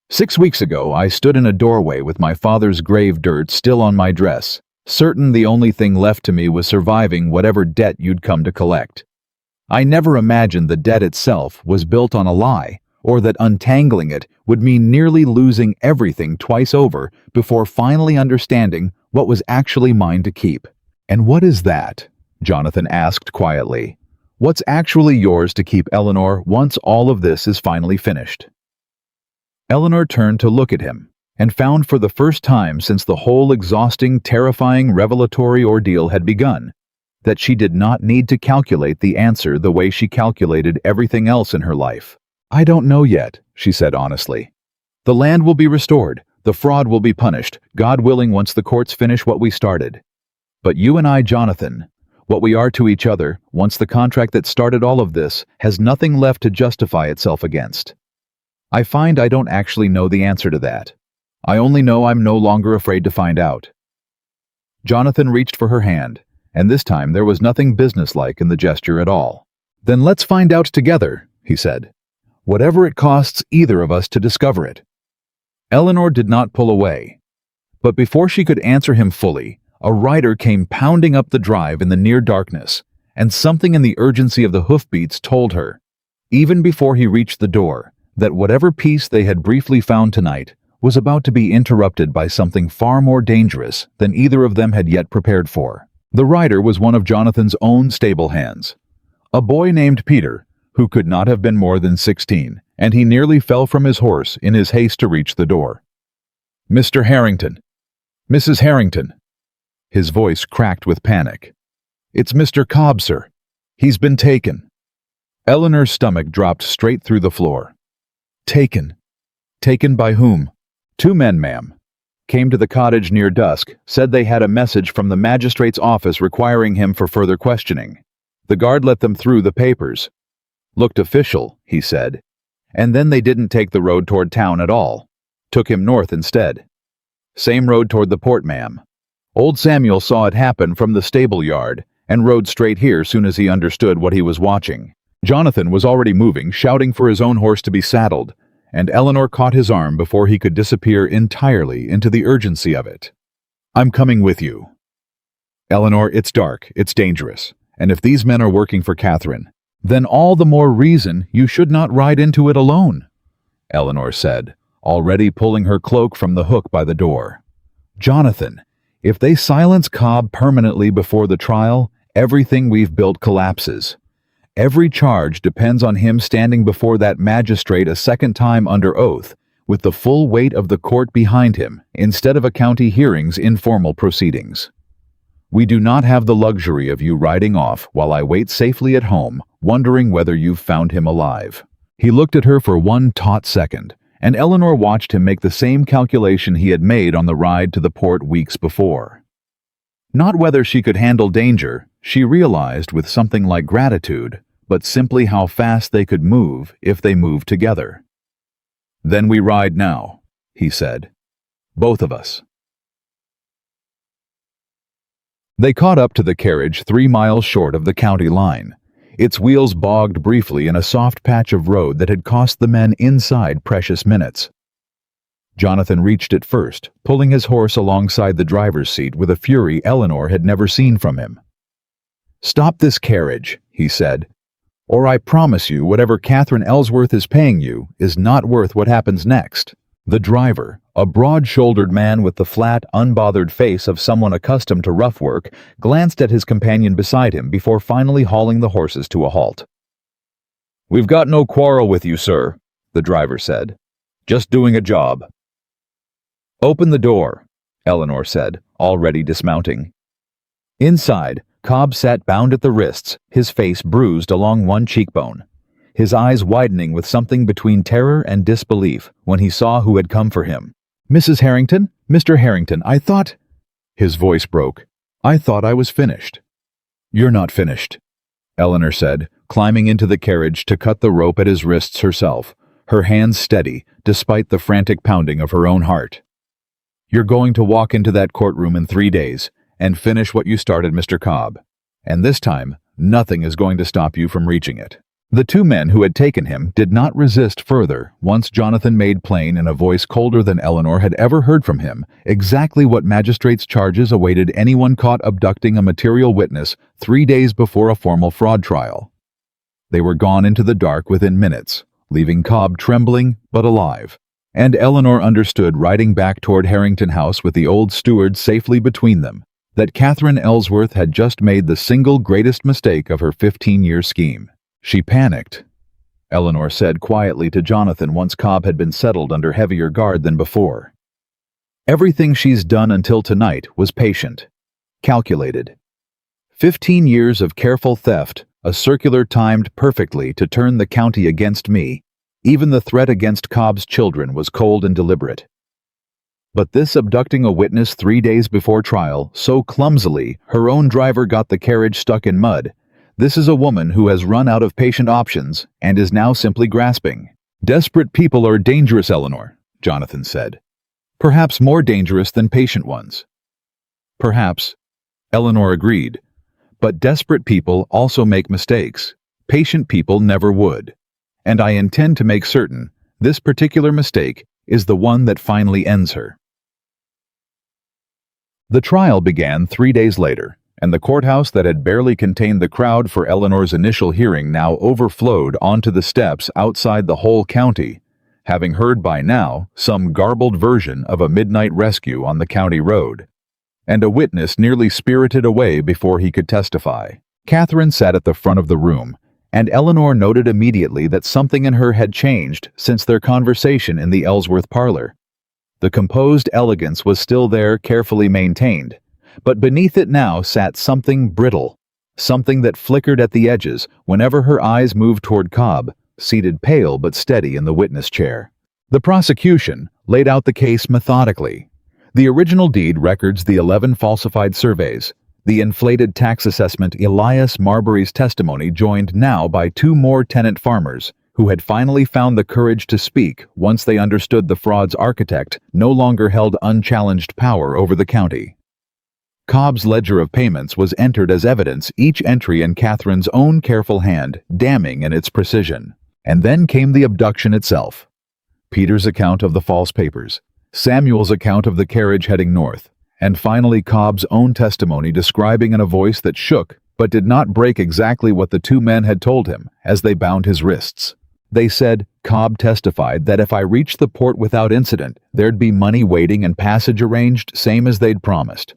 6 weeks ago, I stood in a doorway with my father's grave dirt still on my dress, certain the only thing left to me was surviving whatever debt you'd come to collect. I never imagined the debt itself was built on a lie, or that untangling it would mean nearly losing everything twice over before finally understanding what was actually mine to keep. "And what is that?" Jonathan asked quietly. "What's actually yours to keep, Eleanor, once all of this is finally finished?" Eleanor turned to look at him, and found for the first time since the whole exhausting, terrifying, revelatory ordeal had begun, that she did not need to calculate the answer the way she calculated everything else in her life. "I don't know yet," she said honestly. "The land will be restored, the fraud will be punished, God willing, once the courts finish what we started. But you and I, Jonathan, what we are to each other, once the contract that started all of this has nothing left to justify itself against. I find I don't actually know the answer to that. I only know I'm no longer afraid to find out." Jonathan reached for her hand, and this time there was nothing businesslike in the gesture at all. "Then let's find out together," he said. "Whatever it costs either of us to discover it." Eleanor did not pull away. But before she could answer him fully, a rider came pounding up the drive in the near darkness, and something in the urgency of the hoofbeats told her, even before he reached the door, that whatever peace they had briefly found tonight was about to be interrupted by something far more dangerous than either of them had yet prepared for. The rider was one of Jonathan's own stable hands, a boy named Peter, who could not have been more than 16, and he nearly fell from his horse in his haste to reach the door. "Mr. Harrington. Mrs. Harrington." His voice cracked with panic. "It's Mr. Cobb, sir. He's been taken." Eleanor's stomach dropped straight through the floor. "Taken? Taken by whom?" "2 men, ma'am. Came to the cottage near dusk, said they had a message from the magistrate's office requiring him for further questioning. The guard let them through the papers. Looked official, he said. And then they didn't take the road toward town at all. Took him north instead. Same road toward the port, ma'am. Old Samuel saw it happen from the stable yard and rode straight here soon as he understood what he was watching." Jonathan was already moving, shouting for his own horse to be saddled, and Eleanor caught his arm before he could disappear entirely into the urgency of it. "I'm coming with you." "Eleanor, it's dark, it's dangerous, and if these men are working for Catherine, then all the more reason you should not ride into it alone," Eleanor said, already pulling her cloak from the hook by the door. "Jonathan, if they silence Cobb permanently before the trial, everything we've built collapses. Every charge depends on him standing before that magistrate a second time under oath, with the full weight of the court behind him, instead of a county hearing's informal proceedings. We do not have the luxury of you riding off while I wait safely at home, wondering whether you've found him alive." He looked at her for one taut second, and Eleanor watched him make the same calculation he had made on the ride to the port weeks before. Not whether she could handle danger, she realized with something like gratitude, but simply how fast they could move if they moved together. "Then we ride now," he said. "Both of us." They caught up to the carriage 3 miles short of the county line. Its wheels bogged briefly in a soft patch of road that had cost the men inside precious minutes. Jonathan reached it first, pulling his horse alongside the driver's seat with a fury Eleanor had never seen from him. "Stop this carriage," he said, "or I promise you whatever Catherine Ellsworth is paying you is not worth what happens next." The driver, a broad-shouldered man with the flat, unbothered face of someone accustomed to rough work, glanced at his companion beside him before finally hauling the horses to a halt. "We've got no quarrel with you, sir," the driver said. "Just doing a job." "Open the door," Eleanor said, already dismounting. Inside, Cobb sat bound at the wrists, his face bruised along one cheekbone, his eyes widening with something between terror and disbelief when he saw who had come for him. "Mrs. Harrington? Mr. Harrington, I thought—" His voice broke. "I thought I was finished." "You're not finished," Eleanor said, climbing into the carriage to cut the rope at his wrists herself, her hands steady despite the frantic pounding of her own heart. "You're going to walk into that courtroom in 3 days and finish what you started, Mr. Cobb. And this time, nothing is going to stop you from reaching it." The two men who had taken him did not resist further once Jonathan made plain in a voice colder than Eleanor had ever heard from him exactly what magistrate's charges awaited anyone caught abducting a material witness 3 days before a formal fraud trial. They were gone into the dark within minutes, leaving Cobb trembling but alive, and Eleanor understood riding back toward Harrington House with the old steward safely between them that Catherine Ellsworth had just made the single greatest mistake of her 15-year scheme. "She panicked," Eleanor said quietly to Jonathan once Cobb had been settled under heavier guard than before. "Everything she's done until tonight was patient, calculated. 15 years of careful theft, a circular timed perfectly to turn the county against me. Even the threat against Cobb's children was cold and deliberate. But this abducting a witness 3 days before trial, so clumsily her own driver got the carriage stuck in mud. This is a woman who has run out of patient options and is now simply grasping." "Desperate people are dangerous, Eleanor," Jonathan said. "Perhaps more dangerous than patient ones." "Perhaps," Eleanor agreed. "But desperate people also make mistakes. Patient people never would. And I intend to make certain this particular mistake is the one that finally ends her." The trial began 3 days later, and the courthouse that had barely contained the crowd for Eleanor's initial hearing now overflowed onto the steps outside the whole county, having heard by now some garbled version of a midnight rescue on the county road, and a witness nearly spirited away before he could testify. Catherine sat at the front of the room, and Eleanor noted immediately that something in her had changed since their conversation in the Ellsworth parlor. The composed elegance was still there, carefully maintained, but beneath it now sat something brittle, something that flickered at the edges whenever her eyes moved toward Cobb, seated pale but steady in the witness chair. The prosecution laid out the case methodically. The original deed records the 11 falsified surveys, the inflated tax assessment Elias Marbury's testimony joined now by 2 more tenant farmers who had finally found the courage to speak once they understood the fraud's architect no longer held unchallenged power over the county. Cobb's ledger of payments was entered as evidence, each entry in Catherine's own careful hand, damning in its precision. And then came the abduction itself. Peter's account of the false papers, Samuel's account of the carriage heading north, and finally Cobb's own testimony describing in a voice that shook but did not break exactly what the 2 men had told him as they bound his wrists. They said, "Cobb testified that if I reached the port without incident, there'd be money waiting and passage arranged, same as they'd promised.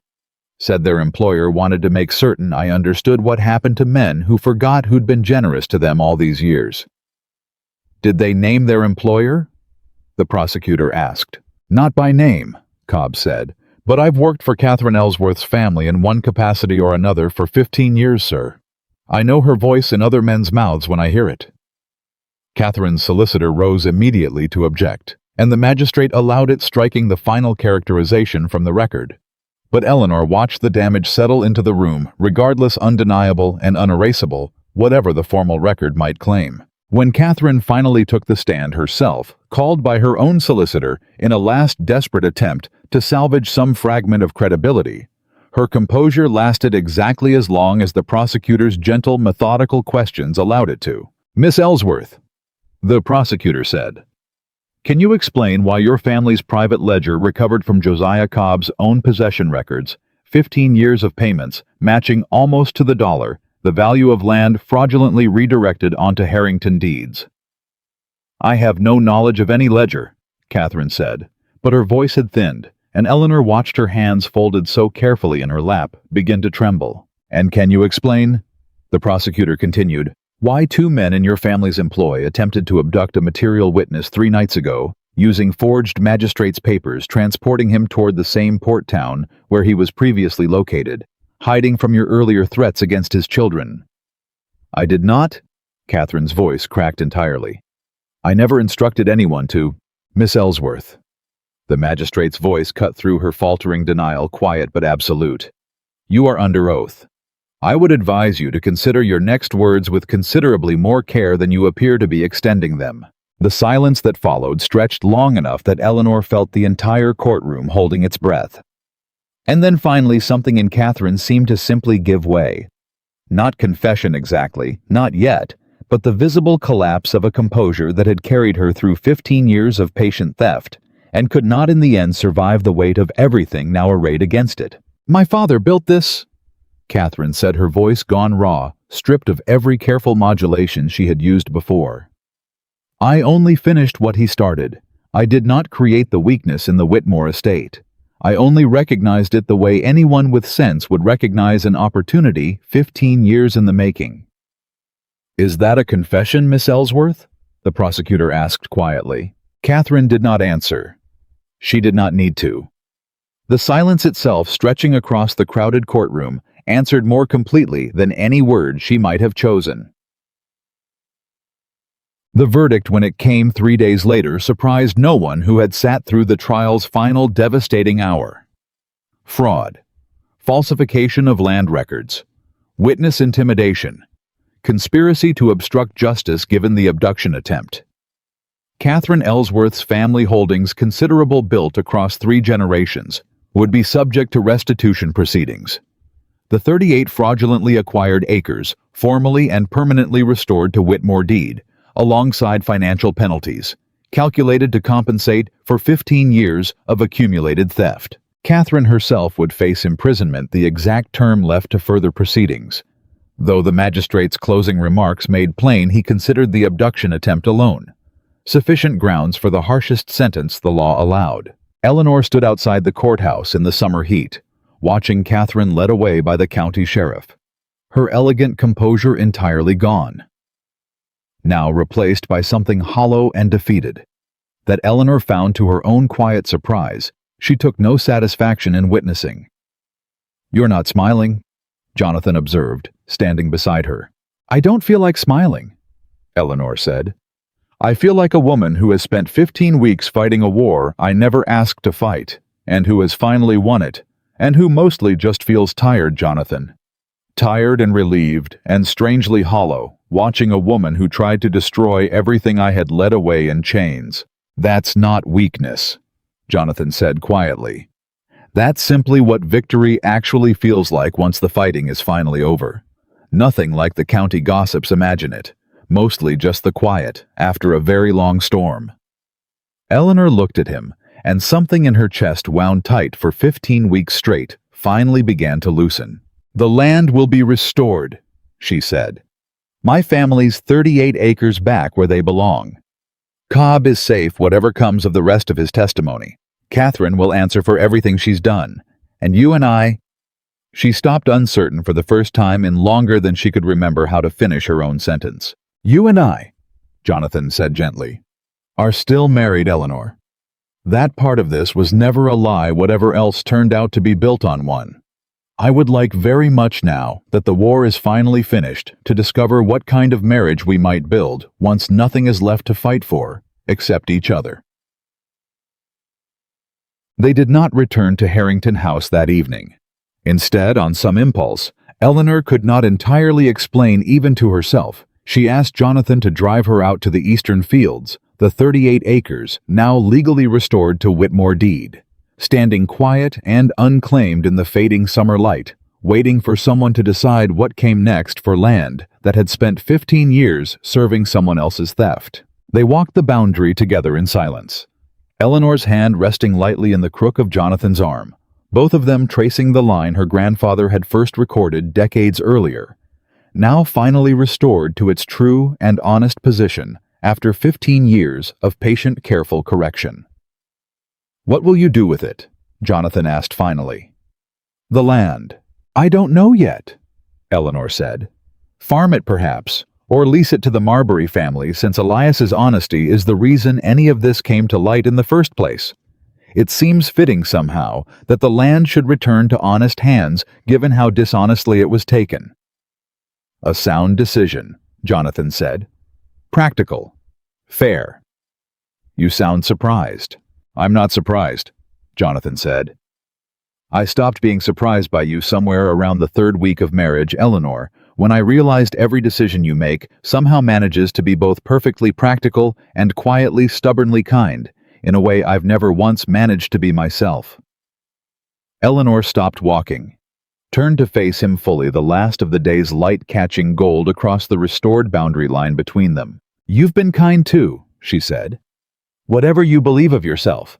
Said their employer wanted to make certain I understood what happened to men who forgot who'd been generous to them all these years." "Did they name their employer?" the prosecutor asked. "Not by name," Cobb said, "but I've worked for Catherine Ellsworth's family in one capacity or another for 15 years, sir. I know her voice in other men's mouths when I hear it." Catherine's solicitor rose immediately to object. and the magistrate allowed it, striking the final characterization from the record. But Eleanor watched the damage settle into the room, regardless, undeniable and unerasable, whatever the formal record might claim. When Catherine finally took the stand herself, called by her own solicitor in a last desperate attempt to salvage some fragment of credibility, her composure lasted exactly as long as the prosecutor's gentle, methodical questions allowed it to. "Miss Ellsworth," the prosecutor said, "can you explain why your family's private ledger recovered from Josiah Cobb's own possession records, 15 years of payments, matching almost to the dollar, the value of land fraudulently redirected onto Harrington deeds?" "I have no knowledge of any ledger," Catherine said, but her voice had thinned, and Eleanor watched her hands folded so carefully in her lap begin to tremble. "And can you explain," the prosecutor continued, "why two men in your family's employ attempted to abduct a material witness 3 nights ago, using forged magistrate's papers, transporting him toward the same port town where he was previously located, hiding from your earlier threats against his children?" "I did not," Catherine's voice cracked entirely. "I never instructed anyone to, Miss Ellsworth." The magistrate's voice cut through her faltering denial, quiet but absolute. "You are under oath. I would advise you to consider your next words with considerably more care than you appear to be extending them." The silence that followed stretched long enough that Eleanor felt the entire courtroom holding its breath. And then finally something in Catherine seemed to simply give way. Not confession exactly, not yet, but the visible collapse of a composure that had carried her through 15 years of patient theft, and could not in the end survive the weight of everything now arrayed against it. "My father built this," Catherine said, her voice gone raw, stripped of every careful modulation she had used before. "I only finished what he started. I did not create the weakness in the Whitmore estate. I only recognized it the way anyone with sense would recognize an opportunity 15 years in the making." "Is that a confession, Miss Ellsworth?" the prosecutor asked quietly. Catherine did not answer. She did not need to. The silence itself, stretching across the crowded courtroom, answered more completely than any word she might have chosen. The verdict, when it came 3 days later, surprised no one who had sat through the trial's final devastating hour. Fraud, falsification of land records, witness intimidation, conspiracy to obstruct justice given the abduction attempt. Catherine Ellsworth's family holdings, considerable, built across 3 generations, would be subject to restitution proceedings. The 38 fraudulently acquired acres, formally and permanently restored to Whitmore deed, alongside financial penalties, calculated to compensate for 15 years of accumulated theft. Catherine herself would face imprisonment, the exact term left to further proceedings, though the magistrate's closing remarks made plain he considered the abduction attempt alone sufficient grounds for the harshest sentence the law allowed. Eleanor stood outside the courthouse in the summer heat, watching Catherine led away by the county sheriff, her elegant composure entirely gone, now replaced by something hollow and defeated, that Eleanor found to her own quiet surprise she took no satisfaction in witnessing. "You're not smiling," Jonathan observed, standing beside her. "I don't feel like smiling," Eleanor said. "I feel like a woman who has spent 15 weeks fighting a war I never asked to fight, and who has finally won it, and who mostly just feels tired, Jonathan. Tired and relieved, and strangely hollow, watching a woman who tried to destroy everything I had led away in chains." "That's not weakness," Jonathan said quietly. "That's simply what victory actually feels like once the fighting is finally over. Nothing like the county gossips imagine it. Mostly just the quiet after a very long storm." Eleanor looked at him, and something in her chest, wound tight for 15 weeks straight, finally began to loosen. "The land will be restored," she said. "My family's 38 acres back where they belong. Cobb is safe whatever comes of the rest of his testimony. Catherine will answer for everything she's done, and you and I—" She stopped, uncertain for the first time in longer than she could remember how to finish her own sentence. "You and I," Jonathan said gently, "are still married, Eleanor. That part of this was never a lie, whatever else turned out to be built on one. I would like very much now that the war is finally finished to discover what kind of marriage we might build once nothing is left to fight for except each other." They did not return to Harrington House that evening. Instead, on some impulse, Eleanor could not entirely explain even to herself, she asked Jonathan to drive her out to the eastern fields, the 38 acres now legally restored to Whitmore deed, standing quiet and unclaimed in the fading summer light, waiting for someone to decide what came next for land that had spent 15 years serving someone else's theft. They walked the boundary together in silence, Eleanor's hand resting lightly in the crook of Jonathan's arm, both of them tracing the line her grandfather had first recorded decades earlier, now finally restored to its true and honest position after 15 years of patient, careful correction. "What will you do with it?" Jonathan asked finally. "The land. I don't know yet," Eleanor said. "Farm it perhaps, or lease it to the Marbury family, since Elias's honesty is the reason any of this came to light in the first place. It seems fitting somehow that the land should return to honest hands given how dishonestly it was taken." "A sound decision," Jonathan said. "Practical. Fair." "You sound surprised." "I'm not surprised," Jonathan said. "I stopped being surprised by you somewhere around the 3rd week of marriage, Eleanor, when I realized every decision you make somehow manages to be both perfectly practical and quietly, stubbornly kind, in a way I've never once managed to be myself." Eleanor stopped walking, turned to face him fully, the last of the day's light catching gold across the restored boundary line between them. "You've been kind too," she said. "Whatever you believe of yourself.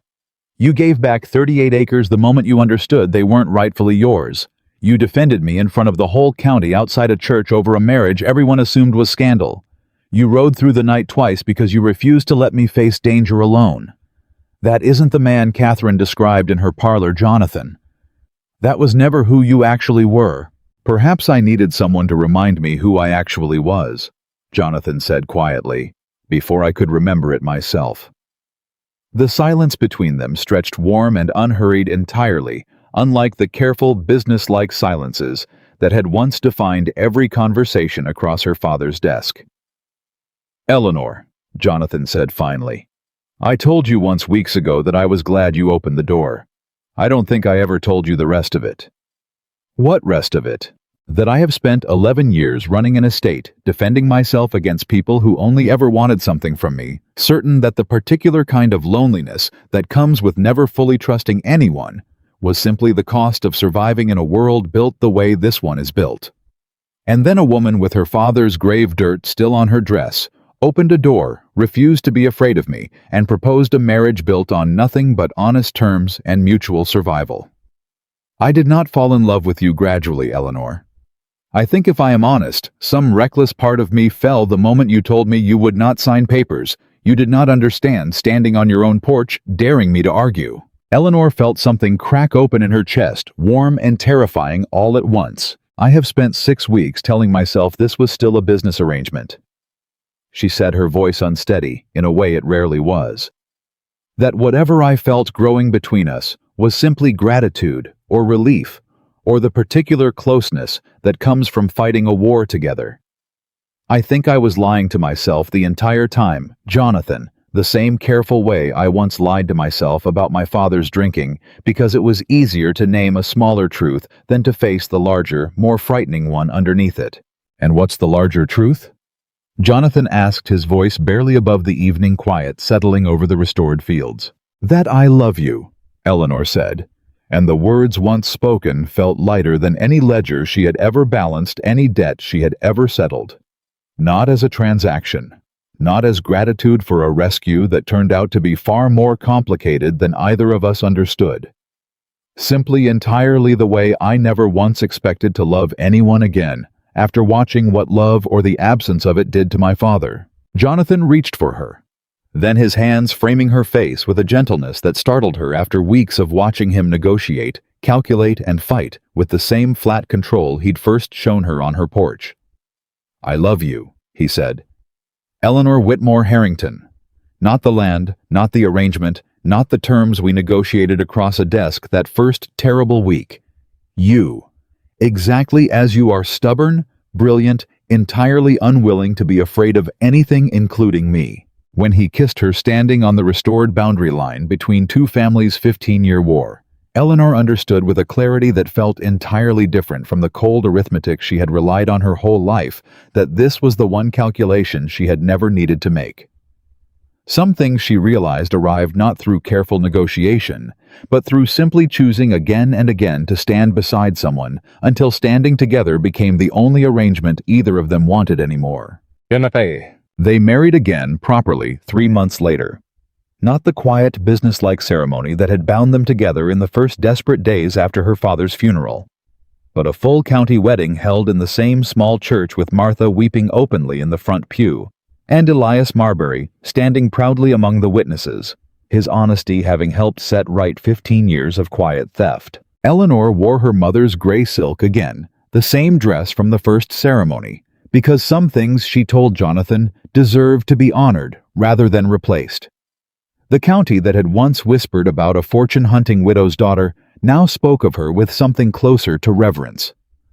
You gave back 38 acres the moment you understood they weren't rightfully yours. You defended me in front of the whole county outside a church over a marriage everyone assumed was scandal. You rode through the night twice because you refused to let me face danger alone. That isn't the man Catherine described in her parlor, Jonathan. That was never who you actually were." "Perhaps I needed someone to remind me who I actually was," Jonathan said quietly, "before I could remember it myself." The silence between them stretched warm and unhurried entirely, unlike the careful, businesslike silences that had once defined every conversation across her father's desk. "Eleanor," Jonathan said finally, "I told you once weeks ago that I was glad you opened the door. I don't think I ever told you the rest of it." "What rest of it?" "That I have spent 11 years running an estate, defending myself against people who only ever wanted something from me, certain that the particular kind of loneliness that comes with never fully trusting anyone was simply the cost of surviving in a world built the way this one is built. And then a woman with her father's grave dirt still on her dress opened a door, refused to be afraid of me, and proposed a marriage built on nothing but honest terms and mutual survival. I did not fall in love with you gradually, Eleanor. I think if I am honest, some reckless part of me fell the moment you told me you would not sign papers. You did not understand standing on your own porch, daring me to argue." Eleanor felt something crack open in her chest, warm and terrifying all at once. "I have spent 6 weeks telling myself this was still a business arrangement," she said, her voice unsteady, in a way it rarely was. "That whatever I felt growing between us was simply gratitude or relief, or the particular closeness that comes from fighting a war together. I think I was lying to myself the entire time, Jonathan, the same careful way I once lied to myself about my father's drinking, because it was easier to name a smaller truth than to face the larger, more frightening one underneath it." "And what's the larger truth?" Jonathan asked, his voice barely above the evening quiet settling over the restored fields. "That I love you," Eleanor said, and the words once spoken felt lighter than any ledger she had ever balanced, any debt she had ever settled. Not as a transaction, not as gratitude for a rescue that turned out to be far more complicated than either of us understood. Simply entirely the way I never once expected to love anyone again, after watching what love or the absence of it did to my father. Jonathan reached for her, then his hands framing her face with a gentleness that startled her after weeks of watching him negotiate, calculate, and fight with the same flat control he'd first shown her on her porch. "I love you," he said. "Eleanor Whitmore Harrington. Not the land, not the arrangement, not the terms we negotiated across a desk that first terrible week. You. Exactly as you are stubborn, brilliant, entirely unwilling to be afraid of anything including me. when he kissed her standing on the restored boundary line between two families' 15-year war. Eleanor understood with a clarity that felt entirely different from the cold arithmetic she had relied on her whole life that this was the one calculation she had never needed to make. Some things she realized arrived not through careful negotiation, but through simply choosing again and again to stand beside someone until standing together became the only arrangement either of them wanted anymore. They married again properly 3 months later. Not the quiet, businesslike ceremony that had bound them together in the first desperate days after her father's funeral, but a full county wedding held in the same small church with Martha weeping openly in the front pew, and Elias Marbury standing proudly among the witnesses, his honesty having helped set right 15 years of quiet theft. Eleanor wore her mother's gray silk again, the same dress from the first ceremony, because some things, she told Jonathan, deserved to be honored rather than replaced. The county that had once whispered about a fortune-hunting widow's daughter now spoke of her with something closer to reverence.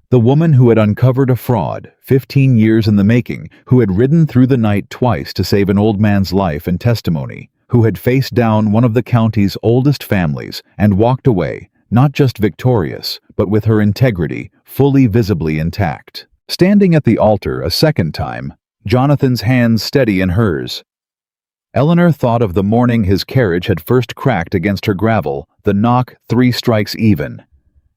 The woman who had uncovered a fraud, 15 years in the making, who had ridden through the night twice to save an old man's life and testimony, who had faced down one of the county's oldest families and walked away, not just victorious, but with her integrity fully visibly intact. Standing at the altar a second time, Jonathan's hands steady in hers, Eleanor thought of the morning his carriage had first cracked against her gravel, the knock 3 strikes even,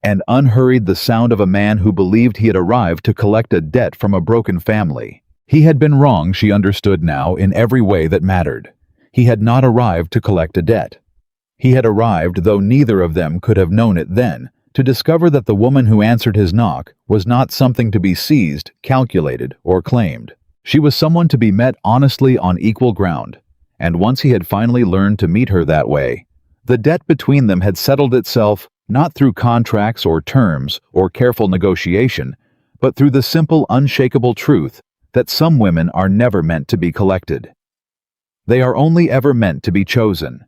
and unhurried the sound of a man who believed he had arrived to collect a debt from a broken family. He had been wrong, she understood now, in every way that mattered. He had not arrived to collect a debt. He had arrived, though neither of them could have known it then, to discover that the woman who answered his knock was not something to be seized, calculated, or claimed. She was someone to be met honestly on equal ground. And once he had finally learned to meet her that way, the debt between them had settled itself not through contracts or terms or careful negotiation, but through the simple, unshakable truth that some women are never meant to be collected. They are only ever meant to be chosen.